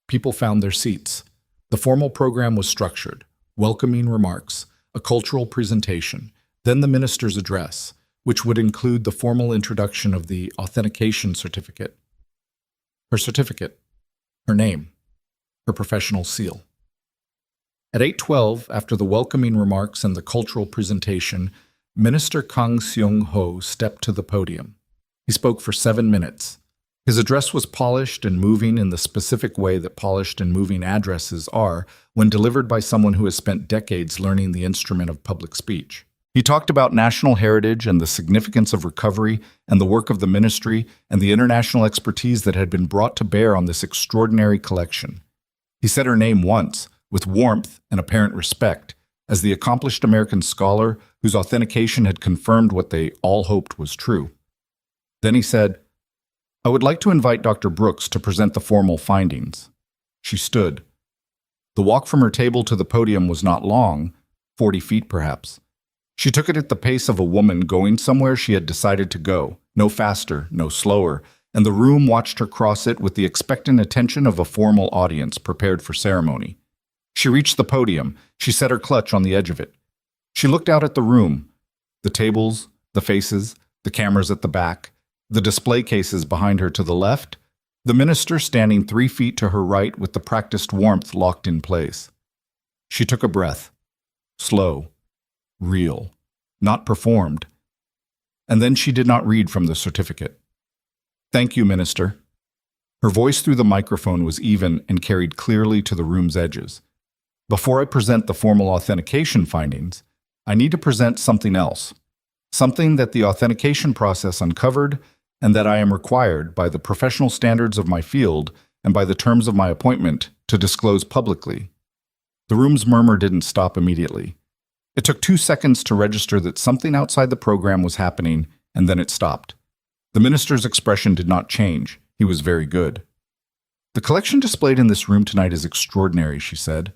People found their seats. The formal program was structured: welcoming remarks, a cultural presentation, then the minister's address, which would include the formal introduction of the authentication certificate. Her certificate, her name, her professional seal. At 8:12, after the welcoming remarks and the cultural presentation, Minister Kang Seong-ho stepped to the podium. He spoke for 7 minutes. His address was polished and moving in the specific way that polished and moving addresses are when delivered by someone who has spent decades learning the instrument of public speech. He talked about national heritage and the significance of recovery and the work of the ministry and the international expertise that had been brought to bear on this extraordinary collection. He said her name once, with warmth and apparent respect, as the accomplished American scholar whose authentication had confirmed what they all hoped was true. Then he said, "I would like to invite Dr. Brooks to present the formal findings." She stood. The walk from her table to the podium was not long, 40 feet perhaps. She took it at the pace of a woman going somewhere she had decided to go, no faster, no slower, and the room watched her cross it with the expectant attention of a formal audience prepared for ceremony. She reached the podium. She set her clutch on the edge of it. She looked out at the room, the tables, the faces, the cameras at the back, the display cases behind her to the left, the minister standing 3 feet to her right with the practiced warmth locked in place. She took a breath, slow, real, not performed. And then she did not read from the certificate. "Thank you, Minister." Her voice through the microphone was even and carried clearly to the room's edges. "Before I present the formal authentication findings, I need to present something else, something that the authentication process uncovered and that I am required by the professional standards of my field and by the terms of my appointment to disclose publicly." The room's murmur didn't stop immediately. It took 2 seconds to register that something outside the program was happening, and then it stopped. The minister's expression did not change. He was very good. "The collection displayed in this room tonight is extraordinary," she said.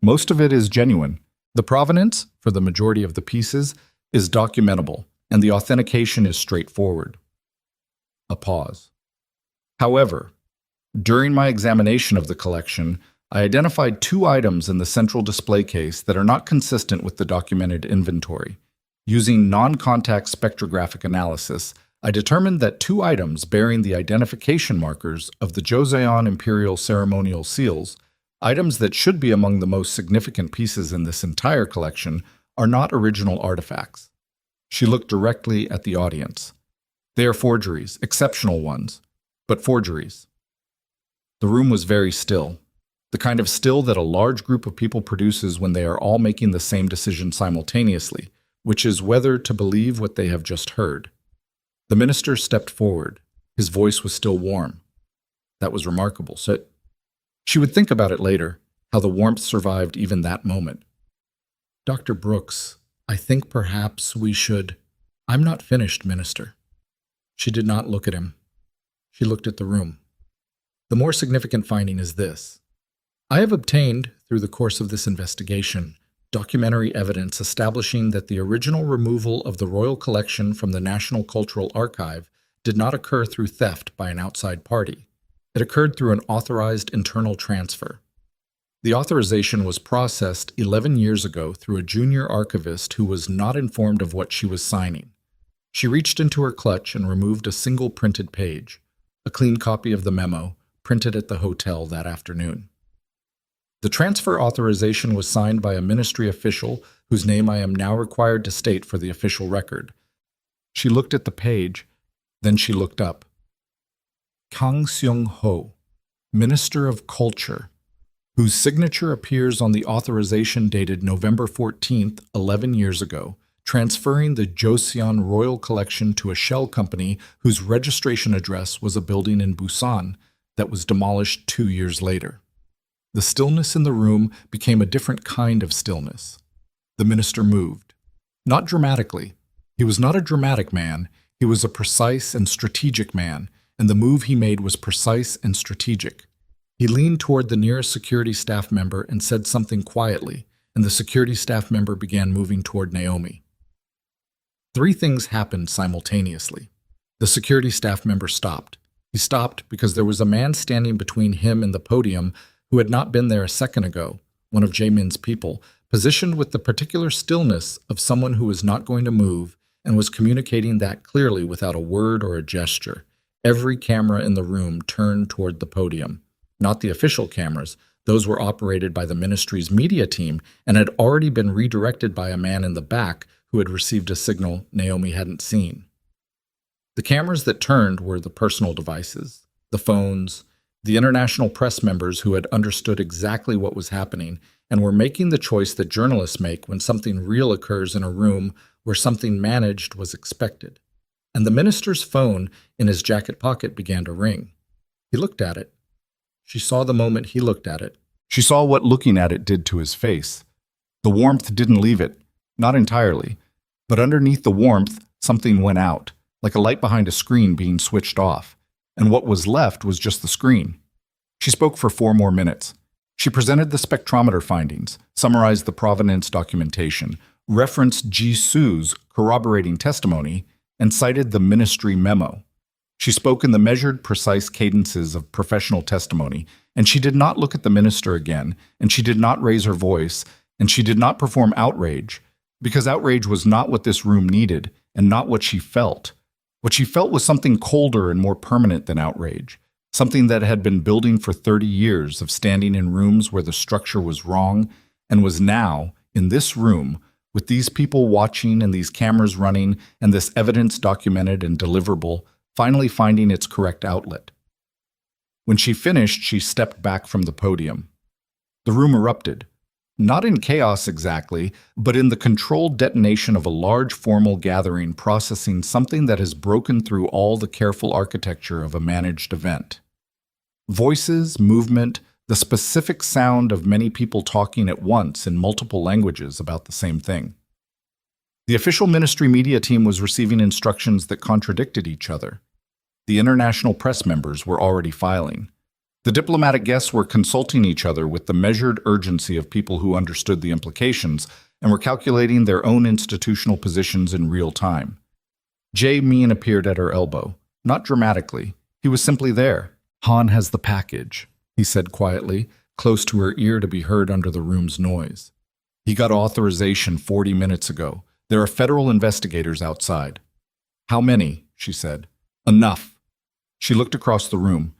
"Most of it is genuine. The provenance, for the majority of the pieces, is documentable, and the authentication is straightforward." A pause. "However, during my examination of the collection, I identified 2 items in the central display case that are not consistent with the documented inventory. Using non-contact spectrographic analysis, I determined that 2 items bearing the identification markers of the Joseon imperial ceremonial seals, items that should be among the most significant pieces in this entire collection, are not original artifacts." She looked directly at the audience. "They are forgeries, exceptional ones, but forgeries." The room was very still. The kind of still that a large group of people produces when they are all making the same decision simultaneously, which is whether to believe what they have just heard. The minister stepped forward. His voice was still warm. That was remarkable. She would think about it later, how the warmth survived even that moment. "Dr. Brooks, I think perhaps we should—" "I'm not finished, Minister." She did not look at him. She looked at the room. "The more significant finding is this. I have obtained, through the course of this investigation, documentary evidence establishing that the original removal of the royal collection from the National Cultural Archive did not occur through theft by an outside party. It occurred through an authorized internal transfer. The authorization was processed 11 years ago through a junior archivist who was not informed of what she was signing. She reached into her clutch and removed a single printed page, a clean copy of the memo, printed at the hotel that afternoon. The transfer authorization was signed by a ministry official whose name I am now required to state for the official record." She looked at the page, then she looked up. "Kang Seong-ho, Minister of Culture, whose signature appears on the authorization dated November 14th, 11 years ago, transferring the Joseon Royal Collection to a shell company whose registration address was a building in Busan that was demolished 2 years later." The stillness in the room became a different kind of stillness. The minister moved. Not dramatically. He was not a dramatic man. He was a precise and strategic man, and the move he made was precise and strategic. He leaned toward the nearest security staff member and said something quietly, and the security staff member began moving toward Naomi. Three things happened simultaneously. The security staff member stopped. He stopped because there was a man standing between him and the podium who had not been there a second ago, one of Jaemin's people, positioned with the particular stillness of someone who was not going to move and was communicating that clearly without a word or a gesture. Every camera in the room turned toward the podium. Not the official cameras. Those were operated by the ministry's media team and had already been redirected by a man in the back who had received a signal Naomi hadn't seen. The cameras that turned were the personal devices, the phones, the international press members who had understood exactly what was happening and were making the choice that journalists make when something real occurs in a room where something managed was expected. And the minister's phone in his jacket pocket began to ring. He looked at it. She saw the moment he looked at it. She saw what looking at it did to his face. The warmth didn't leave it, not entirely, but underneath the warmth, something went out, like a light behind a screen being switched off, and what was left was just the screen. She spoke for 4 more minutes. She presented the spectrometer findings, summarized the provenance documentation, referenced Ji-Soo's corroborating testimony, and cited the ministry memo. She spoke in the measured, precise cadences of professional testimony, and she did not look at the minister again, and she did not raise her voice, and she did not perform outrage, because outrage was not what this room needed, and not what she felt. What she felt was something colder and more permanent than outrage, something that had been building for 30 years of standing in rooms where the structure was wrong, and was now, in this room, with these people watching and these cameras running and this evidence documented and deliverable, finally finding its correct outlet. When she finished, she stepped back from the podium. The room erupted. Not in chaos exactly, but in the controlled detonation of a large formal gathering processing something that has broken through all the careful architecture of a managed event. Voices, movement, the specific sound of many people talking at once in multiple languages about the same thing. The official ministry media team was receiving instructions that contradicted each other. The international press members were already filing. The diplomatic guests were consulting each other with the measured urgency of people who understood the implications and were calculating their own institutional positions in real time. Jae-min appeared at her elbow, not dramatically. He was simply there. "Han has the package," he said quietly, close to her ear to be heard under the room's noise. "He got authorization 40 minutes ago. There are federal investigators outside." "How many?" she said. "Enough." She looked across the room.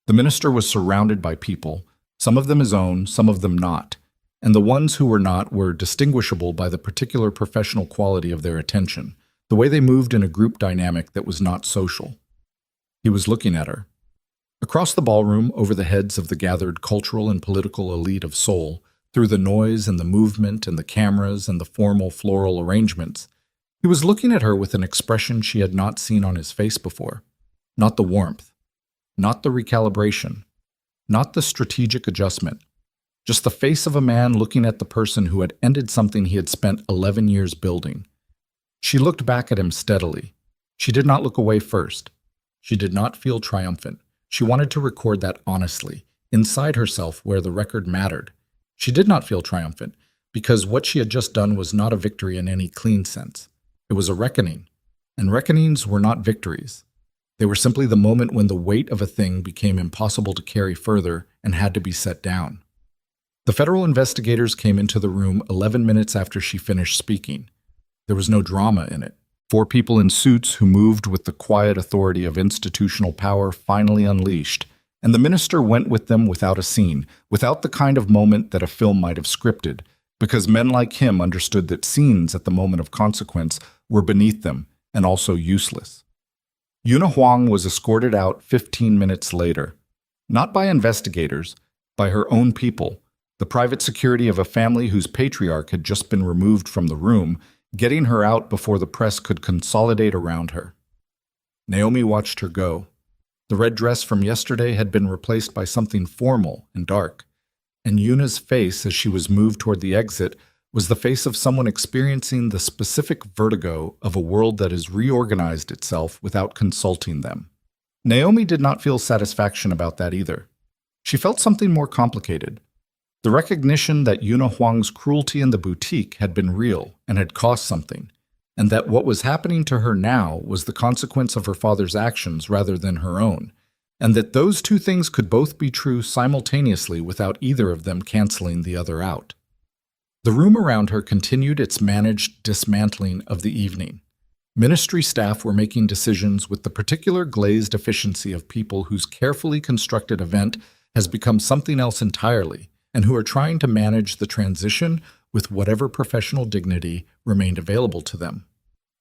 The minister was surrounded by people, some of them his own, some of them not, and the ones who were not were distinguishable by the particular professional quality of their attention, the way they moved in a group dynamic that was not social. He was looking at her. Across the ballroom, over the heads of the gathered cultural and political elite of Seoul, through the noise and the movement and the cameras and the formal floral arrangements, he was looking at her with an expression she had not seen on his face before. Not the warmth, not the recalibration, not the strategic adjustment, just the face of a man looking at the person who had ended something he had spent 11 years building. She looked back at him steadily. She did not look away first. She did not feel triumphant. She wanted to record that honestly, inside herself where the record mattered. She did not feel triumphant, because what she had just done was not a victory in any clean sense. It was a reckoning, and reckonings were not victories. They were simply the moment when the weight of a thing became impossible to carry further and had to be set down. The federal investigators came into the room 11 minutes after she finished speaking. There was no drama in it. 4 people in suits who moved with the quiet authority of institutional power finally unleashed, and the minister went with them without a scene, without the kind of moment that a film might have scripted, because men like him understood that scenes at the moment of consequence were beneath them and also useless. Yuna Huang was escorted out 15 minutes later, not by investigators, by her own people, the private security of a family whose patriarch had just been removed from the room, getting her out before the press could consolidate around her. Naomi watched her go. The red dress from yesterday had been replaced by something formal and dark, and Yuna's face as she was moved toward the exit was the face of someone experiencing the specific vertigo of a world that has reorganized itself without consulting them. Naomi did not feel satisfaction about that either. She felt something more complicated. The recognition that Yuna Huang's cruelty in the boutique had been real and had cost something, and that what was happening to her now was the consequence of her father's actions rather than her own, and that those two things could both be true simultaneously without either of them canceling the other out. The room around her continued its managed dismantling of the evening. Ministry staff were making decisions with the particular glazed efficiency of people whose carefully constructed event has become something else entirely, and who are trying to manage the transition with whatever professional dignity remained available to them.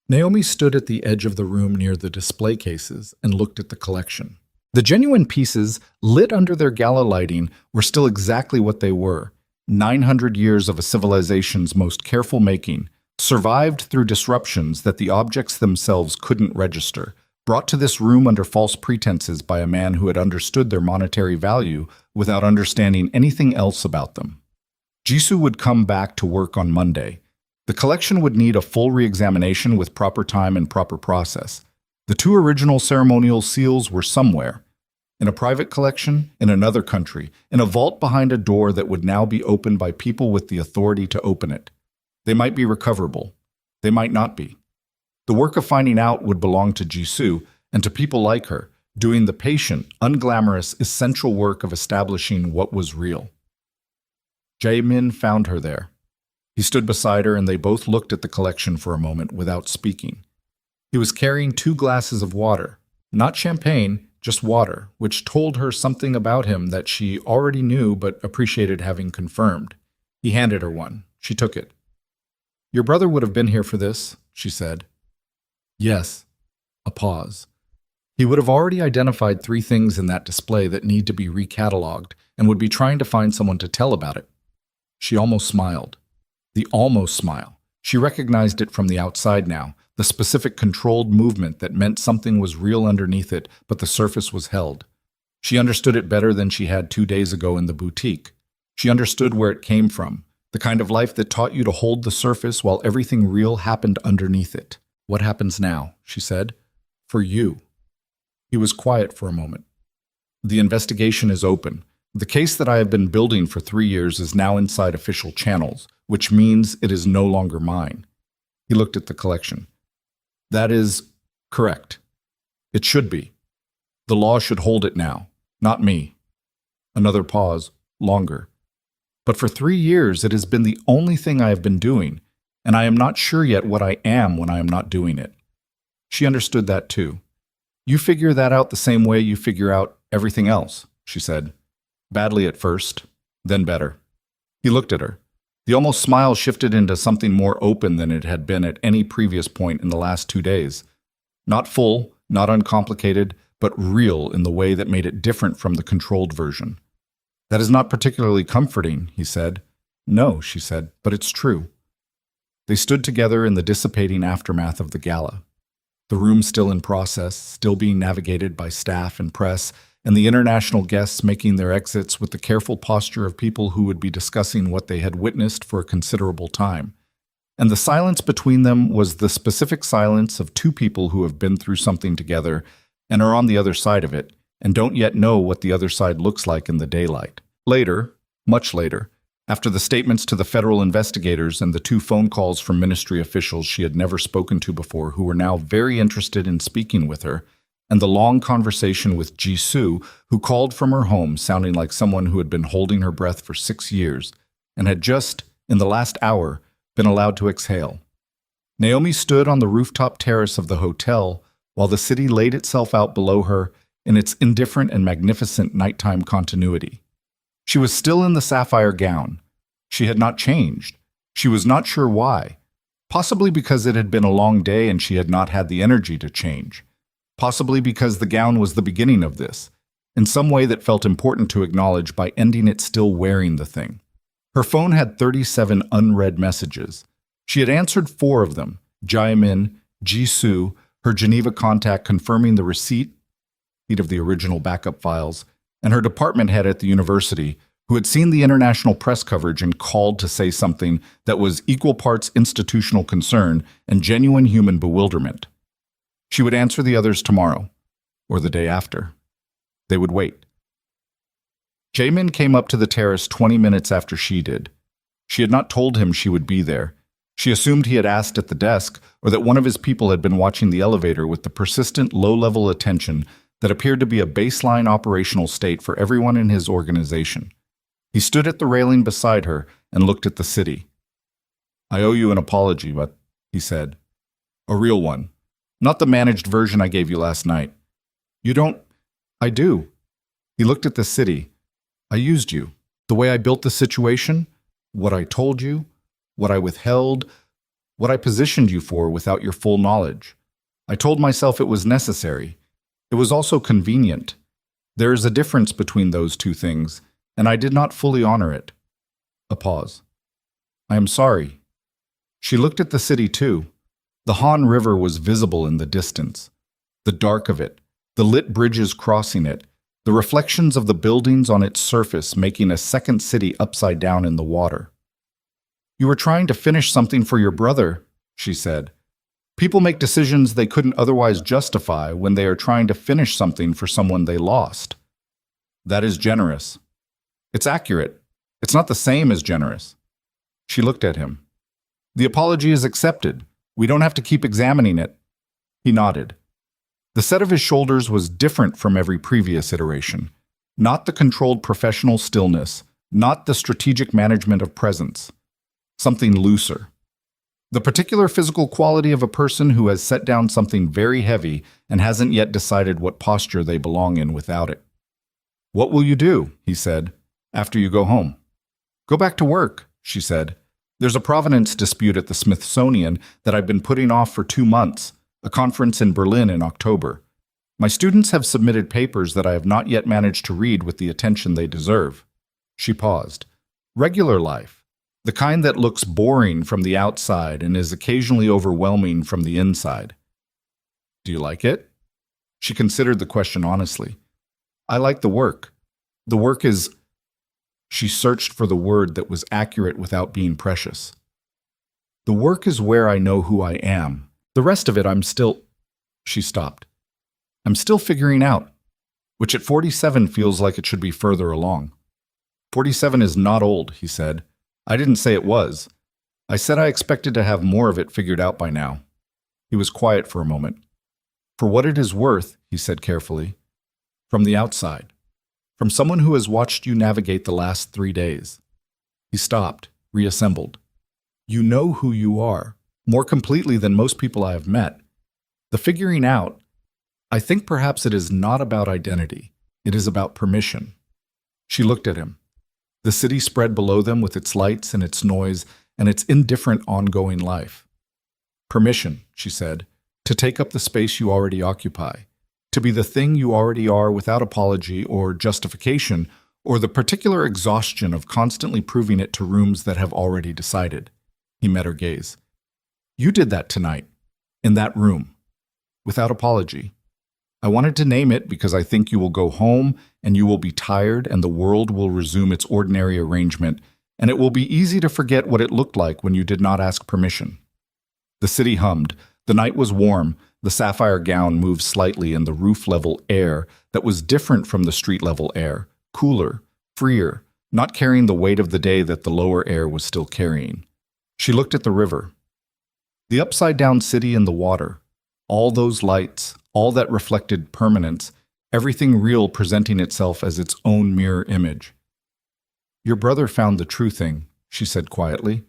Naomi stood at the edge of the room near the display cases and looked at the collection. The genuine pieces, lit under their gala lighting, were still exactly what they were. 900 years of a civilization's most careful making, survived through disruptions that the objects themselves couldn't register, brought to this room under false pretenses by a man who had understood their monetary value without understanding anything else about them. Jisoo would come back to work on Monday. The collection would need a full re-examination with proper time and proper process. The two original ceremonial seals were somewhere. In a private collection, in another country, in a vault behind a door that would now be opened by people with the authority to open it. They might be recoverable. They might not be. The work of finding out would belong to Jisoo and to people like her, doing the patient, unglamorous, essential work of establishing what was real. Jae-min found her there. He stood beside her and they both looked at the collection for a moment without speaking. He was carrying 2 glasses of water, not champagne, just water, which told her something about him that she already knew but appreciated having confirmed. He handed her one. She took it. "Your brother would have been here for this," she said. "Yes." A pause. He would have already identified 3 things in that display that need to be recatalogued and would be trying to find someone to tell about it. She almost smiled. The almost smile. She recognized it from the outside now, the specific controlled movement that meant something was real underneath it, but the surface was held. She understood it better than she had 2 days ago in the boutique. She understood where it came from, the kind of life that taught you to hold the surface while everything real happened underneath it. "What happens now?" she said. "For you." He was quiet for a moment. "The investigation is open. The case that I have been building for 3 years is now inside official channels, which means it is no longer mine." He looked at the collection. "That is correct. It should be. The law should hold it now, not me." Another pause, longer. "But for 3 years it has been the only thing I have been doing, and I am not sure yet what I am when I am not doing it." She understood that too. "You figure that out the same way you figure out everything else," she said. "Badly at first, then better." He looked at her. The almost smile shifted into something more open than it had been at any previous point in the last 2 days. Not full, not uncomplicated, but real in the way that made it different from the controlled version. "That is not particularly comforting," he said. "No," she said, "but it's true." They stood together in the dissipating aftermath of the gala. The room still in process, still being navigated by staff and press, and the international guests making their exits with the careful posture of people who would be discussing what they had witnessed for a considerable time. And the silence between them was the specific silence of 2 people who have been through something together and are on the other side of it, and don't yet know what the other side looks like in the daylight. Later, much later, after the statements to the federal investigators and the 2 phone calls from ministry officials she had never spoken to before who were now very interested in speaking with her, and the long conversation with Jisoo, who called from her home sounding like someone who had been holding her breath for 6 years and had just, in the last hour, been allowed to exhale. Naomi stood on the rooftop terrace of the hotel while the city laid itself out below her in its indifferent and magnificent nighttime continuity. She was still in the sapphire gown. She had not changed. She was not sure why. Possibly because it had been a long day and she had not had the energy to change. Possibly because the gown was the beginning of this, in some way that felt important to acknowledge by ending it still wearing the thing. Her phone had 37 unread messages. She had answered 4 of them, Jae-min, Jisoo, her Geneva contact confirming the receipt of the original backup files, and her department head at the university, who had seen the international press coverage and called to say something that was equal parts institutional concern and genuine human bewilderment. She would answer the others tomorrow, or the day after. They would wait. Jaemin came up to the terrace 20 minutes after she did. She had not told him she would be there. She assumed he had asked at the desk, or that one of his people had been watching the elevator with the persistent low-level attention that appeared to be a baseline operational state for everyone in his organization. He stood at the railing beside her and looked at the city. "I owe you an apology, but," he said. "A real one. Not the managed version I gave you last night." "You don't—" "I do." He looked at the city. "I used you. The way I built the situation, what I told you, what I withheld, what I positioned you for without your full knowledge. I told myself it was necessary. It was also convenient. There is a difference between those two things, and I did not fully honor it." A pause. "I am sorry." She looked at the city too. The Han River was visible in the distance. The dark of it, the lit bridges crossing it, the reflections of the buildings on its surface making a second city upside down in the water. "You were trying to finish something for your brother," she said. "People make decisions they couldn't otherwise justify when they are trying to finish something for someone they lost." "That is generous." "It's accurate. It's not the same as generous." She looked at him. "The apology is accepted. We don't have to keep examining it." He nodded. The set of his shoulders was different from every previous iteration. Not the controlled professional stillness, not the strategic management of presence. Something looser. The particular physical quality of a person who has set down something very heavy and hasn't yet decided what posture they belong in without it. "What will you do," he said, "after you go home?" "Go back to work," she said. "There's a provenance dispute at the Smithsonian that I've been putting off for 2 months, a conference in Berlin in October. My students have submitted papers that I have not yet managed to read with the attention they deserve." She paused. "Regular life. The kind that looks boring from the outside and is occasionally overwhelming from the inside." "Do you like it?" She considered the question honestly. "I like the work. The work is—" She searched for the word that was accurate without being precious. "The work is where I know who I am. The rest of it I'm still—" She stopped. "I'm still figuring out," which at 47 feels like it should be further along. 47 is not old, he said. "I didn't say it was. I said I expected to have more of it figured out by now." He was quiet for a moment. "For what it is worth," he said carefully, "from the outside. From someone who has watched you navigate the last 3 days." He stopped, reassembled. "You know who you are, more completely than most people I have met. The figuring out, I think perhaps it is not about identity. It is about permission." She looked at him. The city spread below them with its lights and its noise and its indifferent ongoing life. "Permission," she said, "to take up the space you already occupy. To be the thing you already are without apology or justification or the particular exhaustion of constantly proving it to rooms that have already decided." He met her gaze. "You did that tonight, in that room, without apology. I wanted to name it because I think you will go home and you will be tired and the world will resume its ordinary arrangement, and it will be easy to forget what it looked like when you did not ask permission." The city hummed. The night was warm. The sapphire gown moved slightly in the roof-level air that was different from the street-level air, cooler, freer, not carrying the weight of the day that the lower air was still carrying. She looked at the river. The upside-down city in the water, all those lights, all that reflected permanence, everything real presenting itself as its own mirror image. "Your brother found the true thing," she said quietly,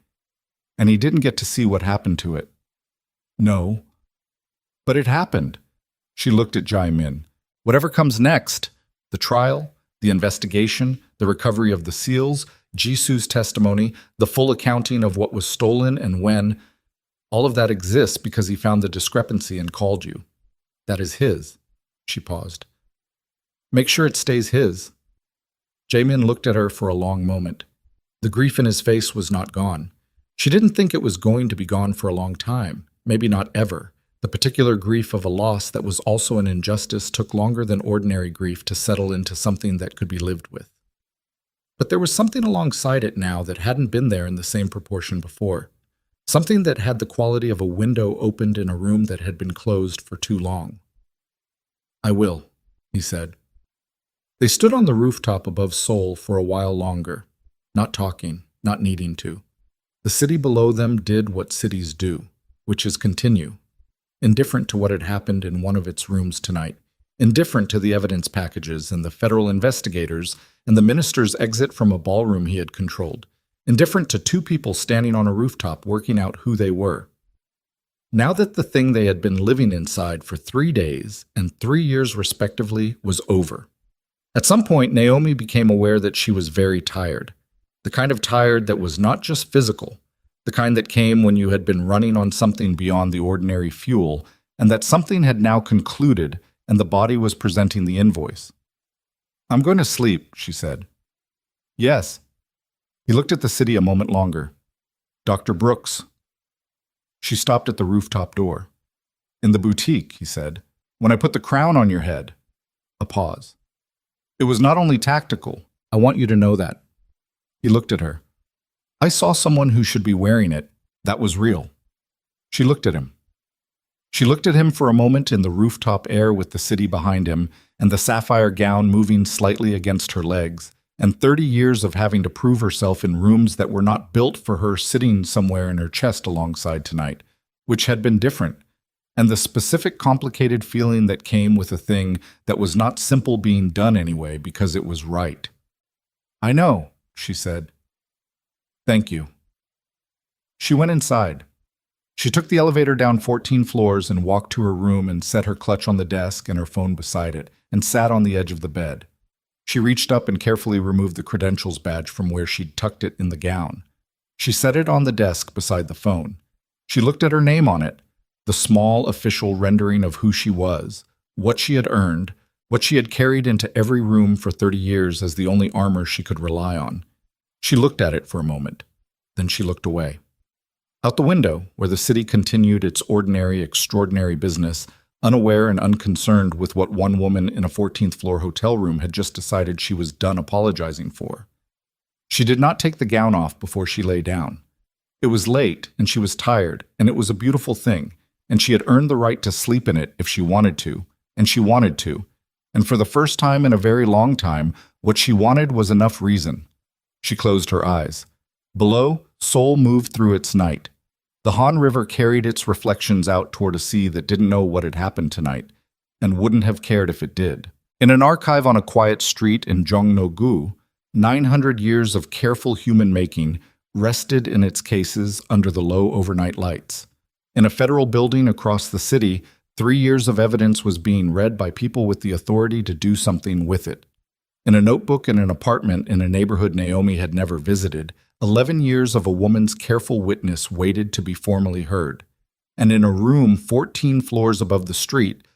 "and he didn't get to see what happened to it." "No." "But it happened." She looked at Jae-min. "Whatever comes next, the trial, the investigation, the recovery of the seals, Jisoo's testimony, the full accounting of what was stolen and when, all of that exists because he found the discrepancy and called you. That is his." She paused. "Make sure it stays his." Jaemin looked at her for a long moment. The grief in his face was not gone. She didn't think it was going to be gone for a long time, maybe not ever. The particular grief of a loss that was also an injustice took longer than ordinary grief to settle into something that could be lived with. But there was something alongside it now that hadn't been there in the same proportion before. Something that had the quality of a window opened in a room that had been closed for too long. "I will," he said. They stood on the rooftop above Seoul for a while longer, not talking, not needing to. The city below them did what cities do, which is continue, indifferent to what had happened in one of its rooms tonight, indifferent to the evidence packages and the federal investigators and the minister's exit from a ballroom he had controlled, indifferent to two people standing on a rooftop working out who they were. Now that the thing they had been living inside for 3 days and 3 years respectively was over. At some point, Naomi became aware that she was very tired, the kind of tired that was not just physical, the kind that came when you had been running on something beyond the ordinary fuel, and that something had now concluded and the body was presenting the invoice. "I'm going to sleep," she said. "Yes." He looked at the city a moment longer. "Dr. Brooks." She stopped at the rooftop door. "In the boutique," he said, "when I put the crown on your head." A pause. "It was not only tactical. I want you to know that." He looked at her. "I saw someone who should be wearing it. That was real." She looked at him. She looked at him for a moment in the rooftop air with the city behind him and the sapphire gown moving slightly against her legs, and 30 years of having to prove herself in rooms that were not built for her sitting somewhere in her chest alongside tonight, which had been different, and the specific complicated feeling that came with a thing that was not simple being done anyway because it was right. "I know," she said. "Thank you." She went inside. She took the elevator down 14 floors and walked to her room and set her clutch on the desk and her phone beside it, and sat on the edge of the bed. She reached up and carefully removed the credentials badge from where she'd tucked it in the gown. She set it on the desk beside the phone. She looked at her name on it, the small official rendering of who she was, what she had earned, what she had carried into every room for 30 years as the only armor she could rely on. She looked at it for a moment. Then she looked away. Out the window, where the city continued its ordinary, extraordinary business, unaware and unconcerned with what one woman in a 14th-floor hotel room had just decided she was done apologizing for. She did not take the gown off before she lay down. It was late, and she was tired, and it was a beautiful thing, and she had earned the right to sleep in it if she wanted to, and she wanted to. And for the first time in a very long time, what she wanted was enough reason. She closed her eyes. Below, Seoul moved through its night. The Han River carried its reflections out toward a sea that didn't know what had happened tonight, and wouldn't have cared if it did. In an archive on a quiet street in Jongno-gu, 900 years of careful human making rested in its cases under the low overnight lights. In a federal building across the city, 3 years of evidence was being read by people with the authority to do something with it. In a notebook in an apartment in a neighborhood Naomi had never visited, 11 years of a woman's careful witness waited to be formally heard. And in a room 14 floors above the street,